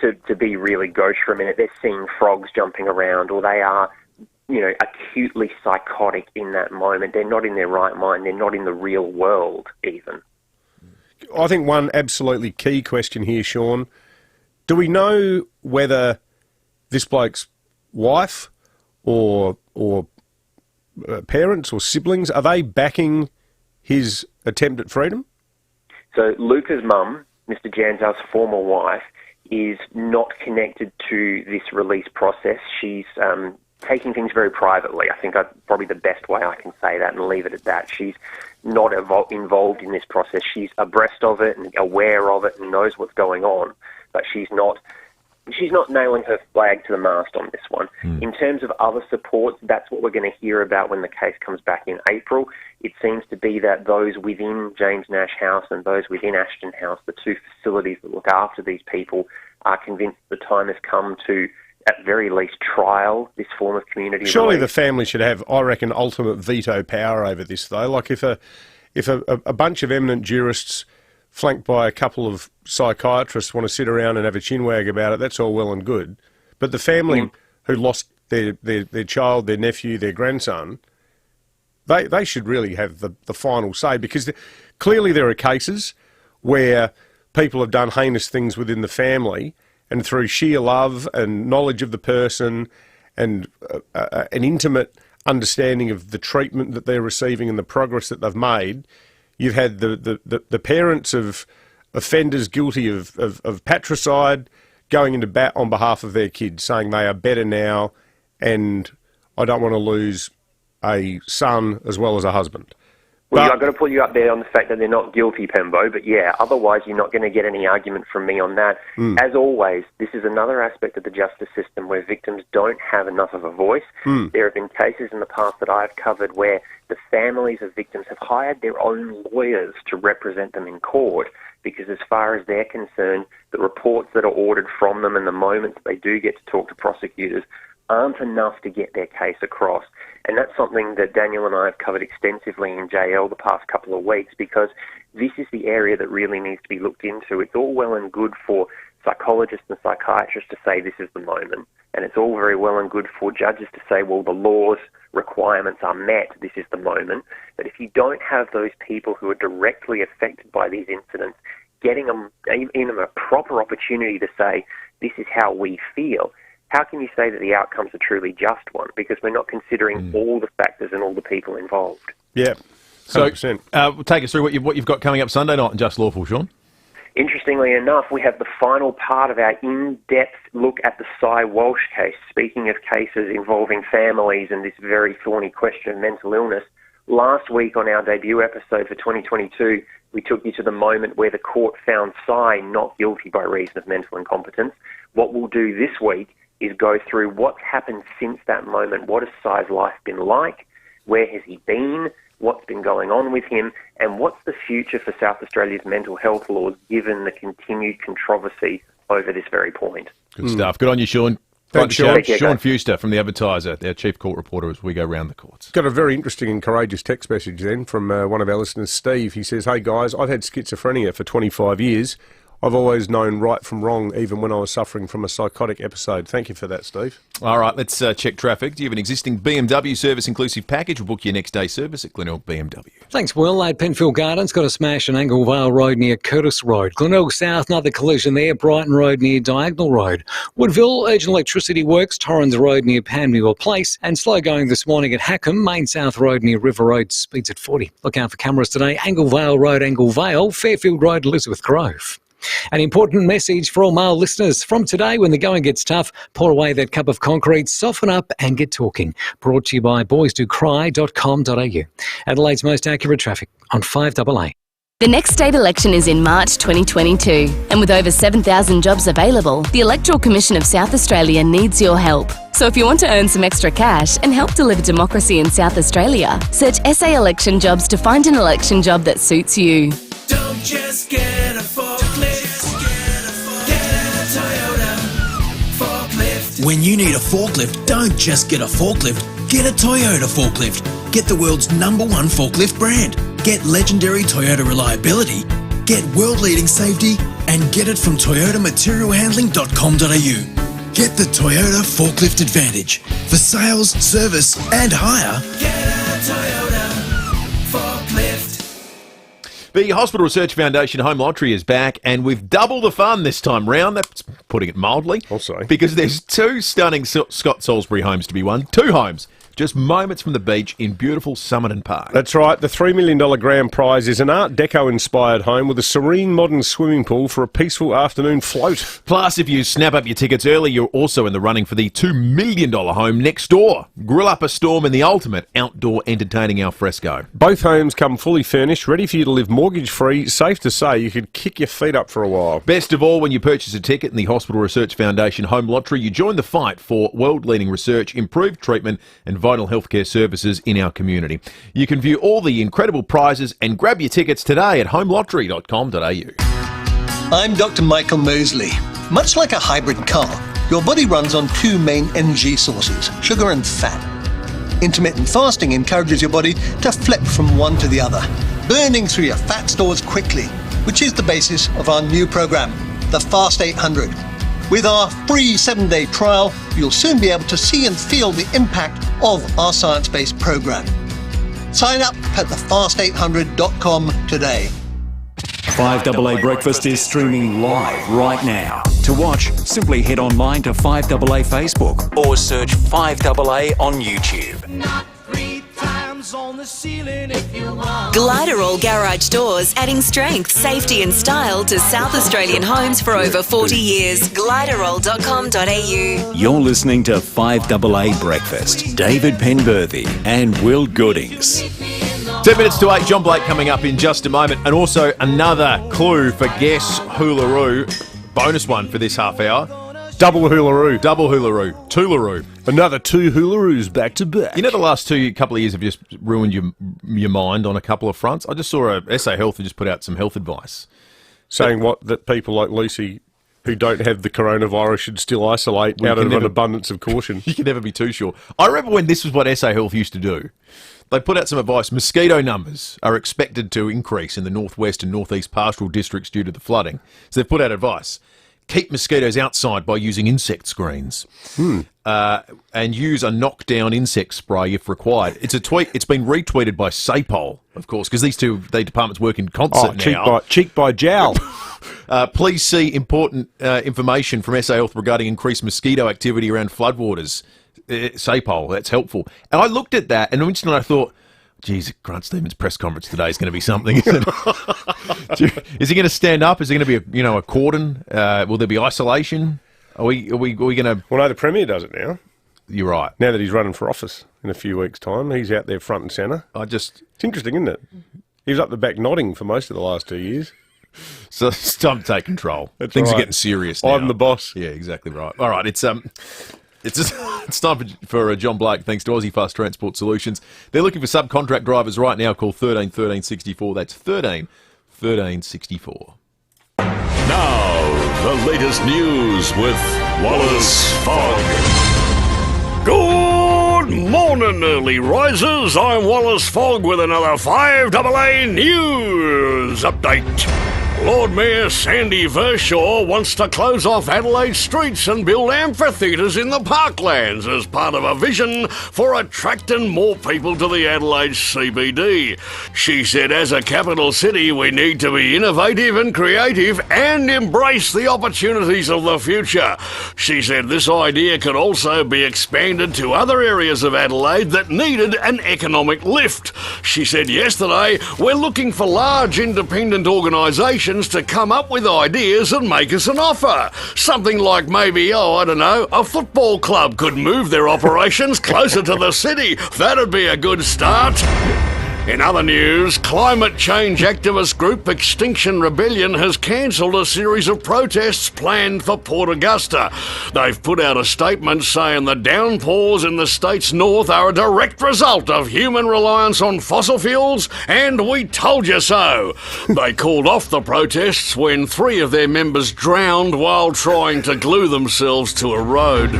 to be really gauche for a minute, they're seeing frogs jumping around, or they are, acutely psychotic in that moment. They're not in their right mind. They're not in the real world even. I think one absolutely key question here, Sean, do we know whether this bloke's wife or parents or siblings, are they backing his attempt at freedom? So Luca's mum, Mr. Janzal's former wife, is not connected to this release process. She's taking things very privately. I think probably the best way I can say that and leave it at that. She's not involved in this process. She's abreast of it and aware of it and knows what's going on, but she's not nailing her flag to the mast on this one. In terms of other supports, that's what we're going to hear about when the case comes back in April. It seems to be that those within James Nash House and those within Ashton House, the two facilities that look after these people, are convinced the time has come to, at very least, trial this form of community release. Surely the family should have, I reckon, ultimate veto power over this, though. Like if a bunch of eminent jurists flanked by a couple of psychiatrists want to sit around and have a chinwag about it, that's all well and good. But the family who lost their child, their nephew, their grandson, they should really have the final say, because clearly there are cases where people have done heinous things within the family, and through sheer love and knowledge of the person and an intimate understanding of the treatment that they're receiving and the progress that they've made, you've had the parents of offenders guilty of patricide going into bat on behalf of their kids, saying they are better now and I don't want to lose a son as well as a husband. Well, I've got to put you up there on the fact that they're not guilty, Pembo, but yeah, otherwise you're not going to get any argument from me on that. As always, this is another aspect of the justice system where victims don't have enough of a voice. There have been cases in the past that I've covered where the families of victims have hired their own lawyers to represent them in court, because as far as they're concerned, the reports that are ordered from them and the moments they do get to talk to prosecutors aren't enough to get their case across. And that's something that Daniel and I have covered extensively in JL the past couple of weeks, because this is the area that really needs to be looked into. It's all well and good for psychologists and psychiatrists to say this is the moment, and it's all very well and good for judges to say, well, the law's requirements are met, this is the moment. But if you don't have those people who are directly affected by these incidents getting them a proper opportunity to say, this is how we feel, how can you say that the outcome's a truly just one? Because we're not considering all the factors and all the people involved. Yeah, 100%. So take us through what you've got coming up Sunday night in Just Lawful, Sean. Interestingly enough, we have the final part of our in-depth look at the Cy Walsh case. Speaking of cases involving families and this very thorny question of mental illness, last week on our debut episode for 2022, we took you to the moment where the court found Cy not guilty by reason of mental incompetence. What we'll do this week is go through what's happened since that moment. What has Cy's life been like? Where has he been? What's been going on with him? And what's the future for South Australia's mental health laws given the continued controversy over this very point? Good stuff. Good on you, Sean. Thanks, Sean. Sean Fuster from The Advertiser, our chief court reporter, as we go round the courts. Got a very interesting and courageous text message then from one of our listeners, Steve. He says, "Hey guys, I've had schizophrenia for 25 years. I've always known right from wrong, even when I was suffering from a psychotic episode." Thank you for that, Steve. All right, let's check traffic. Do you have an existing BMW service-inclusive package? We'll book your next day service at Glenelg BMW. Thanks, Will. At Penfield Gardens, got a smash on Anglevale Road near Curtis Road. Glenelg South, another collision there. Brighton Road near Diagonal Road. Woodville, urgent electricity works. Torrens Road near Panmure Place. And slow going this morning at Hackham. Main South Road near River Road, speeds at 40. Look out for cameras today. Anglevale Road, Anglevale. Fairfield Road, Elizabeth Grove. An important message for all male listeners. From today, when the going gets tough, pour away that cup of concrete, soften up and get talking. Brought to you by boysdocry.com.au. Adelaide's most accurate traffic on 5AA. The next state election is in March 2022, and with over 7,000 jobs available, the Electoral Commission of South Australia needs your help. So if you want to earn some extra cash and help deliver democracy in South Australia, search SA Election Jobs to find an election job that suits you. Don't just get a forklift, get a Toyota forklift. When you need a forklift, don't just get a forklift, get a Toyota forklift. Get the world's #1 forklift brand. Get legendary Toyota reliability. Get world-leading safety. And get it from toyotamaterialhandling.com.au. Get the Toyota Forklift Advantage. For sales, service and hire. Get a Toyota forklift. The Hospital Research Foundation Home Lottery is back, and we've doubled the fun this time round. That's putting it mildly. Also, because there's 2 stunning Scott Salisbury homes to be won. 2 homes, just moments from the beach in beautiful Summerton Park. That's right. The $3 million grand prize is an Art Deco-inspired home with a serene modern swimming pool for a peaceful afternoon float. Plus, if you snap up your tickets early, you're also in the running for the $2 million home next door. Grill up a storm in the ultimate outdoor entertaining alfresco. Both homes come fully furnished, ready for you to live mortgage-free. Safe to say you could kick your feet up for a while. Best of all, when you purchase a ticket in the Hospital Research Foundation Home Lottery, you join the fight for world-leading research, improved treatment and vital healthcare services in our community. You can view all the incredible prizes and grab your tickets today at homelottery.com.au. I'm Dr. Michael Mosley. Much like a hybrid car, your body runs on 2 main energy sources, sugar and fat. Intermittent fasting encourages your body to flip from one to the other, burning through your fat stores quickly, which is the basis of our new program, the Fast 800. With our free 7-day trial, you'll soon be able to see and feel the impact of our science-based program. Sign up at thefast800.com today. 5AA Breakfast is streaming live right now. To watch, simply head online to 5AA Facebook or search 5AA on YouTube. On the ceiling if you want. Gliderall Garage Doors, adding strength, safety and style to South Australian homes for over 40 years. Gliderall.com.au. You're listening to 5AA Breakfast. David Penberthy and Will Goodings. 10 minutes to 8, John Blake coming up in just a moment. And also another clue for Guess Hoolaroo. Bonus one for this half hour. Double hoolaroo. Double hoolaroo. Toolaroo. Another 2 hoolaroos back to back. You know, the last couple of years have just ruined your mind on a couple of fronts. I just saw SA Health who just put out some health advice. Saying that people like Lucy who don't have the coronavirus should still isolate out of an abundance of caution. You can never be too sure. I remember when this was what SA Health used to do. They put out some advice. Mosquito numbers are expected to increase in the northwest and northeast pastoral districts due to the flooding. So they've put out advice. Keep mosquitoes outside by using insect screens. And use a knockdown insect spray if required. It's a tweet. It's been retweeted by SAPOL, of course, because these departments work in concert now. Cheek by jowl. Please see important information from SA Health regarding increased mosquito activity around floodwaters. SAPOL, that's helpful. And I looked at that, and instantly I thought, geez, Grant Stevens' press conference today is going to be something, isn't it? Is he going to stand up? Is there going to be a cordon? Will there be isolation? Are we going to... Well, no, the Premier does it now. You're right. Now that he's running for office in a few weeks' time, he's out there front and centre. It's interesting, isn't it? He was up the back nodding for most of the last 2 years. So it's time to take control. Things are getting serious now. I'm the boss. Yeah, exactly right. All right, it's time for John Blake, thanks to Aussie Fast Transport Solutions. They're looking for subcontract drivers right now. Call 13 13 64. That's 13 13 64. Now, the latest news with Wallace Fogg. Good morning, early risers. I'm Wallace Fogg with another 5AA News Update. Lord Mayor Sandy Verschaw wants to close off Adelaide streets and build amphitheatres in the parklands as part of a vision for attracting more people to the Adelaide CBD. She said, as a capital city, we need to be innovative and creative and embrace the opportunities of the future. She said this idea could also be expanded to other areas of Adelaide that needed an economic lift. She said yesterday, we're looking for large independent organisations to come up with ideas and make us an offer. Something like maybe, a football club could move their operations closer to the city. That'd be a good start. In other news, climate change activist group Extinction Rebellion has cancelled a series of protests planned for Port Augusta. They've put out a statement saying the downpours in the state's north are a direct result of human reliance on fossil fuels, and we told you so. They called off the protests when 3 of their members drowned while trying to glue themselves to a road.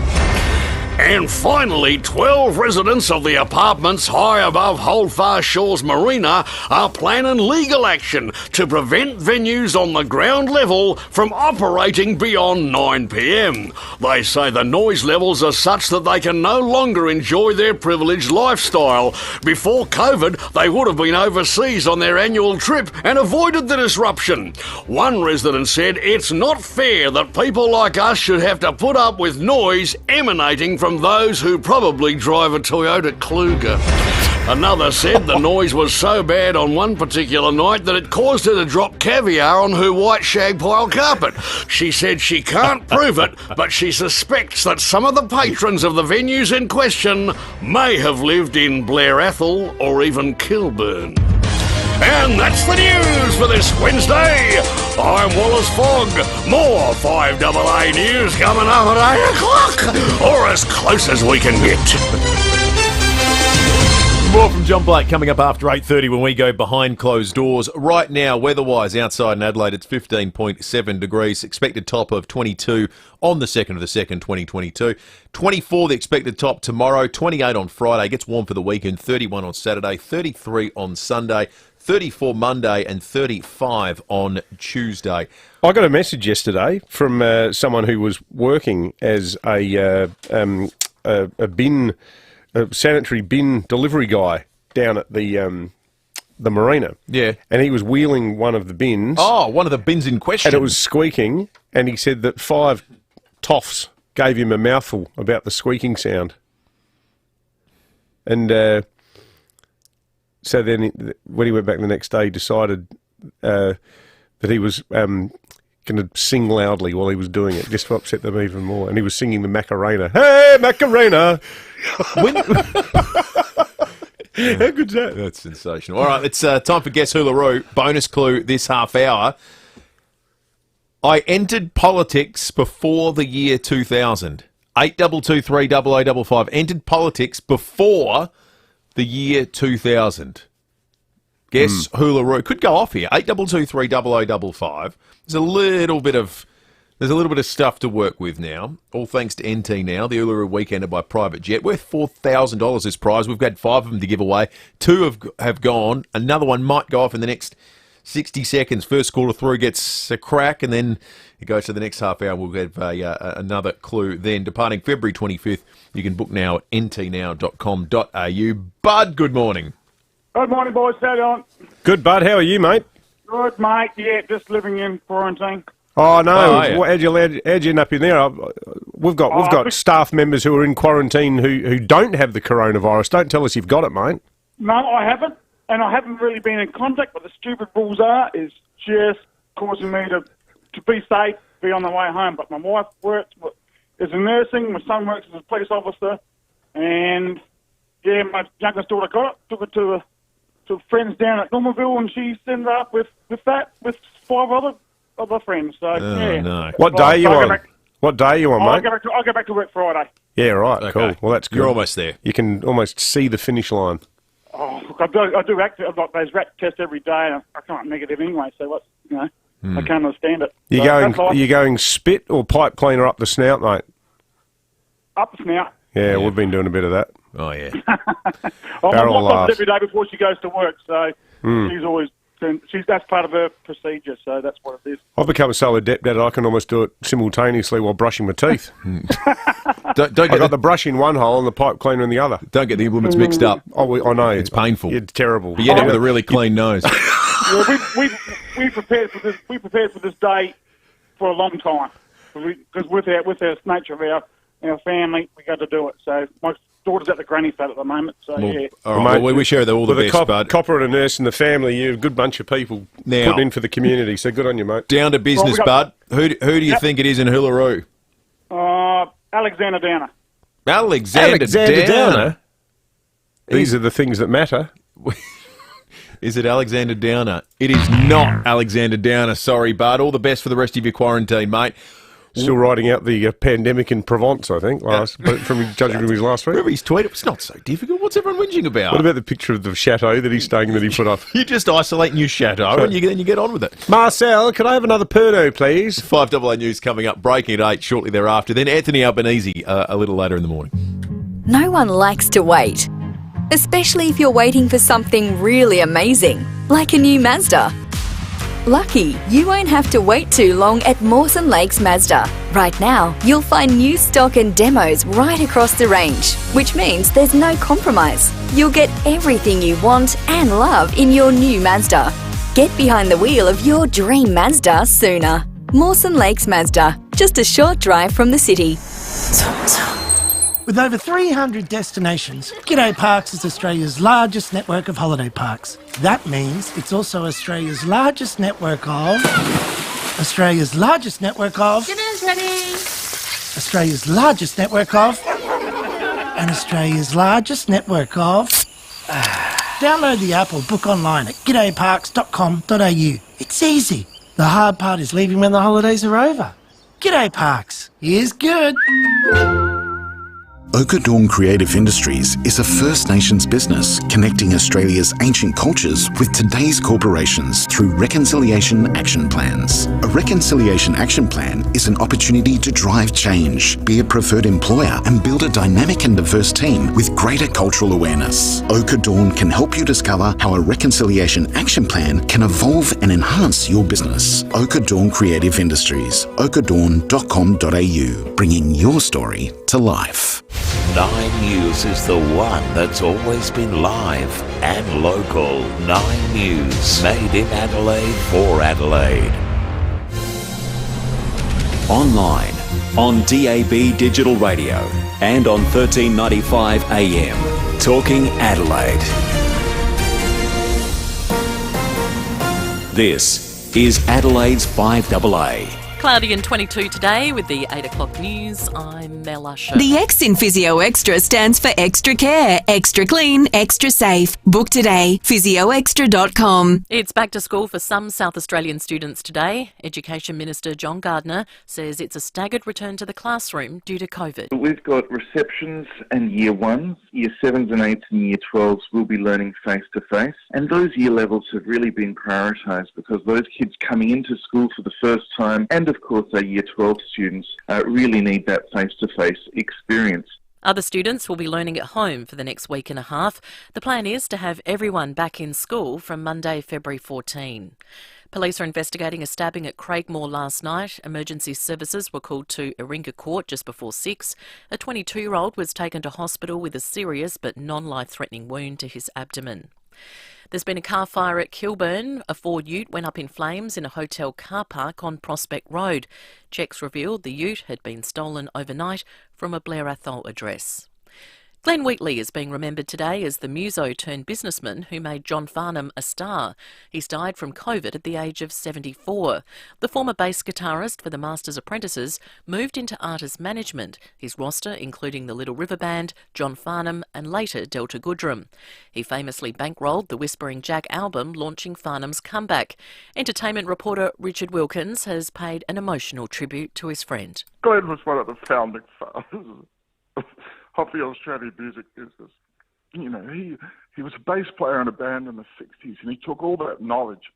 And finally, 12 residents of the apartments high above Holdfast Shores Marina are planning legal action to prevent venues on the ground level from operating beyond 9 p.m. They say the noise levels are such that they can no longer enjoy their privileged lifestyle. Before COVID, they would have been overseas on their annual trip and avoided the disruption. One resident said it's not fair that people like us should have to put up with noise emanating from those who probably drive a Toyota Kluger. Another said the noise was so bad on one particular night that it caused her to drop caviar on her white shag pile carpet. She said she can't prove it, but she suspects that some of the patrons of the venues in question may have lived in Blair Athol or even Kilburn. And that's the news for this Wednesday. I'm Wallace Fogg. More 5AA news coming up at 8 o'clock, or as close as we can get. More from John Blake coming up after 8:30 when we go behind closed doors. Right now, weather-wise, outside in Adelaide, it's 15.7 degrees. Expected top of 22 on the 2nd of the 2nd, 2022. 24 the expected top tomorrow. 28 on Friday. Gets warm for the weekend. 31 on Saturday. 33 on Sunday. 34 Monday and 35 on Tuesday. I got a message yesterday from someone who was working as a sanitary bin delivery guy down at the marina. Yeah. And he was wheeling one of the bins. Oh, one of the bins in question. And it was squeaking, and he said that 5 toffs gave him a mouthful about the squeaking sound. And so then when he went back the next day, he decided that he was going to sing loudly while he was doing it, just to upset them even more. And he was singing the Macarena. Hey, Macarena! How good's that? That's sensational. All right, it's time for Guess Hoolaroo. Bonus clue this half hour. I entered politics before the year 2000. 8223 entered politics before the year 2000. Guess Hoolaroo. Could go off here. 8223 There's a little bit of stuff to work with now. All thanks to NT Now, the Uluru Weekender by private jet. Worth $4,000 this prize. We've got 5 of them to give away. 2 have gone. Another one might go off in the next 60 seconds. First caller through gets a crack, and then it goes to the next half hour. We'll have another clue then. Departing February 25th, you can book now at ntnow.com.au. Bud, good morning. Good morning, boys. How you on? Good, Bud. How are you, mate? Good, mate. Yeah, just living in quarantine. Oh, no. How'd you end up in there? We've got staff members who are in quarantine who don't have the coronavirus. Don't tell us you've got it, mate. No, I haven't. And I haven't really been in contact, but the stupid rules is just causing me to be safe, be on the way home. But my wife works as a nursing, my son works as a police officer, and, yeah, my youngest daughter got it, took it to friends down at Normanville, and she ended up with 5 other friends. So, yeah. No. What day are you on? What day are you on, mate? I'll go back to work Friday. Yeah, right. Okay. Cool. Well, that's good. You're almost there. You can almost see the finish line. Oh, look, I do I've got those rat tests every day, and I can't negative anyway. So I can't understand it. You going spit or pipe cleaner up the snout, mate? Up the snout. Yeah, we've been doing a bit of that. Oh yeah. My wife does it every day before she goes to work, so she's always that's part of her procedure. So that's what it is. I've become so adept at it, I can almost do it simultaneously while brushing my teeth. Don't get I've got the brush in one hole and the pipe cleaner in the other. Don't get the implements mixed up. Oh, I know. It's painful. It's terrible. But you end up with a really clean nose. Yeah, we prepared for this. We prepared for this day for a long time because with the nature of our family, we got to do it. So my daughter's at the granny flat at the moment. So yeah. All right, well, we share all the best, bud. Copper and a nurse and the family, you're a good bunch of people putting in for the community. So good on you, mate. Down to business, bud. Who do you think it is in Hoolaroo? Alexander Downer. Alexander Downer? These are the things that matter. Is it Alexander Downer? It is not Alexander Downer. Sorry, bud. All the best for the rest of your quarantine, mate. Still riding out the pandemic in Provence, I think, from judging from his last week. Remember his tweet? It's not so difficult. What's everyone whinging about? What about the picture of the chateau that he's staying that he put up? You just isolate your chateau and then you get on with it. Marcel, can I have another Pernod, please? 5AA News coming up, breaking at 8 shortly thereafter. Then Anthony Albanese a little later in the morning. No one likes to wait, especially if you're waiting for something really amazing, like a new Mazda. Lucky, you won't have to wait too long at Mawson Lakes Mazda. Right now, you'll find new stock and demos right across the range, which means there's no compromise. You'll get everything you want and love in your new Mazda. Get behind the wheel of your dream Mazda sooner. Mawson Lakes Mazda, just a short drive from the city. With over 300 destinations, G'day Parks is Australia's largest network of holiday parks. That means it's also Australia's largest network of... Australia's largest network of... Dinner's ready! Australia's largest network of... And Australia's largest network of... Download the app or book online at g'dayparks.com.au. It's easy. The hard part is leaving when the holidays are over. G'day Parks. Here's good. Okadawn Creative Industries is a First Nations business connecting Australia's ancient cultures with today's corporations through Reconciliation Action Plans. A Reconciliation Action Plan is an opportunity to drive change, be a preferred employer and build a dynamic and diverse team with greater cultural awareness. Okadawn can help you discover how a Reconciliation Action Plan can evolve and enhance your business. Okadawn Creative Industries, okadawn.com.au, bringing your story to life. 9 News is the one that's always been live and local. 9 News, made in Adelaide for Adelaide. Online, on DAB Digital Radio and on 1395 AM. Talking Adelaide. This is Adelaide's 5AA. Cloudy and 22 today with the 8 o'clock news. I'm Mel Usher. The X in Physio Extra stands for extra care, extra clean, extra safe. Book today, physioextra.com. It's back to school for some South Australian students today. Education Minister John Gardner says it's a staggered return to the classroom due to COVID. We've got receptions and year 1s, year 7s and 8s and year 12s will be learning face-to-face. And those year levels have really been prioritised because those kids coming into school for the first time, and of course our year 12 students, really need that face-to-face experience. Other students will be learning at home for the next week and a half. The plan is to have everyone back in school from Monday, February 14. Police are investigating a stabbing at Craigmore last night. Emergency services were called to Iringa Court just before 6. A 22-year-old was taken to hospital with a serious but non-life-threatening wound to his abdomen. There's been a car fire at Kilburn. A Ford ute went up in flames in a hotel car park on Prospect Road. Checks revealed the ute had been stolen overnight from a Blair Athol address. Glenn Wheatley is being remembered today as the muso-turned-businessman who made John Farnham a star. He's died from COVID at the age of 74. The former bass guitarist for the Masters Apprentices moved into artist management, his roster including the Little River Band, John Farnham and later Delta Goodrum. He famously bankrolled the Whispering Jack album, launching Farnham's comeback. Entertainment reporter Richard Wilkins has paid an emotional tribute to his friend. Glenn was one of the founding fathers of the Australian music business. You know, he was a bass player in a band in the 60s, and he took all that knowledge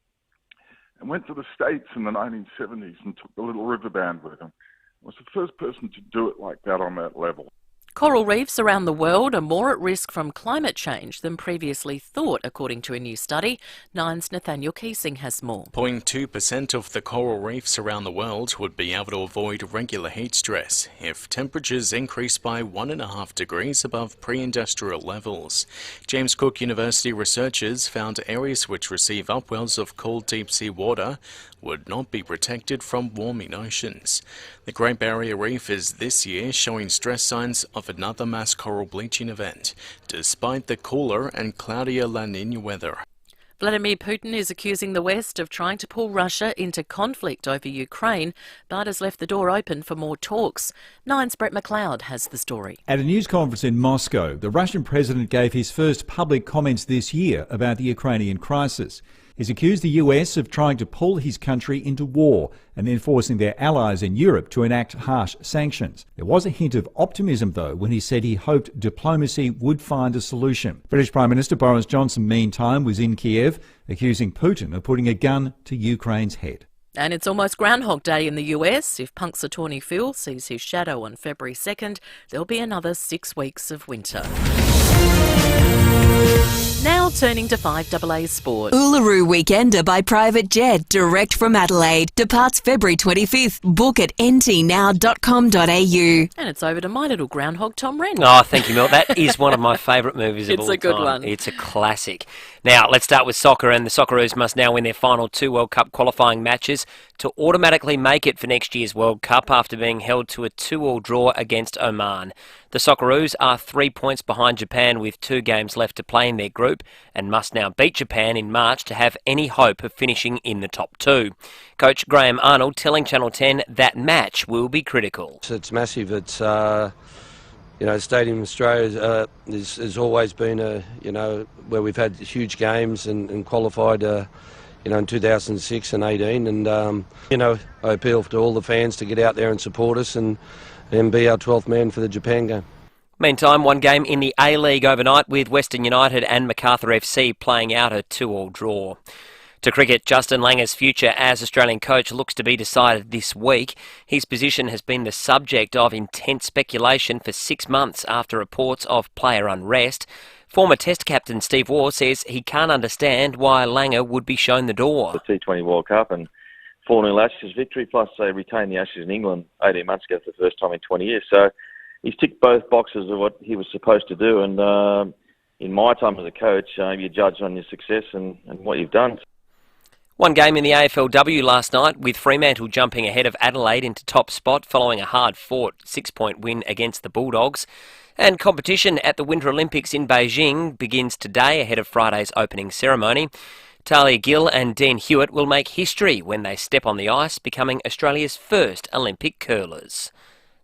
and went to the States in the 1970s and took the Little River Band with him. He was the first person to do it like that on that level. Coral reefs around the world are more at risk from climate change than previously thought, according to a new study. Nine's Nathaniel Keesing has more. 0.2% of the coral reefs around the world would be able to avoid regular heat stress if temperatures increase by 1.5 degrees above pre-industrial levels. James Cook University researchers found areas which receive upwells of cold deep-sea water would not be protected from warming oceans. The Great Barrier Reef is this year showing stress signs of another mass coral bleaching event, despite the cooler and cloudier La Niña weather. Vladimir Putin is accusing the West of trying to pull Russia into conflict over Ukraine, but has left the door open for more talks. Nine's Brett McLeod has the story. At a news conference in Moscow, the Russian president gave his first public comments this year about the Ukrainian crisis. He's accused the US of trying to pull his country into war and then forcing their allies in Europe to enact harsh sanctions. There was a hint of optimism, though, when he said he hoped diplomacy would find a solution. British Prime Minister Boris Johnson, meantime, was in Kiev, accusing Putin of putting a gun to Ukraine's head. And it's almost Groundhog Day in the US. If Punk's attorney Phil sees his shadow on February 2nd, there'll be another 6 weeks of winter. Now turning to 5AA Sport. Uluru Weekender by private jet, direct from Adelaide. Departs February 25th. Book at ntnow.com.au. And it's over to my little groundhog, Tom Wren. Oh, thank you, Mel. That is one of my favourite movies of all time. It's a good one. It's a classic. Now, let's start with soccer, and the Socceroos must now win their final 2 World Cup qualifying matches to automatically make it for next year's World Cup after being held to a 2-2 draw against Oman. The Socceroos are 3 points behind Japan with 2 games left to play in their group and must now beat Japan in March to have any hope of finishing in the top 2. Coach Graham Arnold telling Channel 10 that match will be critical. It's massive. It's Stadium Australia has always been where we've had huge games and qualified in 2006 and 18, and I appeal to all the fans to get out there and support us and be our 12th man for the Japan game. Meantime, one game in the A-League overnight with Western United and Macarthur FC playing out a 2-2 draw. To cricket, Justin Langer's future as Australian coach looks to be decided this week. His position has been the subject of intense speculation for 6 months after reports of player unrest. Former Test captain Steve Waugh says he can't understand why Langer would be shown the door. The T20 World Cup and 4-0 Ashes victory, plus they retained the Ashes in England 18 months ago for the first time in 20 years. So he's ticked both boxes of what he was supposed to do. And in my time as a coach, you judge on your success and what you've done. One game in the AFLW last night with Fremantle jumping ahead of Adelaide into top spot following a hard-fought 6-point win against the Bulldogs. And competition at the Winter Olympics in Beijing begins today ahead of Friday's opening ceremony. Talia Gill and Dean Hewitt will make history when they step on the ice, becoming Australia's first Olympic curlers.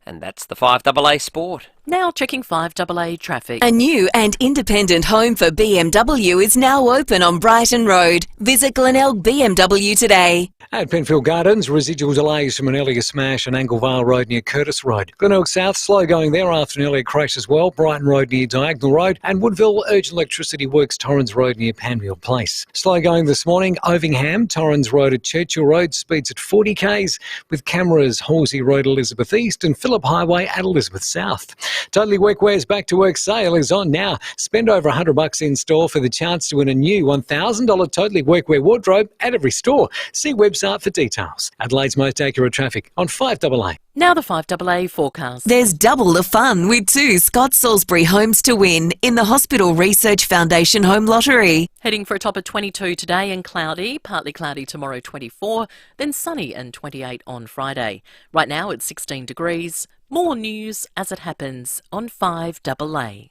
And that's the 5AA Sport. Now checking 5AA traffic. A new and independent home for BMW is now open on Brighton Road. Visit Glenelg BMW today. At Penfield Gardens, residual delays from an earlier smash on Anglevale Road near Curtis Road. Glenelg South, slow going there after an earlier crash as well. Brighton Road near Diagonal Road. And Woodville, urgent electricity works Torrens Road near Panmure Place. Slow going this morning, Ovingham, Torrens Road at Churchill Road, speeds at 40 k's, with cameras Horsey Road, Elizabeth East, and Phillip Highway at Elizabeth South. Totally Workwear's Back to Work sale is on now. Spend over $100 in store for the chance to win a new $1,000 Totally Workwear wardrobe at every store. See website for details. Adelaide's most accurate traffic on 5AA. Now the 5AA forecast. There's double the fun with 2 Scott Salisbury homes to win in the Hospital Research Foundation Home Lottery. Heading for a top of 22 today and cloudy, partly cloudy tomorrow 24, then sunny and 28 on Friday. Right now it's 16 degrees. More news as it happens on 5AA.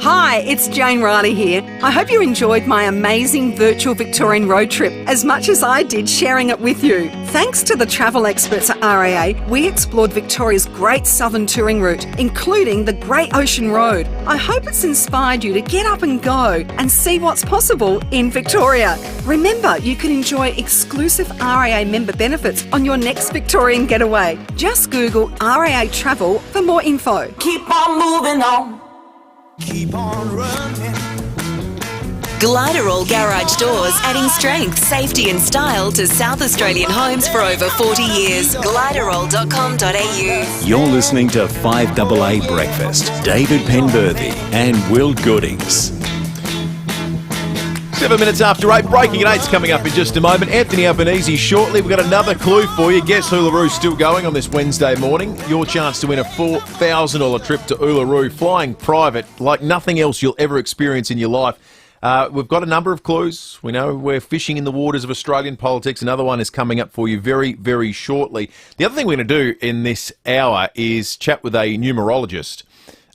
Hi, it's Jane Riley here. I hope you enjoyed my amazing virtual Victorian road trip as much as I did sharing it with you. Thanks to the travel experts at FIVEaa, we explored Victoria's great southern touring route, including the Great Ocean Road. I hope it's inspired you to get up and go and see what's possible in Victoria. Remember, you can enjoy exclusive FIVEaa member benefits on your next Victorian getaway. Just Google FIVEaa Travel for more info. Keep on moving on. Keep on running. Gliderall Garage Doors, adding strength, safety and style to South Australian homes for over 40 years. Gliderall.com.au. You're listening to 5AA Breakfast. David Penberthy and Will Goodings. 7 minutes after 8, Breaking at 8's coming up in just a moment. Anthony Albanese shortly. We've got another clue for you. Guess Uluru still going on this Wednesday morning. Your chance to win a $4,000 trip to Uluru, flying private like nothing else you'll ever experience in your life. We've got a number of clues. We know we're fishing in the waters of Australian politics. Another one is coming up for you very, very shortly. The other thing we're going to do in this hour is chat with a numerologist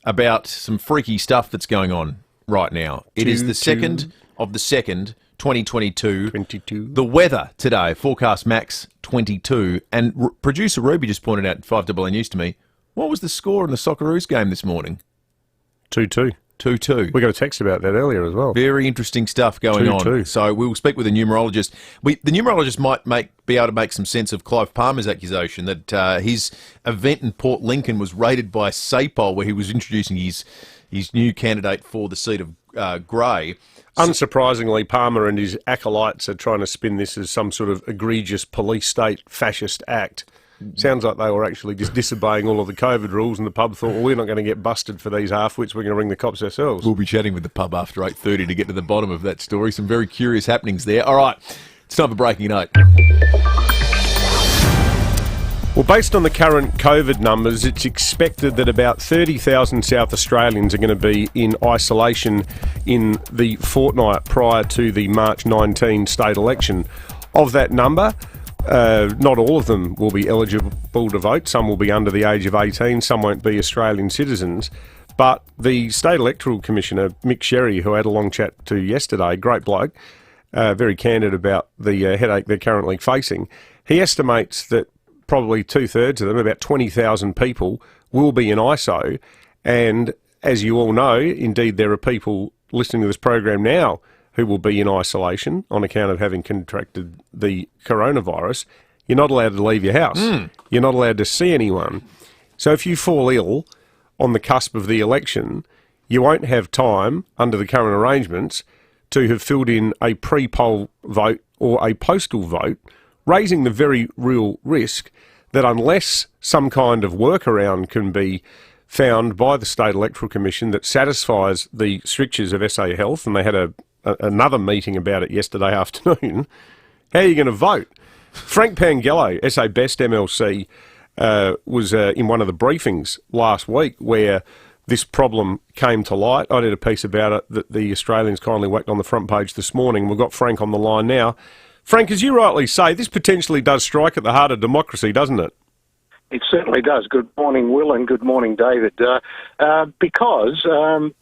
about some freaky stuff that's going on right now. It is the 2nd of the 2nd, 2022. 22. The weather today, forecast max 22. And producer Ruby just pointed out 5AA News to me, what was the score in the Socceroos game this morning? 2-2. 2-2. We got a text about that earlier as well. Very interesting stuff going 2-2. on. So we'll speak with the numerologist. The numerologist might be able to make some sense of Clive Palmer's accusation that his event in Port Lincoln was raided by SAPOL, where he was introducing his new candidate for the seat of Grey. Unsurprisingly, Palmer and his acolytes are trying to spin this as some sort of egregious police state fascist act. Sounds like they were actually just disobeying all of the COVID rules, and the pub thought, well, we're not going to get busted for these half-wits, we're going to ring the cops ourselves. We'll be chatting with the pub after 8:30 to get to the bottom of that story. Some very curious happenings there. All right, it's time for Breaking Note. Well, based on the current COVID numbers, it's expected that about 30,000 South Australians are going to be in isolation in the fortnight prior to the March 19 state election. Of that number, not all of them will be eligible to vote. Some will be under the age of 18. Some won't be Australian citizens. But the State Electoral Commissioner, Mick Sherry, who I had a long chat to yesterday, great bloke, very candid about the headache they're currently facing, he estimates that probably two-thirds of them, about 20,000 people, will be in ISO. And as you all know, indeed there are people listening to this program now who will be in isolation on account of having contracted the coronavirus. You're not allowed to leave your house. You're not allowed to see anyone. So if you fall ill on the cusp of the election, you won't have time, under the current arrangements, to have filled in a pre-poll vote or a postal vote, raising the very real risk that unless some kind of workaround can be found by the State Electoral Commission that satisfies the strictures of SA Health, and they had another meeting about it yesterday afternoon, how are you going to vote? Frank Pangello, SA Best MLC, was in one of the briefings last week where this problem came to light. I did a piece about it that the Australians kindly whacked on the front page this morning. We've got Frank on the line now. Frank, as you rightly say, this potentially does strike at the heart of democracy, doesn't it? It certainly does. Good morning, Will, and good morning, David. Because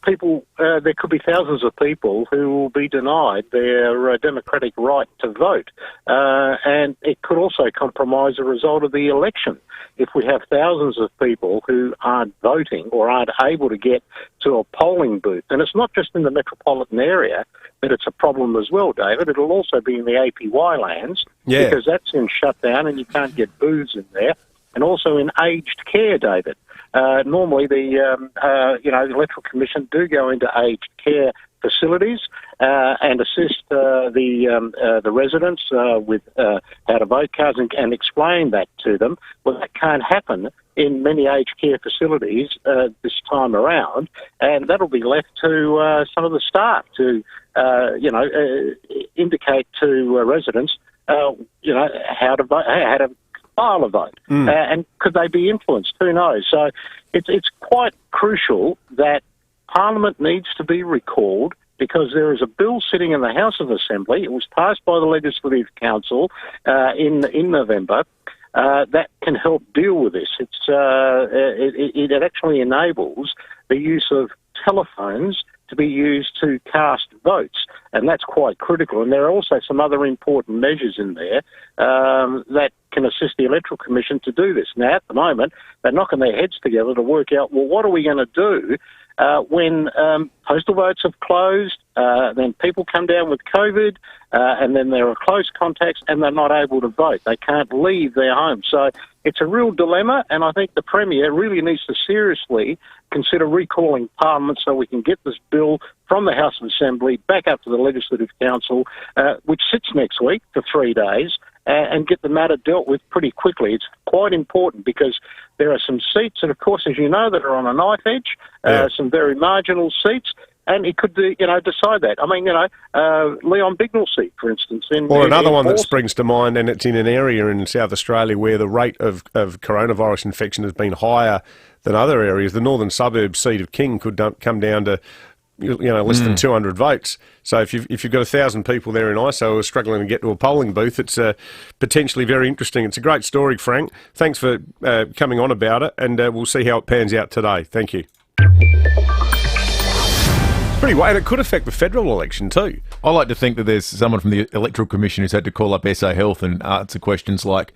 people, there could be thousands of people who will be denied their democratic right to vote, and it could also compromise the result of the election. If we have thousands of people who aren't voting or aren't able to get to a polling booth, and it's not just in the metropolitan area, but it's a problem as well, David. It'll also be in the APY lands, because that's in shutdown and you can't get booths in there. And also in aged care, David. Normally, the Electoral Commission do go into aged care facilities and assist the residents with how to vote cards and explain that to them. Well, that can't happen in many aged care facilities this time around, and that'll be left to some of the staff to indicate to residents, how to vote, how to file a vote, and could they be influenced? Who knows? So it's quite crucial that Parliament needs to be recalled, because there is a bill sitting in the House of Assembly. It was passed by the Legislative Council in November. That can help deal with this. It actually enables the use of telephones to be used to cast votes, and that's quite critical. And there are also some other important measures in there that can assist the Electoral Commission to do this. Now, at the moment, they're knocking their heads together to work out, well, what are we going to do when postal votes have closed, then people come down with COVID, and then there are close contacts and they're not able to vote. They can't leave their home. So it's a real dilemma, and I think the Premier really needs to seriously consider recalling Parliament so we can get this bill from the House of Assembly back up to the Legislative Council, which sits next week for 3 days, and get the matter dealt with pretty quickly. It's quite important because there are some seats, and of course, as you know, that are on a knife edge, some very marginal seats, and it could, decide that. I mean, Leon Bignell's seat, for instance. Or another one that springs to mind, and it's in an area in South Australia where the rate of coronavirus infection has been higher than other areas. The northern suburbs seat of King could come down to less than 200 votes. So if you've got 1,000 people there in ISO who are struggling to get to a polling booth, it's potentially very interesting. It's a great story, Frank. Thanks for coming on about it, and we'll see how it pans out today. Thank you. Pretty well, and it could affect the federal election too. I like to think that there's someone from the Electoral Commission who's had to call up SA Health and answer questions like,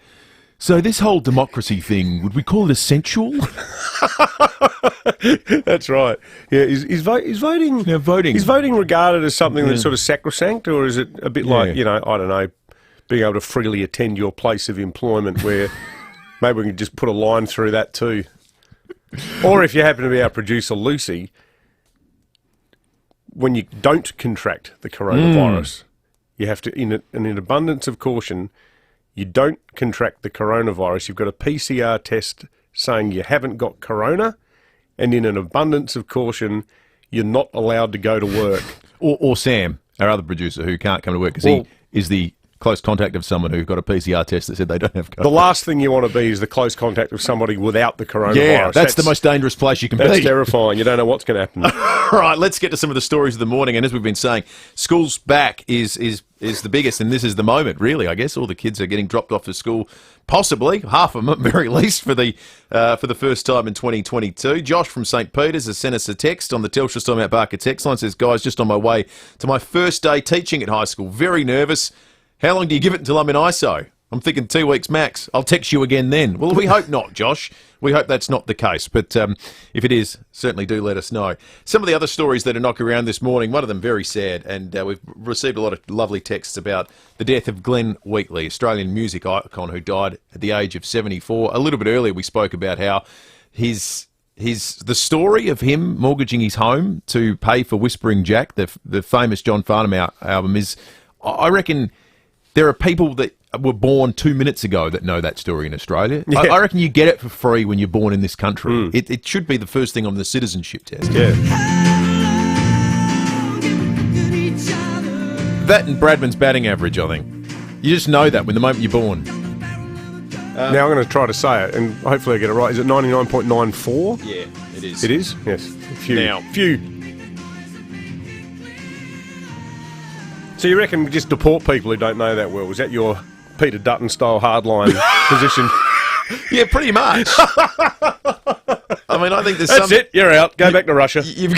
So this whole democracy thing, would we call it essential? That's right. Yeah, is voting? Yeah, voting. Is voting regarded as something that's sort of sacrosanct, or is it a bit like, I don't know, being able to freely attend your place of employment, where maybe we can just put a line through that too? Or if you happen to be our producer, Lucy, when you don't contract the coronavirus, you have to, in an abundance of caution, you don't contract the coronavirus. You've got a PCR test saying you haven't got corona, and in an abundance of caution, you're not allowed to go to work. Or Sam, our other producer, who can't come to work because he is the close contact of someone who got a PCR test that said they don't have COVID. The last thing you want to be is the close contact of somebody without the coronavirus. Yeah, that's the most dangerous place you can be. That's terrifying. You don't know what's going to happen. All right, let's get to some of the stories of the morning. And as we've been saying, school's back is the biggest, and this is the moment, really, I guess. All the kids are getting dropped off to school, possibly, half of them at very least, for the first time in 2022. Josh from St. Peter's has sent us a text on the Telstra Storm Out Barker text line. Says, guys, just on my way to my first day teaching at high school. Very nervous. How long do you give it until I'm in ISO? I'm thinking 2 weeks max. I'll text you again then. Well, we hope not, Josh. We hope that's not the case. But if it is, certainly do let us know. Some of the other stories that are knocking around this morning, one of them very sad, and we've received a lot of lovely texts about the death of Glenn Wheatley, Australian music icon who died at the age of 74. A little bit earlier we spoke about how the story of him mortgaging his home to pay for Whispering Jack, the famous John Farnham album, is, I reckon, there are people that were born 2 minutes ago that know that story in Australia. Yeah. I reckon you get it for free when you're born in this country. It should be the first thing on the citizenship test. Yeah. That and Bradman's batting average, I think. You just know that when the moment you're born. Now I'm going to try to say it, and hopefully I get it right. Is it 99.94? Yeah, it is. It is? Yes. Few. So you reckon just deport people who don't know that well? Is that your Peter Dutton-style hardline position? Yeah, pretty much. I mean, I think That's it. You're out. Go back to Russia. You've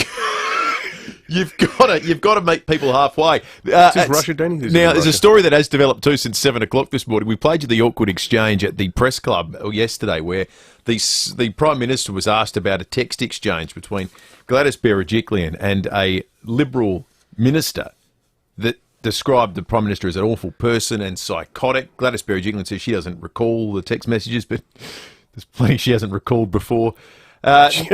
got to meet people halfway. Is Russia, Danny? There's a story that has developed too since 7 o'clock this morning. We played you the awkward exchange at the press club yesterday, where the Prime Minister was asked about a text exchange between Gladys Berejiklian and a Liberal minister that described the Prime Minister as an awful person and psychotic. Gladys Berejiklian says she doesn't recall the text messages, but there's plenty she hasn't recalled before. She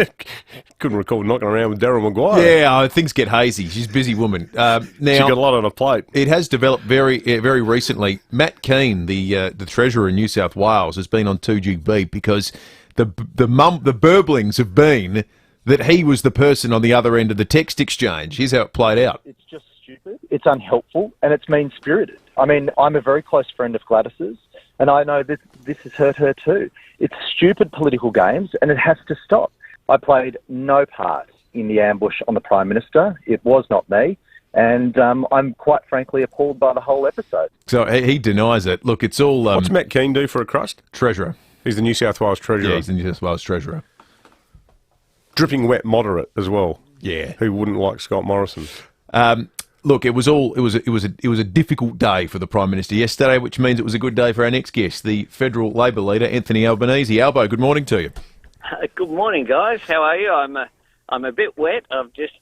couldn't recall knocking around with Daryl Maguire. Yeah, things get hazy. She's a busy woman. Now, she got a lot on her plate. It has developed very recently. Matt Keane, the Treasurer in New South Wales, has been on 2GB because the burblings have been that he was the person on the other end of the text exchange. Here's how it played out. It's just stupid, it's unhelpful, and it's mean-spirited. I mean, I'm a very close friend of Gladys's, and I know this has hurt her too. It's stupid political games, and it has to stop. I played no part in the ambush on the Prime Minister. It was not me, and I'm quite frankly appalled by the whole episode. So he denies it. Look, it's all... What's Matt Keane do for a crust? Treasurer. He's the New South Wales Treasurer. Yeah, he's the New South Wales Treasurer. Dripping wet moderate as well. Yeah. Who wouldn't like Scott Morrison? Look, it was a difficult day for the Prime Minister yesterday, which means it was a good day for our next guest, the Federal Labor leader, Anthony Albanese. Albo, good morning to you. Good morning, guys. How are you? I'm a bit wet. I've just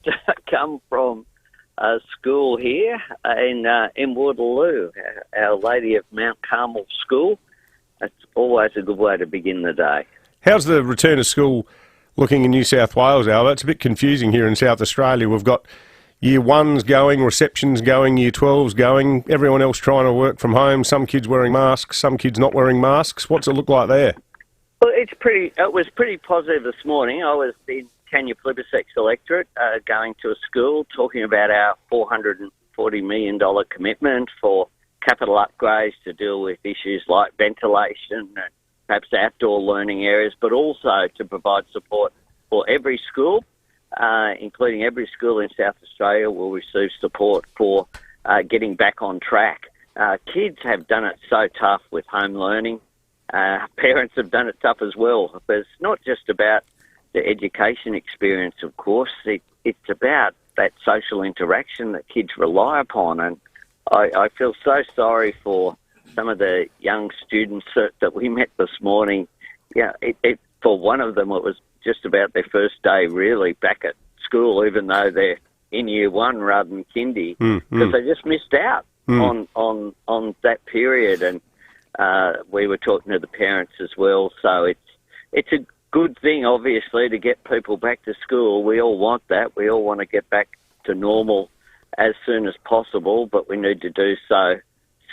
come from school here in Waterloo, Our Lady of Mount Carmel School. That's always a good way to begin the day. How's the return of school looking in New South Wales, Albo? It's a bit confusing here in South Australia. We've got Year 1's going, reception's going, Year 12's going, everyone else trying to work from home, some kids wearing masks, some kids not wearing masks. What's it look like there? Well, it was pretty positive this morning. I was in Tanya Plibersek's electorate going to a school talking about our $440 million commitment for capital upgrades to deal with issues like ventilation and perhaps outdoor learning areas, but also to provide support for every school. Including every school in South Australia will receive support for getting back on track. Kids have done it so tough with home learning. Parents have done it tough as well. But it's not just about the education experience, of course. It's about that social interaction that kids rely upon. And I feel so sorry for some of the young students that we met this morning, for one of them, it was just about their first day really back at school, even though they're in year one rather than kindy, because they just missed out on that period. And we were talking to the parents as well. So it's a good thing, obviously, to get people back to school. We all want that. We all want to get back to normal as soon as possible, but we need to do so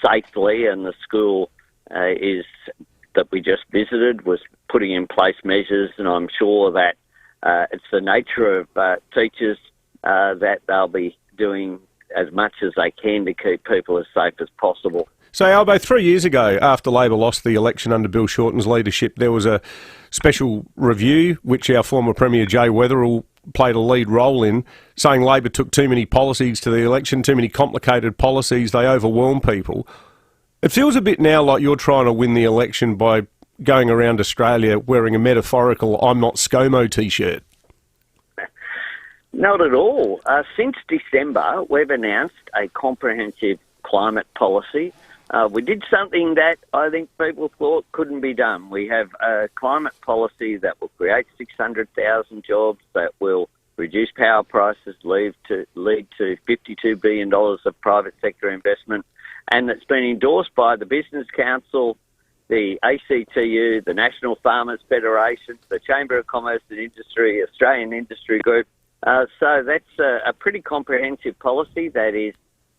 safely. And the school that we just visited was putting in place measures, and I'm sure that it's the nature of teachers that they'll be doing as much as they can to keep people as safe as possible. So, Albo, 3 years ago, after Labor lost the election under Bill Shorten's leadership, there was a special review which our former Premier Jay Weatherill played a lead role in, saying Labor took too many policies to the election, too many complicated policies, they overwhelmed people. It feels a bit now like you're trying to win the election by going around Australia wearing a metaphorical I'm not ScoMo T-shirt. Not at all. Since December, we've announced a comprehensive climate policy. We did something that I think people thought couldn't be done. We have a climate policy that will create 600,000 jobs, that will reduce power prices, lead to $52 billion of private sector investment, and that's been endorsed by the Business Council, the ACTU, the National Farmers Federation, the Chamber of Commerce and Industry, Australian Industry Group. So that's a pretty comprehensive policy that is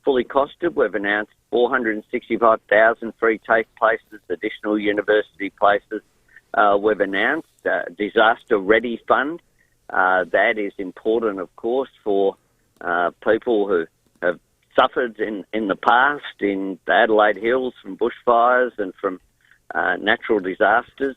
fully costed. We've announced 465,000 free TAFE places, additional university places. We've announced a disaster ready fund. That is important, of course, for people who have suffered in the past in the Adelaide Hills from bushfires and from natural disasters.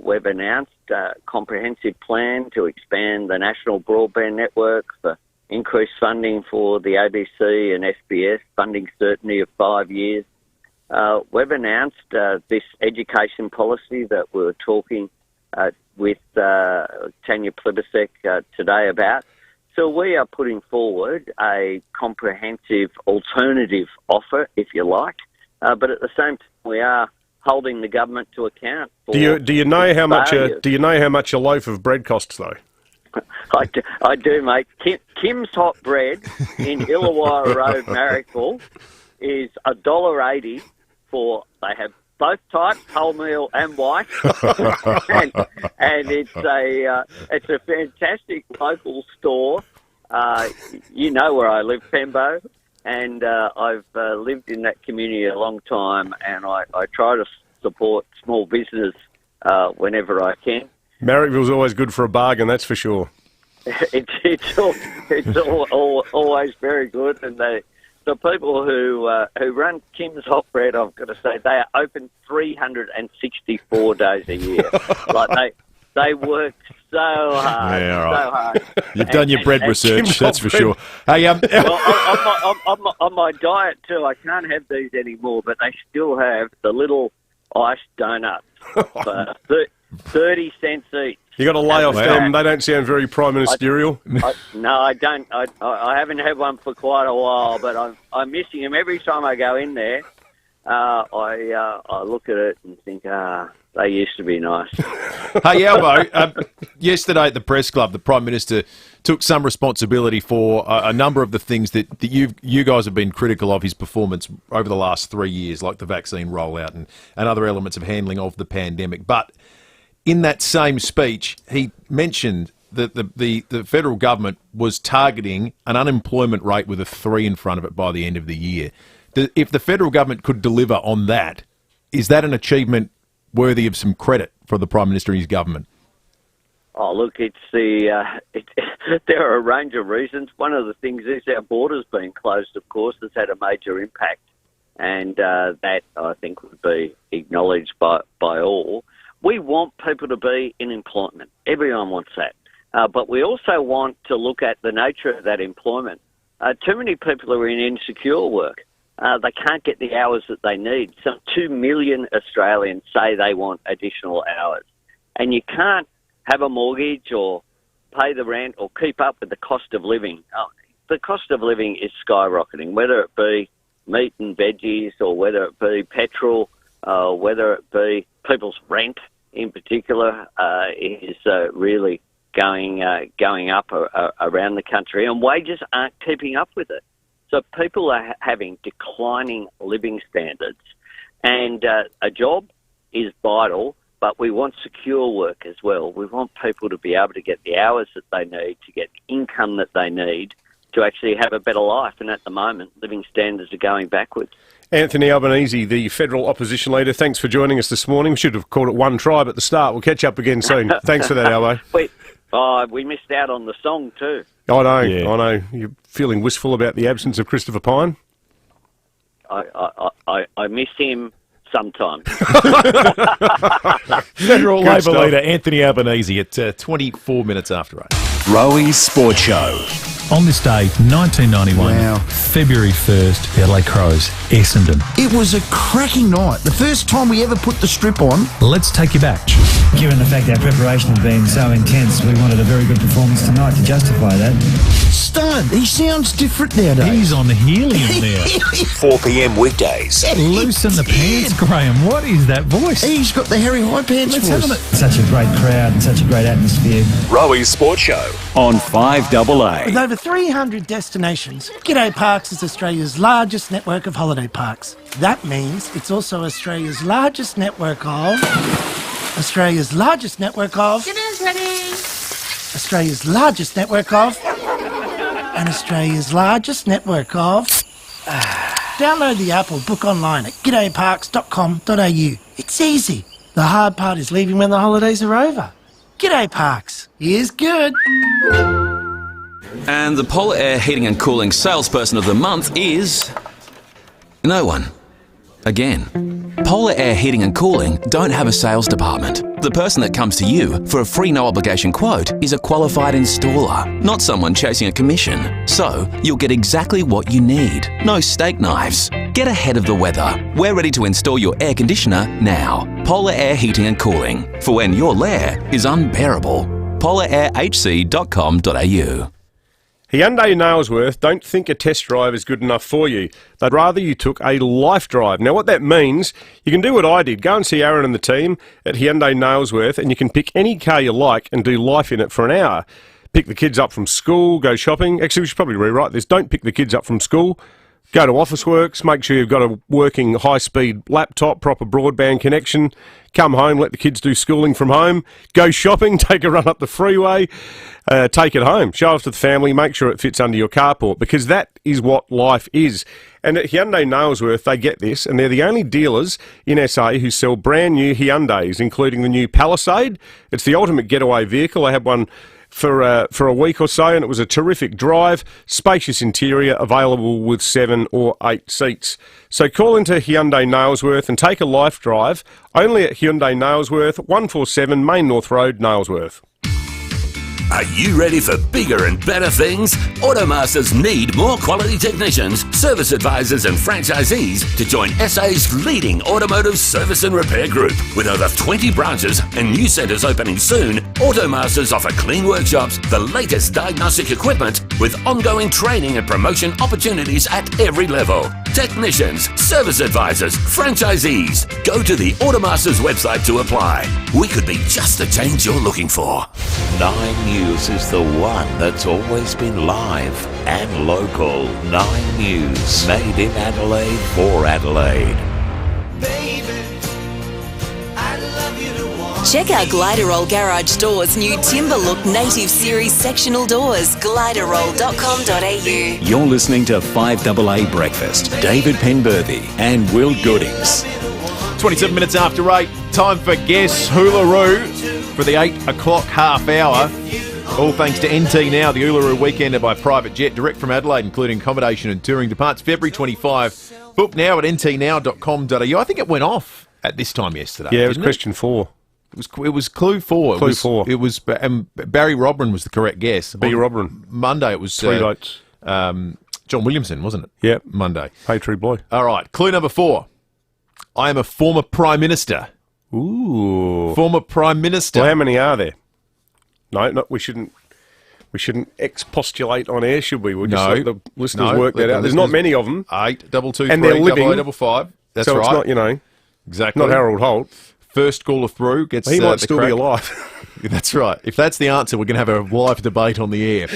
We've announced a comprehensive plan to expand the national broadband network, for increased funding for the ABC and SBS, funding certainty of 5 years. We've announced this education policy that we were talking with Tanya Plibersek today about. So we are putting forward a comprehensive alternative offer, if you like, but at the same time we are holding the government to account. For do you know how much a loaf of bread costs though? I do, mate. Kim's Hot Bread in Illawarra Road, Marrickville, is $1.80 for. They have both types, wholemeal and white, and it's a fantastic local store. You know where I live, Penbo, and I've lived in that community a long time, and I try to support small business whenever I can. Marrickville's always good for a bargain, that's for sure. It's always very good, and the people who run Kim's Hot Bread, I've got to say, they are open 364 days a year. Like they work so hard, yeah, right. so hard. You've done your bread research, that's for sure. Hey, well, on my diet too, I can't have these anymore, but they still have the little iced donuts for 30 cents each. You got to lay off them. They don't sound very prime ministerial. No, I don't. I haven't had one for quite a while, but I'm missing them every time I go in there. I look at it and think, they used to be nice. Hey, Albo, yesterday at the Press Club, the Prime Minister took some responsibility for a number of the things that you guys have been critical of his performance over the last 3 years, like the vaccine rollout and other elements of handling of the pandemic. But in that same speech, he mentioned that the federal government was targeting an unemployment rate with a 3 in front of it by the end of the year. If the federal government could deliver on that, is that an achievement worthy of some credit for the Prime Minister and his government? Oh, look, it's there are a range of reasons. One of the things is our borders being closed, of course, has had a major impact, and that, I think, would be acknowledged by all. We want people to be in employment. Everyone wants that. But we also want to look at the nature of that employment. Too many people are in insecure work. They can't get the hours that they need. Some 2 million Australians say they want additional hours. And you can't have a mortgage or pay the rent or keep up with the cost of living. The cost of living is skyrocketing, whether it be meat and veggies, or whether it be petrol, whether it be people's rent in particular, is really going up around the country, and wages aren't keeping up with it. So people are having declining living standards, and a job is vital, but we want secure work as well. We want people to be able to get the hours that they need, to get income that they need, to actually have a better life. And at the moment, living standards are going backwards. Anthony Albanese, the federal opposition leader, thanks for joining us this morning. We should have called it One Tribe at the start. We'll catch up again soon. Thanks for that, Albo. We missed out on the song too. I know. You're feeling wistful about the absence of Christopher Pyne? I miss him sometimes. Federal Labor leader Anthony Albanese at 24 minutes after 8. Roey's Sports Show. On this day, 1991, February 1st, the Adelaide Crows, Essendon. It was a cracking night. The first time we ever put the strip on. Let's take you back. Given the fact our preparation had been so intense, we wanted a very good performance tonight to justify that. Stunned. He sounds different nowadays. He's on the helium there. 4 p.m. weekdays. Loosen the pants, Graham. What is that voice? He's got the Harry High Pants voice. Such a great crowd and such a great atmosphere. Roey's Sports Show on 5AA. With over 300 destinations, G'day Parks is Australia's largest network of holiday parks. That means it's also Australia's largest network of... Australia's largest network of... Dinner's ready. Australia's largest network of... And Australia's largest network of... Download the app or book online at g'dayparks.com.au. It's easy. The hard part is leaving when the holidays are over. G'day Parks. Here's good. And the Polar Air Heating and Cooling Salesperson of the Month is... no one. Again. Polar Air Heating and Cooling don't have a sales department. The person that comes to you for a free no-obligation quote is a qualified installer, not someone chasing a commission. So, you'll get exactly what you need. No steak knives. Get ahead of the weather. We're ready to install your air conditioner now. Polar Air Heating and Cooling. For when your lair is unbearable. polarairhc.com.au. Hyundai Nailsworth don't think a test drive is good enough for you. They'd rather you took a life drive. Now, what that means, you can do what I did. Go and see Aaron and the team at Hyundai Nailsworth, and you can pick any car you like and do life in it for an hour. Pick the kids up from school, go shopping. Actually, we should probably rewrite this. Don't pick the kids up from school. Go to Officeworks, make sure you've got a working high-speed laptop, proper broadband connection. Come home, let the kids do schooling from home. Go shopping, take a run up the freeway, take it home. Show off to the family, make sure it fits under your carport, because that is what life is. And at Hyundai Nailsworth, they get this, and they're the only dealers in SA who sell brand new Hyundais, including the new Palisade. It's the ultimate getaway vehicle. I had one for a week or so, and it was a terrific drive, spacious interior, available with 7 or 8 seats. So call into Hyundai Nailsworth and take a life drive, only at Hyundai Nailsworth, 147 Main North Road, Nailsworth. Are you ready for bigger and better things? Automasters need more quality technicians, service advisors and franchisees to join SA's leading automotive service and repair group. With over 20 branches and new centres opening soon, Automasters offer clean workshops, the latest diagnostic equipment, with ongoing training and promotion opportunities at every level. Technicians, service advisors, franchisees. Go to the Automasters website to apply. We could be just the change you're looking for. 9 News is the one that's always been live and local. 9 News, made in Adelaide for Adelaide. Check out Gliderroll Garage Doors' new Timber Look Native Series sectional doors. Gliderroll.com.au. You're listening to 5AA Breakfast. David Penberthy and Will Goodings. 27 minutes after 8, time for Guess Hoolaroo for the 8 o'clock half hour. All thanks to NT Now, the Uluru Weekender by private jet, direct from Adelaide, including accommodation and touring. Departs February 25. Book now at ntnow.com.au. I think it went off at this time yesterday. Yeah, it was question 4. It was clue 4. Clue 4. It was Barry Robran was the correct guess. B. Robran. Monday it was 3 votes. John Williamson, wasn't it? Yep. Monday. Patriot boy. All right. Clue number 4. I am a former Prime Minister. Ooh. Former Prime Minister. Well, how many are there? No, we shouldn't We shouldn't expostulate on air, should we? We'll just No. let the listeners No, work let that the out. There's not listeners- many of them. 822 And they're living. 555. That's so right. it's not, you know, exactly. not Harold Holt. First caller through gets He might the still be crack. alive. That's right. If that's the answer, we're going to have a live debate on the air.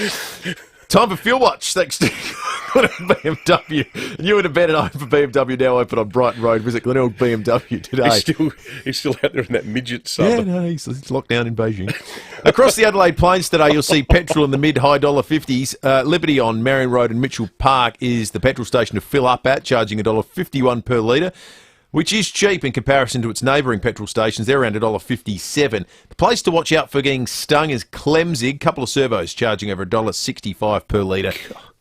Time for Fuel Watch, thanks to BMW. And you would have bet at home for BMW now open on Brighton Road. Visit Glenelg BMW today. He's still out there in that midget sub. Yeah, no, he's locked down in Beijing. Across the Adelaide Plains today, you'll see petrol in the mid-high $1.50s. Liberty on Marion Road and Mitchell Park is the petrol station to fill up at, charging $1.51 per litre, which is cheap in comparison to its neighbouring petrol stations. They're around $1.57. The place to watch out for getting stung is Clemzig. Couple of servos charging over $1.65 per litre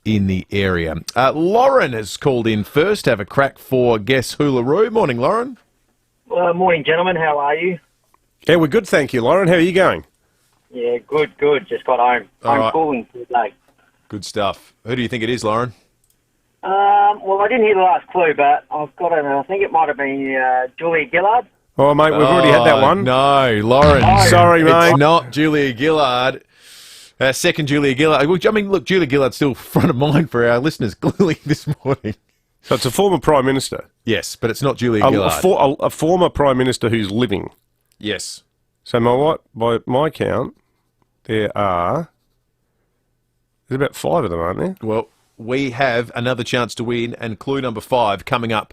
in the area. Lauren has called in first. Have a crack for Guess Hoolaroo. Morning, Lauren. Morning, gentlemen. How are you? Yeah, we're good, thank you, Lauren. How are you going? Yeah, good. Just got home. All right. Homeschooling today. Good stuff. Who do you think it is, Lauren? Well, I didn't hear the last clue, but I've got it. I think it might have been Julia Gillard. Oh, mate, we've already had that one. No, Lauren. Sorry, mate. It's not Julia Gillard. Second Julia Gillard. I mean, look, Julia Gillard's still front of mind for our listeners clearly this morning. So it's a former Prime Minister? Yes, but it's not Julia Gillard. A former Prime Minister who's living? Yes. So by my count, there's about 5 of them, aren't there? Well, we have another chance to win, and clue number 5 coming up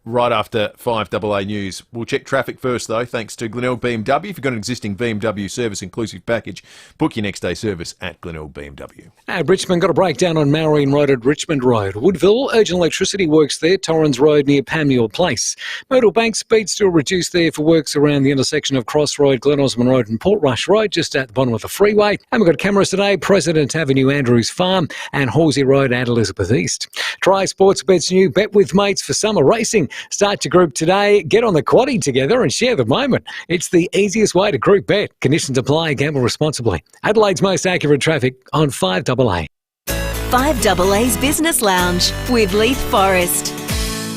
right after 5AA News. We'll check traffic first, though, thanks to Glenelg BMW. If you've got an existing BMW service inclusive package, book your next day service at Glenelg BMW. Richmond got a breakdown on Marion Road at Richmond Road. Woodville, urgent electricity works there. Torrens Road near Pamuel Place. Myrtle Bank, speed still reduced there for works around the intersection of Cross Road, Glen Osmond Road and Portrush Road, just at the bottom of the freeway. And we've got cameras today, President Avenue, Andrews Farm and Horsey Road at Elizabeth East. Try Sportsbet's new Bet with Mates for summer racing. Start your group today, get on the quaddie together and share the moment. It's the easiest way to group bet. Conditions apply, gamble responsibly. Adelaide's most accurate traffic on 5AA. 5AA's Business Lounge with Leith Forrest.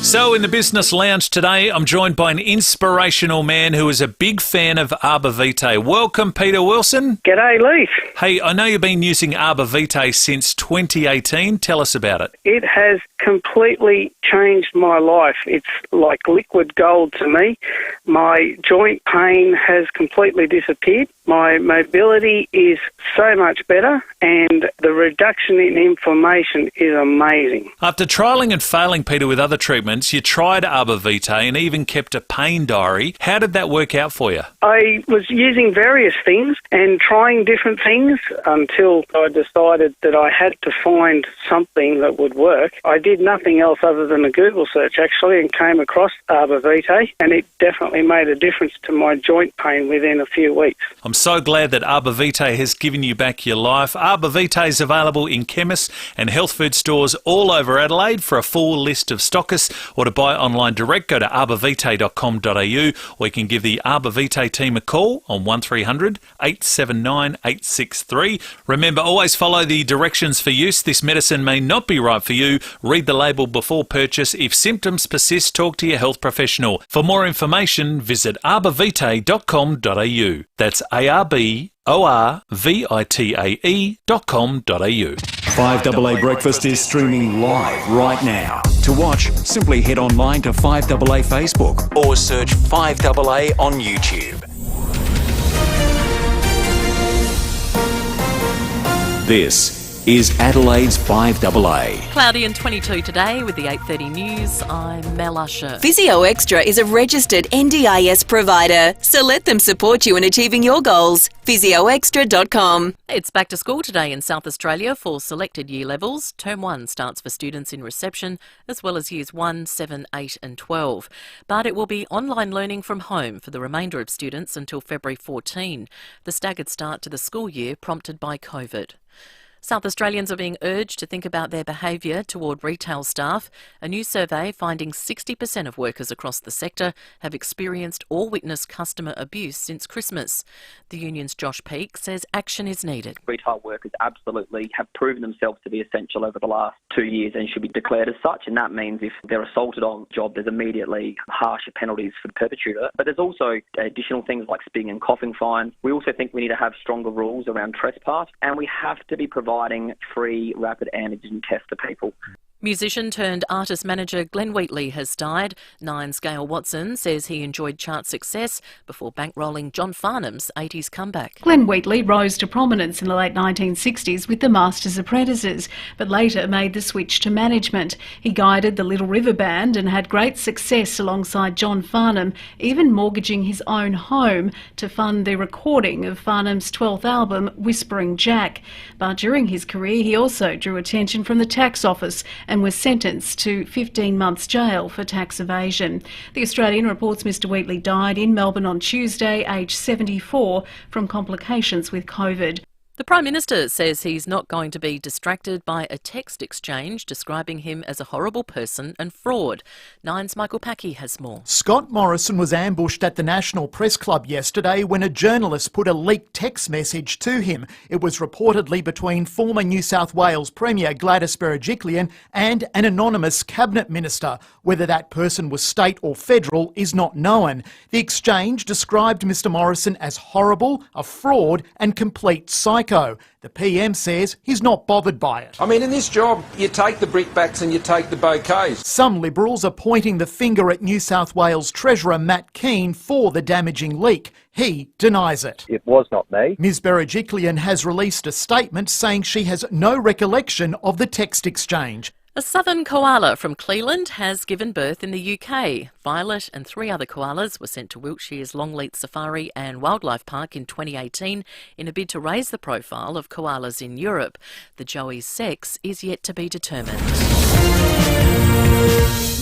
So in the Business Lounge today, I'm joined by an inspirational man who is a big fan of Arbor Vitae. Welcome, Peter Wilson. G'day, Leith. Hey, I know you've been using Arbor Vitae since 2018. Tell us about it. It has completely changed my life. It's like liquid gold to me. My joint pain has completely disappeared. My mobility is so much better, and the reduction in inflammation is amazing. After trialling and failing, Peter, with other treatments, you tried Arbor Vitae and even kept a pain diary. How did that work out for you? I was using various things and trying different things until I decided that I had to find something that would work. I did nothing else other than a Google search, actually, and came across Arbor Vitae, and it definitely made a difference to my joint pain within a few weeks. I'm so glad that Arbor Vitae has given you back your life. Arbor Vitae is available in chemists and health food stores all over Adelaide. For a full list of stockists or to buy online direct, go to arborvitae.com.au, or you can give the Arbor Vitae team a call on 1300 879 863. Remember, always follow the directions for use. This medicine may not be right for you. Read the label before purchase. If symptoms persist, talk to your health professional. For more information, visit arborvitae.com.au. That's arborvitae.com.au. 5AA Breakfast is streaming live right now. To watch, simply head online to 5AA Facebook or search 5AA on YouTube. This is Adelaide's 5AA. Cloudy and 22 today with the 8:30 news. I'm Mel Usher. Physio Extra is a registered NDIS provider, so let them support you in achieving your goals. PhysioExtra.com. It's back to school today in South Australia for selected year levels. Term 1 starts for students in reception, as well as years 1, 7, 8 and 12. But it will be online learning from home for the remainder of students until February 14. The staggered start to the school year prompted by COVID. South Australians are being urged to think about their behaviour toward retail staff. A new survey finding 60% of workers across the sector have experienced or witnessed customer abuse since Christmas. The union's Josh Peake says action is needed. Retail workers absolutely have proven themselves to be essential over the last 2 years and should be declared as such, and that means if they're assaulted on the job, there's immediately harsher penalties for the perpetrator. But there's also additional things like spitting and coughing fines. We also think we need to have stronger rules around trespass, and we have to be providing free rapid antigen tests to people. Musician turned artist manager Glenn Wheatley has died. Nine's Gail Watson says he enjoyed chart success before bankrolling John Farnham's 80s comeback. Glenn Wheatley rose to prominence in the late 1960s with the Masters Apprentices, but later made the switch to management. He guided the Little River Band and had great success alongside John Farnham, even mortgaging his own home to fund the recording of Farnham's 12th album, Whispering Jack. But during his career, he also drew attention from the tax office and was sentenced to 15 months jail for tax evasion. The Australian reports Mr Wheatley died in Melbourne on Tuesday, aged 74, from complications with COVID. The Prime Minister says he's not going to be distracted by a text exchange describing him as a horrible person and fraud. Nine's Michael Packey has more. Scott Morrison was ambushed at the National Press Club yesterday when a journalist put a leaked text message to him. It was reportedly between former New South Wales Premier Gladys Berejiklian and an anonymous cabinet minister. Whether that person was state or federal is not known. The exchange described Mr Morrison as horrible, a fraud and complete psycho. The PM says he's not bothered by it. I mean, in this job, you take the brickbats and you take the bouquets. Some Liberals are pointing the finger at New South Wales Treasurer Matt Keane for the damaging leak. He denies it. It was not me. Ms Berejiklian has released a statement saying she has no recollection of the text exchange. A southern koala from Cleveland has given birth in the UK. Violet and 3 other koalas were sent to Wiltshire's Longleat Safari and Wildlife Park in 2018 in a bid to raise the profile of koalas in Europe. The joey's sex is yet to be determined.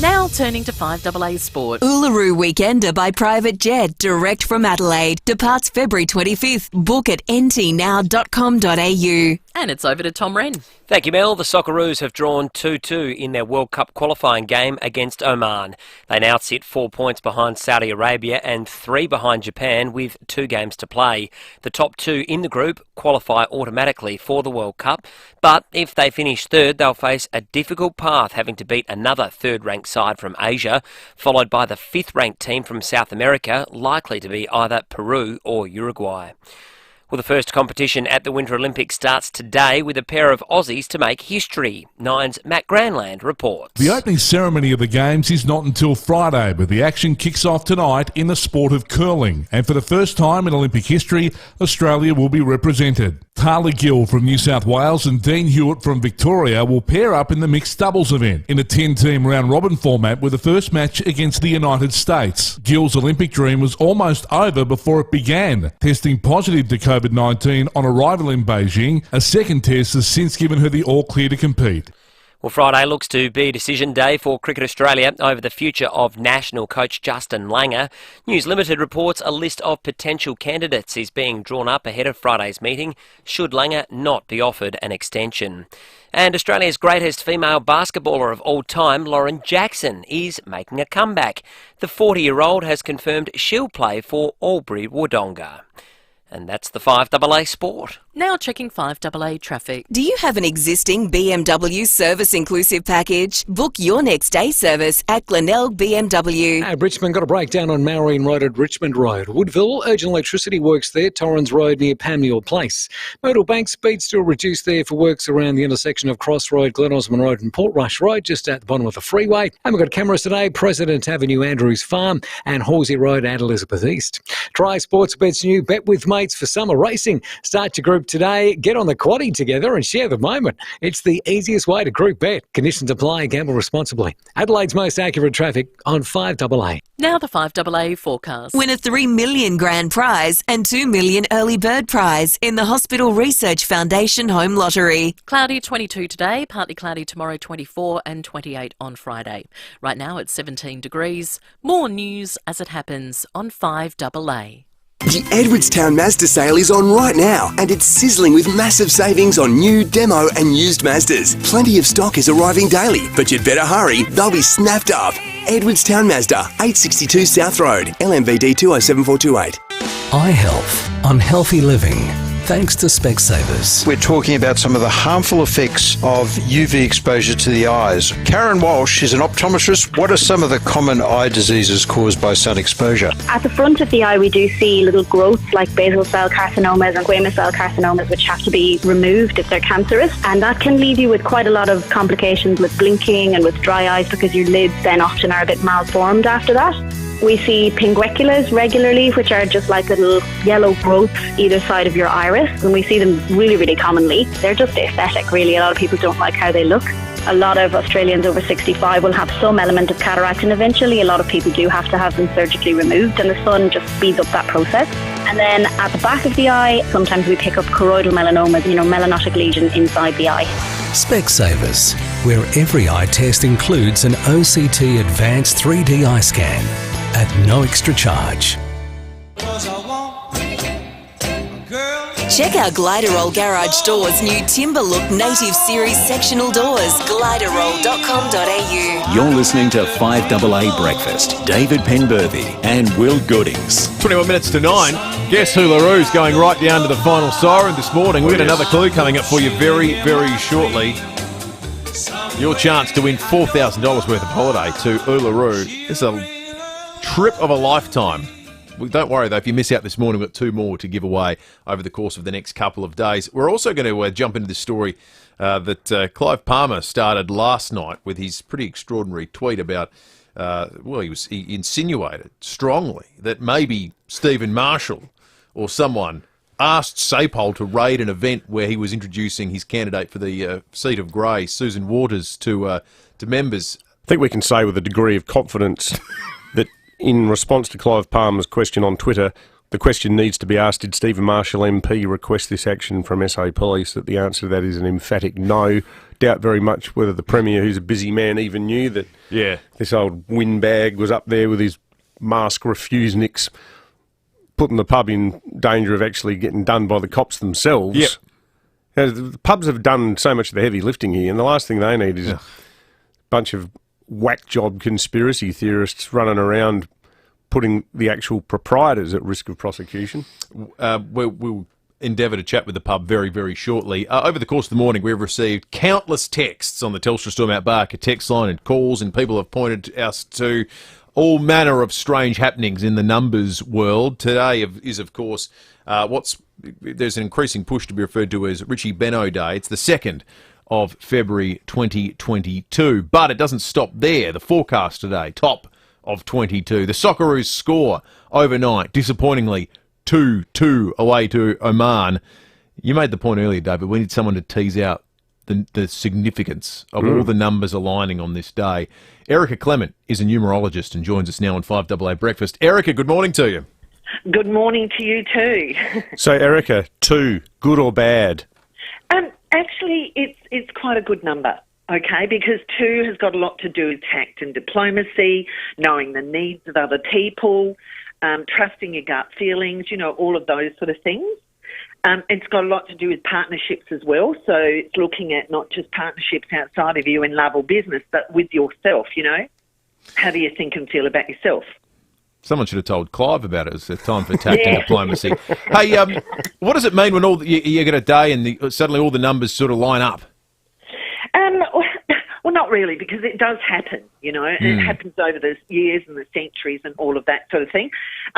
Now turning to 5AA Sport. Uluru Weekender by private jet, direct from Adelaide. Departs February 25th. Book at ntnow.com.au. And it's over to Tom Wren. Thank you, Mel. The Socceroos have drawn 2-2 in their World Cup qualifying game against Oman. They now sit 4 points behind Saudi Arabia and 3 behind Japan with 2 games to play. The top 2 in the group qualify automatically for the World Cup, but if they finish third, they'll face a difficult path, having to beat another third-ranked side from Asia, followed by the 5th-ranked team from South America, likely to be either Peru or Uruguay. Well, the first competition at the Winter Olympics starts today with a pair of Aussies to make history. Nine's Matt Granland reports. The opening ceremony of the Games is not until Friday, but the action kicks off tonight in the sport of curling. And for the first time in Olympic history, Australia will be represented. Harley Gill from New South Wales and Dean Hewitt from Victoria will pair up in the mixed doubles event in a 10-team round-robin format with the first match against the United States. Gill's Olympic dream was almost over before it began. Testing positive to COVID-19 on arrival in Beijing, a second test has since given her the all-clear to compete. Well, Friday looks to be decision day for Cricket Australia over the future of national coach Justin Langer. News Limited reports a list of potential candidates is being drawn up ahead of Friday's meeting, should Langer not be offered an extension. And Australia's greatest female basketballer of all time, Lauren Jackson, is making a comeback. The 40-year-old has confirmed she'll play for Albury Wodonga. And that's the 5AA Sport. Now checking 5AA traffic. Do you have an existing BMW service inclusive package? Book your next day service at Glenelg BMW. At Richmond, got a breakdown on Marion Road at Richmond Road. Woodville, urgent electricity works there. Torrens Road near Pamuel Place. Myrtle Bank, speed still reduced there for works around the intersection of Cross Road, Glen Osmond Road and Portrush Road, just at the bottom of the freeway. And we've got cameras today, President Avenue, Andrews Farm and Horsey Road at Elizabeth East. Try Sportsbet's new Bet With Mates for summer racing. Start your group today, get on the quaddie together and share the moment. It's the easiest way to group bet. Conditions apply, gamble responsibly. Adelaide's most accurate traffic on 5AA. Now the 5AA forecast. Win a $3 million grand prize and $2 million early bird prize in the Hospital Research Foundation Home Lottery. Cloudy 22 today, partly cloudy tomorrow 24 and 28 on Friday. Right now it's 17 degrees. More news as it happens on 5AA. The Edwardstown Mazda sale is on right now, and it's sizzling with massive savings on new, demo and used Mazdas. Plenty of stock is arriving daily, but you'd better hurry, they'll be snapped up. Edwardstown Mazda, 862 South Road, LMVD 207428. Eye health, unhealthy living. Thanks to Specsavers. We're talking about some of the harmful effects of UV exposure to the eyes. Karen Walsh is an optometrist. What are some of the common eye diseases caused by sun exposure? At the front of the eye, we do see little growths like basal cell carcinomas and squamous cell carcinomas, which have to be removed if they're cancerous. And that can leave you with quite a lot of complications with blinking and with dry eyes, because your lids then often are a bit malformed after that. We see pinguiculas regularly, which are just like little yellow growths either side of your iris, and we see them really, really commonly. They're just aesthetic, really. A lot of people don't like how they look. A lot of Australians over 65 will have some element of cataract, and eventually a lot of people do have to have them surgically removed, and the sun just speeds up that process. And then at the back of the eye, sometimes we pick up choroidal melanomas, melanotic lesion inside the eye. Specsavers, where every eye test includes an OCT advanced 3D eye scan at no extra charge. Check out Gliderroll Garage Doors' new Timber Look Native Series sectional doors. Gliderroll.com.au. You're listening to 5AA Breakfast. David Penberthy and Will Goodings. 21 minutes to 9. Guess who LaRue's going right down to the final siren this morning. We've got another clue coming up for you very, very shortly. Your chance to win $4,000 worth of holiday to Uluru. It's a trip of a lifetime. Don't worry, though, if you miss out this morning, we've got 2 more to give away over the course of the next couple of days. We're also going to jump into the story that Clive Palmer started last night with his pretty extraordinary tweet about, he insinuated strongly that maybe Stephen Marshall or someone asked Sapol to raid an event where he was introducing his candidate for the seat of Grey, Susan Waters, to members. I think we can say with a degree of confidence that in response to Clive Palmer's question on Twitter, the question needs to be asked, did Stephen Marshall MP request this action from SA Police? That the answer to that is an emphatic no. Doubt very much whether the Premier, who's a busy man, even knew that this old windbag was up there with his mask refusenicks, putting the pub in danger of actually getting done by the cops themselves. Yep. The pubs have done so much of the heavy lifting here, and the last thing they need is a bunch of whack job conspiracy theorists running around putting the actual proprietors at risk of prosecution. We'll endeavour to chat with the pub very, very shortly. Over the course of the morning, we've received countless texts on the Telstra Storm Out Barker text line and calls, and people have pointed us to all manner of strange happenings in the numbers world. Today is, of course, there's an increasing push to be referred to as Richie Benno Day. It's the 2nd of February 2022. But it doesn't stop there. The forecast today, top of 22. The Socceroos score overnight, disappointingly, 2-2 away to Oman. You made the point earlier, David, we need someone to tease out the significance of all the numbers aligning on this day. Erica Clement is a numerologist and joins us now on 5AA Breakfast. Erica, good morning to you. Good morning to you too. So, Erica, 2, good or bad? Actually, it's quite a good number, okay, because 2 has got a lot to do with tact and diplomacy, knowing the needs of other people, trusting your gut feelings, all of those sort of things. It's got a lot to do with partnerships as well, so it's looking at not just partnerships outside of you in love or business, but with yourself, How do you think and feel about yourself? Someone should have told Clive about it. It's a time for tact and diplomacy. Hey, what does it mean when you get a day and suddenly all the numbers sort of line up? Well, not really, because it does happen, It happens over the years and the centuries and all of that sort of thing.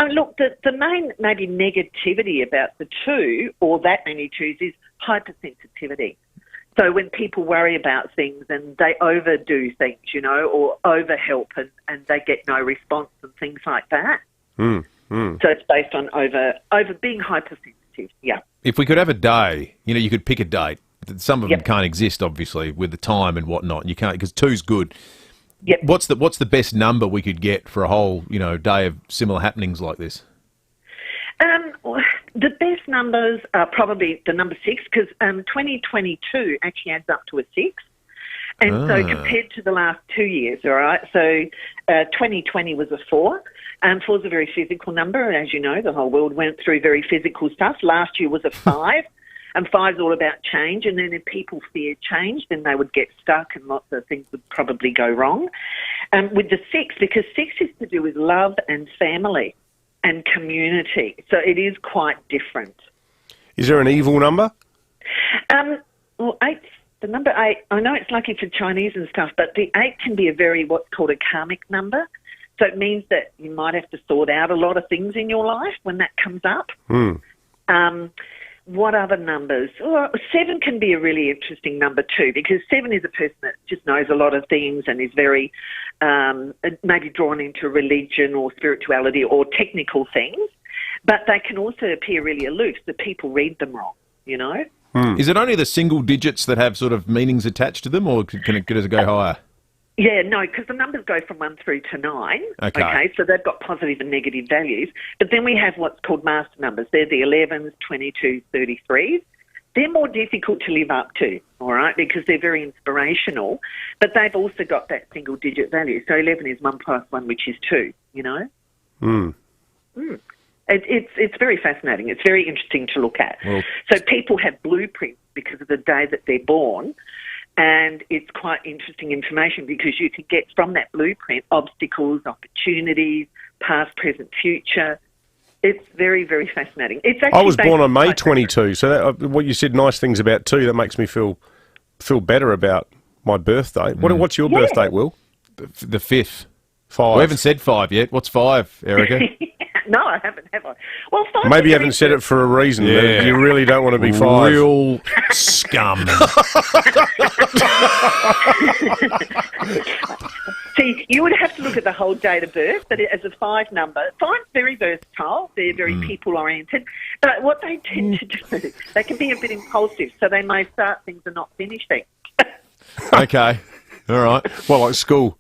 Look, the main maybe negativity about the 2 or that many 2s is hypersensitivity. So when people worry about things and they overdo things, or overhelp and they get no response and things like that. So it's based on over being hypersensitive, If we could have a day, you could pick a date. Some of them can't exist, obviously, with the time and whatnot. You can't, because 2's good. Yep. What's the best number we could get for a whole, day of similar happenings like this? The best numbers are probably the number 6, because 2022 actually adds up to a 6. And so compared to the last 2 years, all right, so 2020 was a 4, 4's a very physical number. As you know, the whole world went through very physical stuff. Last year was a 5, and 5's all about change. And then if people fear change, then they would get stuck and lots of things would probably go wrong. With the 6, because 6 is to do with love and family and community. So it is quite different. Is there an evil number? Well, 8, the number 8, I know it's lucky for Chinese and stuff, but the 8 can be what's called a karmic number. So it means that you might have to sort out a lot of things in your life when that comes up. What other numbers? Well, 7 can be a really interesting number too, because 7 is a person that just knows a lot of things and is very maybe drawn into religion or spirituality or technical things, but they can also appear really aloof, so people read them wrong, you know? Is it only the single digits that have sort of meanings attached to them, or does it go higher? Yeah, no, because the numbers go from 1 through to 9. Okay, so they've got positive and negative values. But then we have what's called master numbers. They're the 11s, 22s, 33s. They're more difficult to live up to, all right, because they're very inspirational, but they've also got that single-digit value. So 11 is 1 plus 1, which is 2, you know? It's very fascinating. It's very interesting to look at. Well, so people have blueprints because of the day that they're born, and it's quite interesting information because you can get from that blueprint obstacles, opportunities, past, present, future. It's very, very fascinating. It's actually I was born on May 22, so what you said, nice things about 2, that makes me feel better about my birthday. What's your birthday, Will? The 5th. 5. We haven't said 5 yet. What's 5, Erica? No, I haven't, have I? Well, 5 maybe you haven't said it for a reason. Yeah. You really don't want to be 5. Real scum. See, you would have to look at the whole date of birth, but as a 5 number, 5's very versatile. They're very people-oriented. But what they tend to do, they can be a bit impulsive, so they may start things and not finish things. Okay. All right. Well, like school.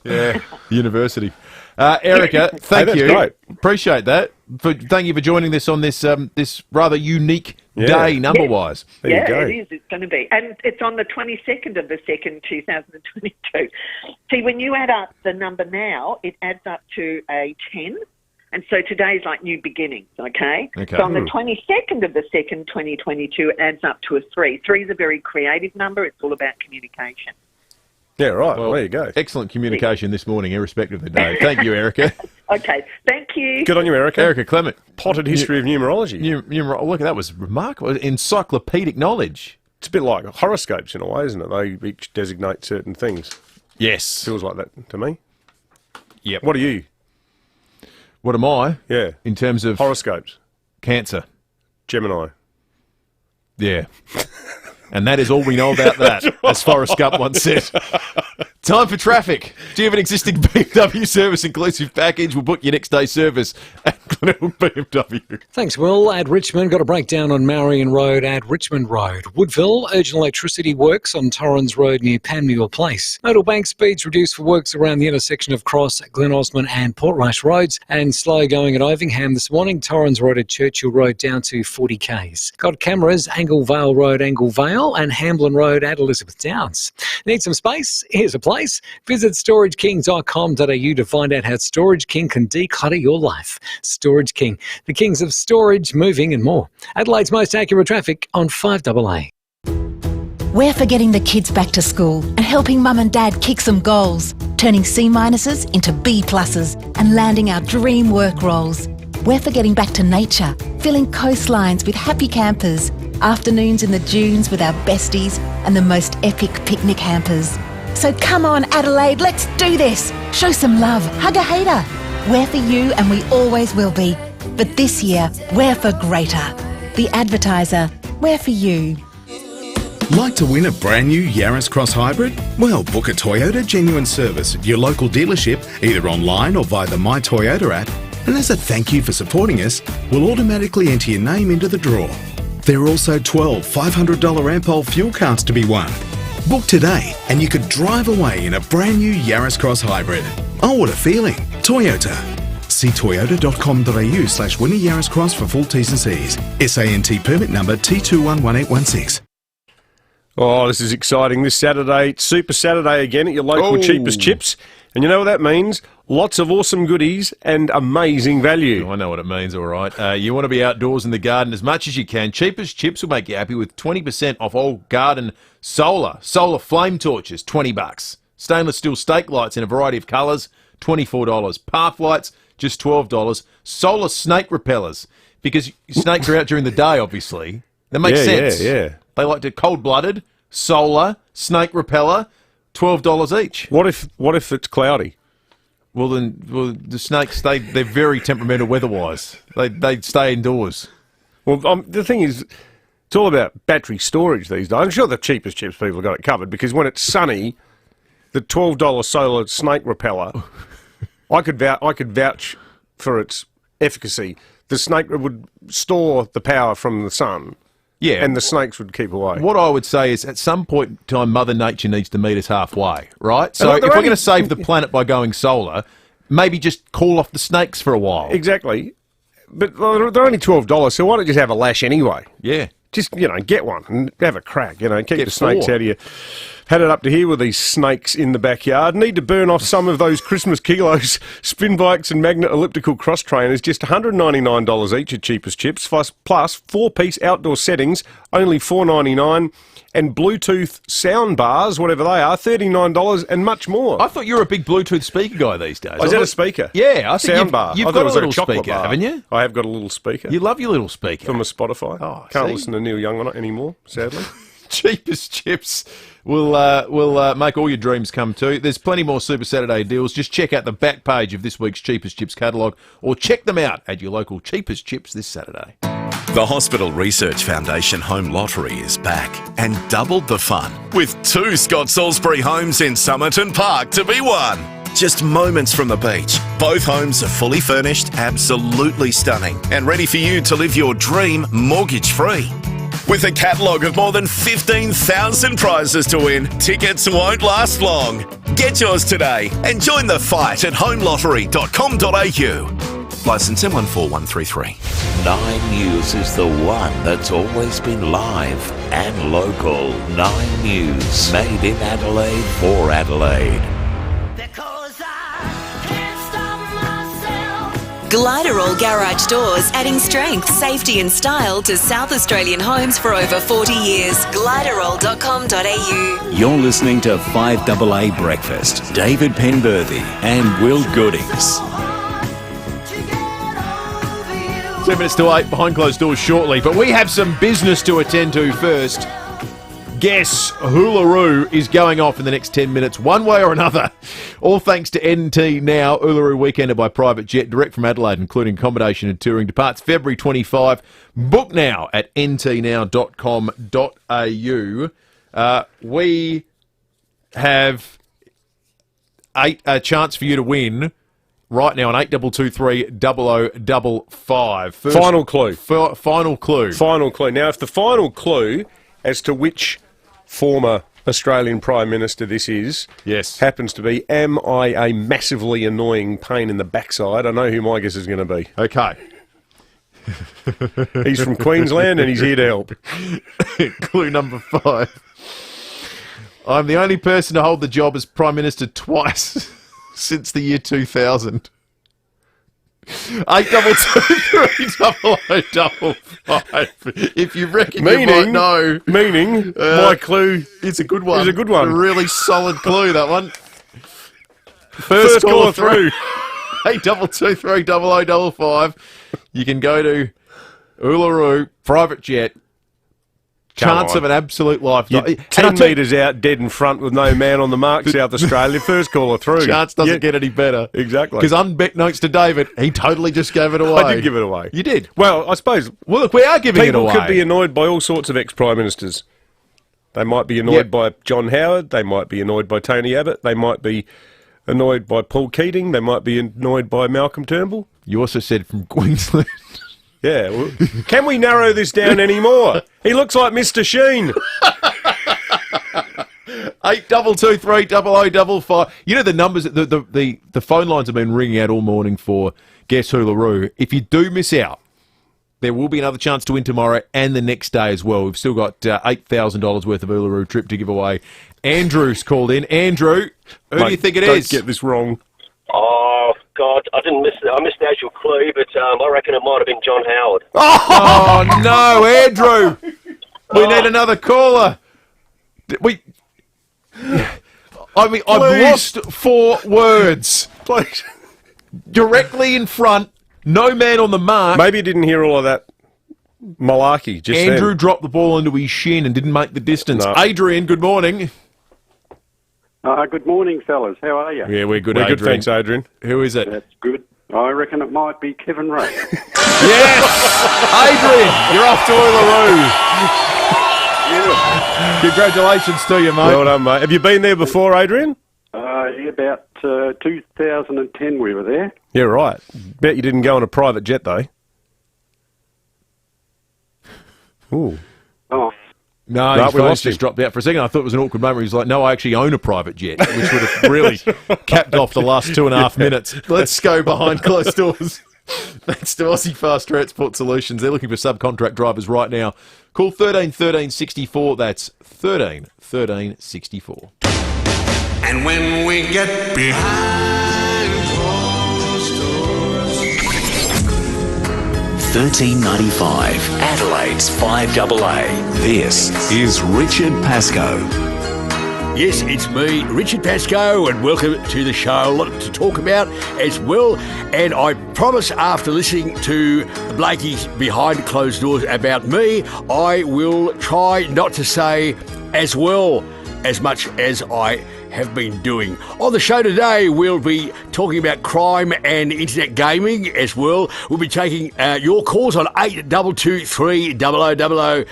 Yeah, university. Erica, thank you. Great. Appreciate that. Thank you for joining us on this this rather unique day, number-wise. There you go. It is. It's going to be. And it's on the 22nd of the 2nd, 2022. See, when you add up the number now, it adds up to a 10. And so today's like new beginnings, okay? So on the 22nd of the 2nd, 2022, it adds up to a 3. 3 is a very creative number. It's all about communication. Yeah, right. Well, there you go. Excellent communication this morning, irrespective of the day. Thank you, Erica. Okay, thank you. Good on you, Erica. Erica Clement. Potted history of numerology. Look, that was remarkable. Encyclopedic knowledge. It's a bit like horoscopes in a way, isn't it? They each designate certain things. Yes. Feels like that to me. Yep. What are you? What am I? Yeah. In terms of... horoscopes. Cancer. Gemini. Yeah. And that is all we know about that, as Forrest Gump once said. Time for traffic. Do you have an existing BMW service inclusive package? We'll book your next day service at Glenelg BMW. Thanks, Will. At Richmond, got a breakdown on Marion Road at Richmond Road. Woodville, urgent electricity works on Torrens Road near Panmure Place. Nodal Bank speeds reduced for works around the intersection of Cross, Glen Osmond and Portrush Roads, and slow going at Ovingham this morning. Torrens Road at Churchill Road down to 40 k's. Got cameras, Angle Vale Road, Angle Vale, and Hamblin Road at Elizabeth Downs. Need some space? Here's a place. Visit storageking.com.au to find out how Storage King can declutter your life. Storage King, the kings of storage, moving and more. Adelaide's most accurate traffic on 5AA. We're for getting the kids back to school and helping mum and dad kick some goals, turning C- into B+ and landing our dream work roles. We're for getting back to nature, filling coastlines with happy campers, afternoons in the dunes with our besties and the most epic picnic hampers. So come on, Adelaide, let's do this. Show some love, hug a hater. We're for you and we always will be. But this year, we're for greater. The Advertiser, we're for you. Like to win a brand new Yaris Cross Hybrid? Well, book a Toyota Genuine Service at your local dealership, either online or via the My Toyota app. And as a thank you for supporting us, we'll automatically enter your name into the draw. There are also 12 $500 Ampol fuel cards to be won. Book today and you could drive away in a brand new Yaris Cross Hybrid. Oh, what a feeling. Toyota. See toyota.com.au/winner Yaris Cross for full T's and C's. SANT permit number T211816. Oh, this is exciting. This Saturday, Super Saturday again at your local cheapest chips. And you know what that means? Lots of awesome goodies and amazing value. I know what it means, all right. You want to be outdoors in the garden as much as you can. Cheapest Chips will make you happy with 20% off all garden solar. Solar flame torches, $20. Stainless steel stake lights in a variety of colours, $24. Path lights, just $12. Solar snake repellers, because snakes are out during the day, obviously. That makes sense. Yeah. They like to cold-blooded, solar, snake repeller, $12 each. What if it's cloudy? Well, the snakes, they're very temperamental weather-wise. They stay indoors. Well, the thing is, it's all about battery storage these days. I'm sure the cheapest chips people have got it covered, because when it's sunny, the $12 solar snake repeller, I could vouch for its efficacy. The snake would store the power from the sun. Yeah. And the snakes would keep away. What I would say is, at some point in time, Mother Nature needs to meet us halfway, right? So if we're going to save the planet by going solar, maybe just call off the snakes for a while. Exactly. But they're only $12, so why don't you just have a lash anyway? Yeah. Just, get one and have a crack, keep the snakes out of you. Had it up to here with these snakes in the backyard. Need to burn off some of those Christmas kilos. Spin bikes and magnet elliptical cross trainers, just $199 each at cheapest chips, plus 4-piece outdoor settings, only $4.99, and Bluetooth sound bars, whatever they are, $39 and much more. I thought you were a big Bluetooth speaker guy these days. Is that a speaker? Yeah, I think sound bar. You've got a little speaker, haven't you? I have got a little speaker. You love your little speaker. From a Spotify. Oh, Can't listen to Neil Young on it anymore, sadly. Cheapest Chips will make all your dreams come true. There's plenty more Super Saturday deals. Just check out the back page of this week's Cheapest Chips catalogue, or check them out at your local Cheapest Chips this Saturday. The Hospital Research Foundation Home Lottery is back and doubled the fun with 2 Scott Salisbury homes in Somerton Park to be won. Just moments from the beach. Both homes are fully furnished, absolutely stunning, and ready for you to live your dream mortgage-free. With a catalogue of more than 15,000 prizes to win, tickets won't last long. Get yours today and join the fight at homelottery.com.au. Licence M14133. 9 News is the one that's always been live and local. 9 News, made in Adelaide for Adelaide. Gliderall Garage Doors, adding strength, safety and style to South Australian homes for over 40 years. Gliderall.com.au. You're listening to 5AA Breakfast. David Penberthy and Will Goodings. 7 minutes to 8, behind closed doors shortly, but we have some business to attend to first. Guess Hoolaroo is going off in the next 10 minutes, one way or another. All thanks to NT Now. Uluru Weekender by private jet, direct from Adelaide, including accommodation and touring. Departs February 25. Book now at ntnow.com.au. We have a chance for you to win right now on 8223 0055. Final clue. Final clue. Final clue. Now, if the final clue as to which former Australian Prime Minister this is, happens to be, am I a massively annoying pain in the backside? I know who my guess is going to be. Okay. He's from Queensland and he's here to help. Clue number 5. I'm the only person to hold the job as Prime Minister twice since the year 2000. 8223 If you reckon you might know. Meaning, my clue is a good one. Is a good one. A really solid clue, that one. First caller through. 8223 0055. You can go to Uluru, private jet. Chance of an absolute lifetime. 10 metres out, dead in front with no man on the mark, South Australia. First caller through. Chance doesn't get any better. Exactly. Because unbeknownst to David, he totally just gave it away. I did give it away. You did? Well, I suppose... Well, look, we are giving it away. People could be annoyed by all sorts of ex-Prime Ministers. They might be annoyed by John Howard. They might be annoyed by Tony Abbott. They might be annoyed by Paul Keating. They might be annoyed by Malcolm Turnbull. You also said from Queensland. Yeah. Well, can we narrow this down any more? He looks like Mr. Sheen. 8223 0055. You know the numbers. The phone lines have been ringing out all morning for Guess Hoolaroo. If you do miss out, There will be another chance to win tomorrow and the next day as well. We've still got $8,000 worth of Uluru trip to give away. Andrew's called in. Andrew, who do you think it is? Don't get this wrong. Oh, God, I missed the actual clue, but I reckon it might have been John Howard. Oh, no, Andrew. We need another caller. I've lost 4 words. Please. Directly in front, no man on the mark. Maybe you didn't hear all of that malarkey just Andrew then. dropped the ball into his shin and didn't make the distance. No. Adrian, good morning. Good morning, fellas. How are you? Yeah, we're good, We're Adrian. good, thanks, Adrian. Who is it? That's good. I reckon it might be Kevin Ray. Yes! Adrian, you're off to Uluru. Congratulations to you, mate. Well done, mate. Have you been there before, Adrian? Yeah, about 2010 we were there. Yeah, right. Bet you didn't go on a private jet, though. Ooh. Oh. No, his phone's just dropped out for a second. I thought it was an awkward moment. He was like, no, I actually own a private jet, which would have really capped off the last 2.5 minutes. Let's go behind closed doors. Thanks to Aussie Fast Transport Solutions. They're looking for subcontract drivers right now. Call 13 13 64. That's 13 13 64. And when we get behind closed doors, $13.95. Adelaide's FIVEaa. This is Richard Pascoe. Yes, it's me, Richard Pascoe, and welcome to the show. A lot to talk about as well. And I promise after listening to Blakey's Behind Closed Doors about me, I will try not to say as well as much as I have been doing. On the show today, we'll be talking about crime and internet gaming as well. We'll be taking your calls on 8223 0000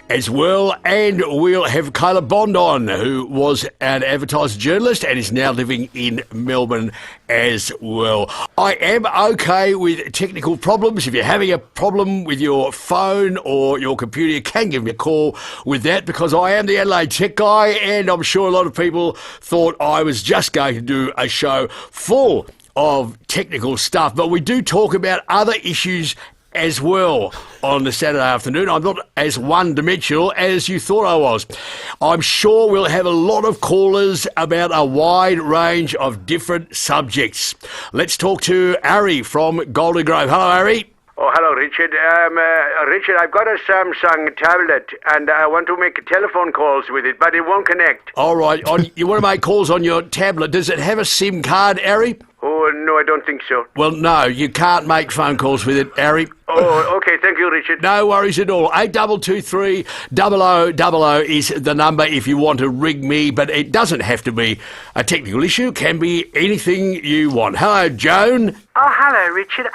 as well. And we'll have Kyla Bond on, who was an advertising journalist and is now living in Melbourne as well. I am okay with technical problems. If you're having a problem with your phone or your computer, you can give me a call with that, because I am the Adelaide Tech Guy, and I'm sure a lot of people thought I was just going to do a show full of technical stuff, but we do talk about other issues as well on the Saturday afternoon. I'm not as one-dimensional as you thought I was. I'm sure we'll have a lot of callers about a wide range of different subjects. Let's talk to Ari from Golden Grove. Hello, Ari. Oh, hello, Richard. Richard, I've got a Samsung tablet and I want to make telephone calls with it, but it won't connect. All right. You want to make calls on your tablet. Does it have a SIM card, Ari? Oh, no, I don't think so. Well, no, you can't make phone calls with it, Ari. Oh, okay. Thank you, Richard. No worries at all. 8223 0000 is the number if you want to ring me, but it doesn't have to be a technical issue. It can be anything you want. Hello, Joan. Oh, hello, Richard.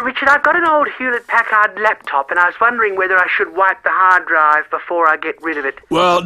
Richard, I've got an old Hewlett-Packard laptop, and I was wondering whether I should wipe the hard drive before I get rid of it. Well,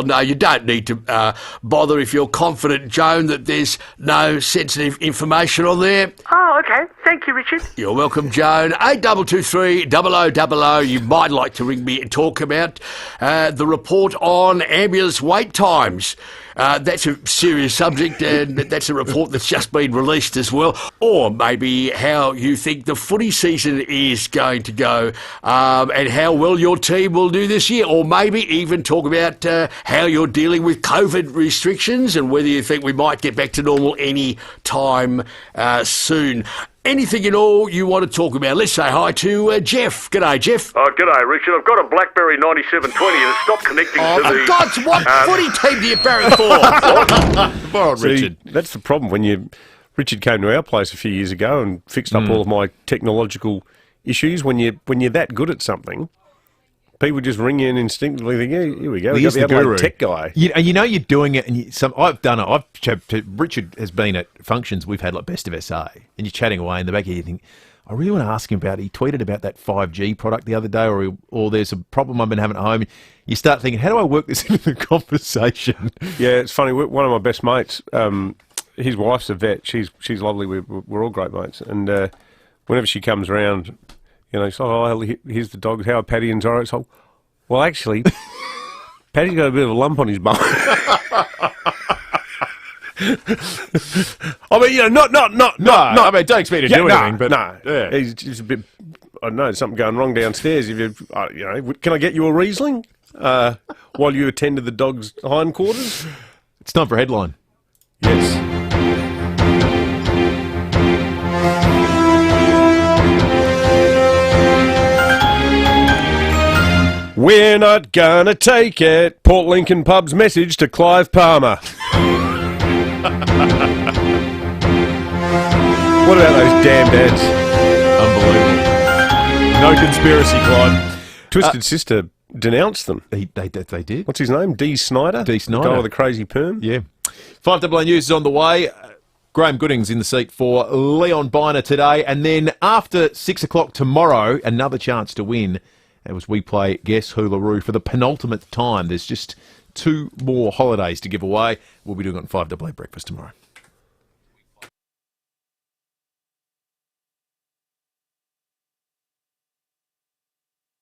no, you don't need to bother if you're confident, Joan, that there's no sensitive information on there. Oh, okay. Thank you, Richard. You're welcome, Joan. 8223 0000. You might like to ring me and talk about the report on ambulance wait times. That's a serious subject, and that's a report that's just been released as well. Or maybe how you think the footy season is going to go, and how well your team will do this year. Or maybe even talk about how you're dealing with COVID restrictions and whether you think we might get back to normal any time soon. Anything at all you want to talk about. Let's say hi to Jeff. G'day, Jeff. Oh, g'day, Richard. I've got a BlackBerry 9720 and it's stopped connecting to the... God's what footy team do you barrack for? Well, Richard. That's the problem. Richard came to our place a few years ago and fixed up all of my technological issues. When you're that good at something, people just ring you and instinctively think, yeah, here we go. He's the guru. Tech guy. You know you're doing it, and I've done it. Richard has been at functions we've had like Best of SA, and you're chatting away in the back of you think, I really want to ask him about it. He tweeted about that 5G product the other day, or there's a problem I've been having at home. You start thinking, how do I work this into the conversation? Yeah, it's funny. One of my best mates, his wife's a vet. She's lovely. We're all great mates, and whenever she comes around, you know, she's like, oh, here's the dog. How are Paddy and Zorro? So, well, actually, Paddy's got a bit of a lump on his bum. I mean, you know, not. I mean, don't expect me to do anything, but no, yeah. He's just a bit I know there's something going wrong downstairs. If you, can I get you a Riesling while you attend to the dog's hindquarters? It's time for a headline. Yes. We're not gonna take it. Port Lincoln Pub's message to Clive Palmer. What about those damn dads? Unbelievable. No conspiracy, Clive. Twisted Sister denounced them. They did. What's his name? D. Snyder? D. Snyder. The guy with the crazy perm? Yeah. 5AA News is on the way. Graham Goodings in the seat for Leon Biner today. And then after 6 o'clock tomorrow, another chance to win as we play Guess Hoolaroo for the penultimate time. There's just 2 more holidays to give away. We'll be doing it on 5AA Breakfast tomorrow.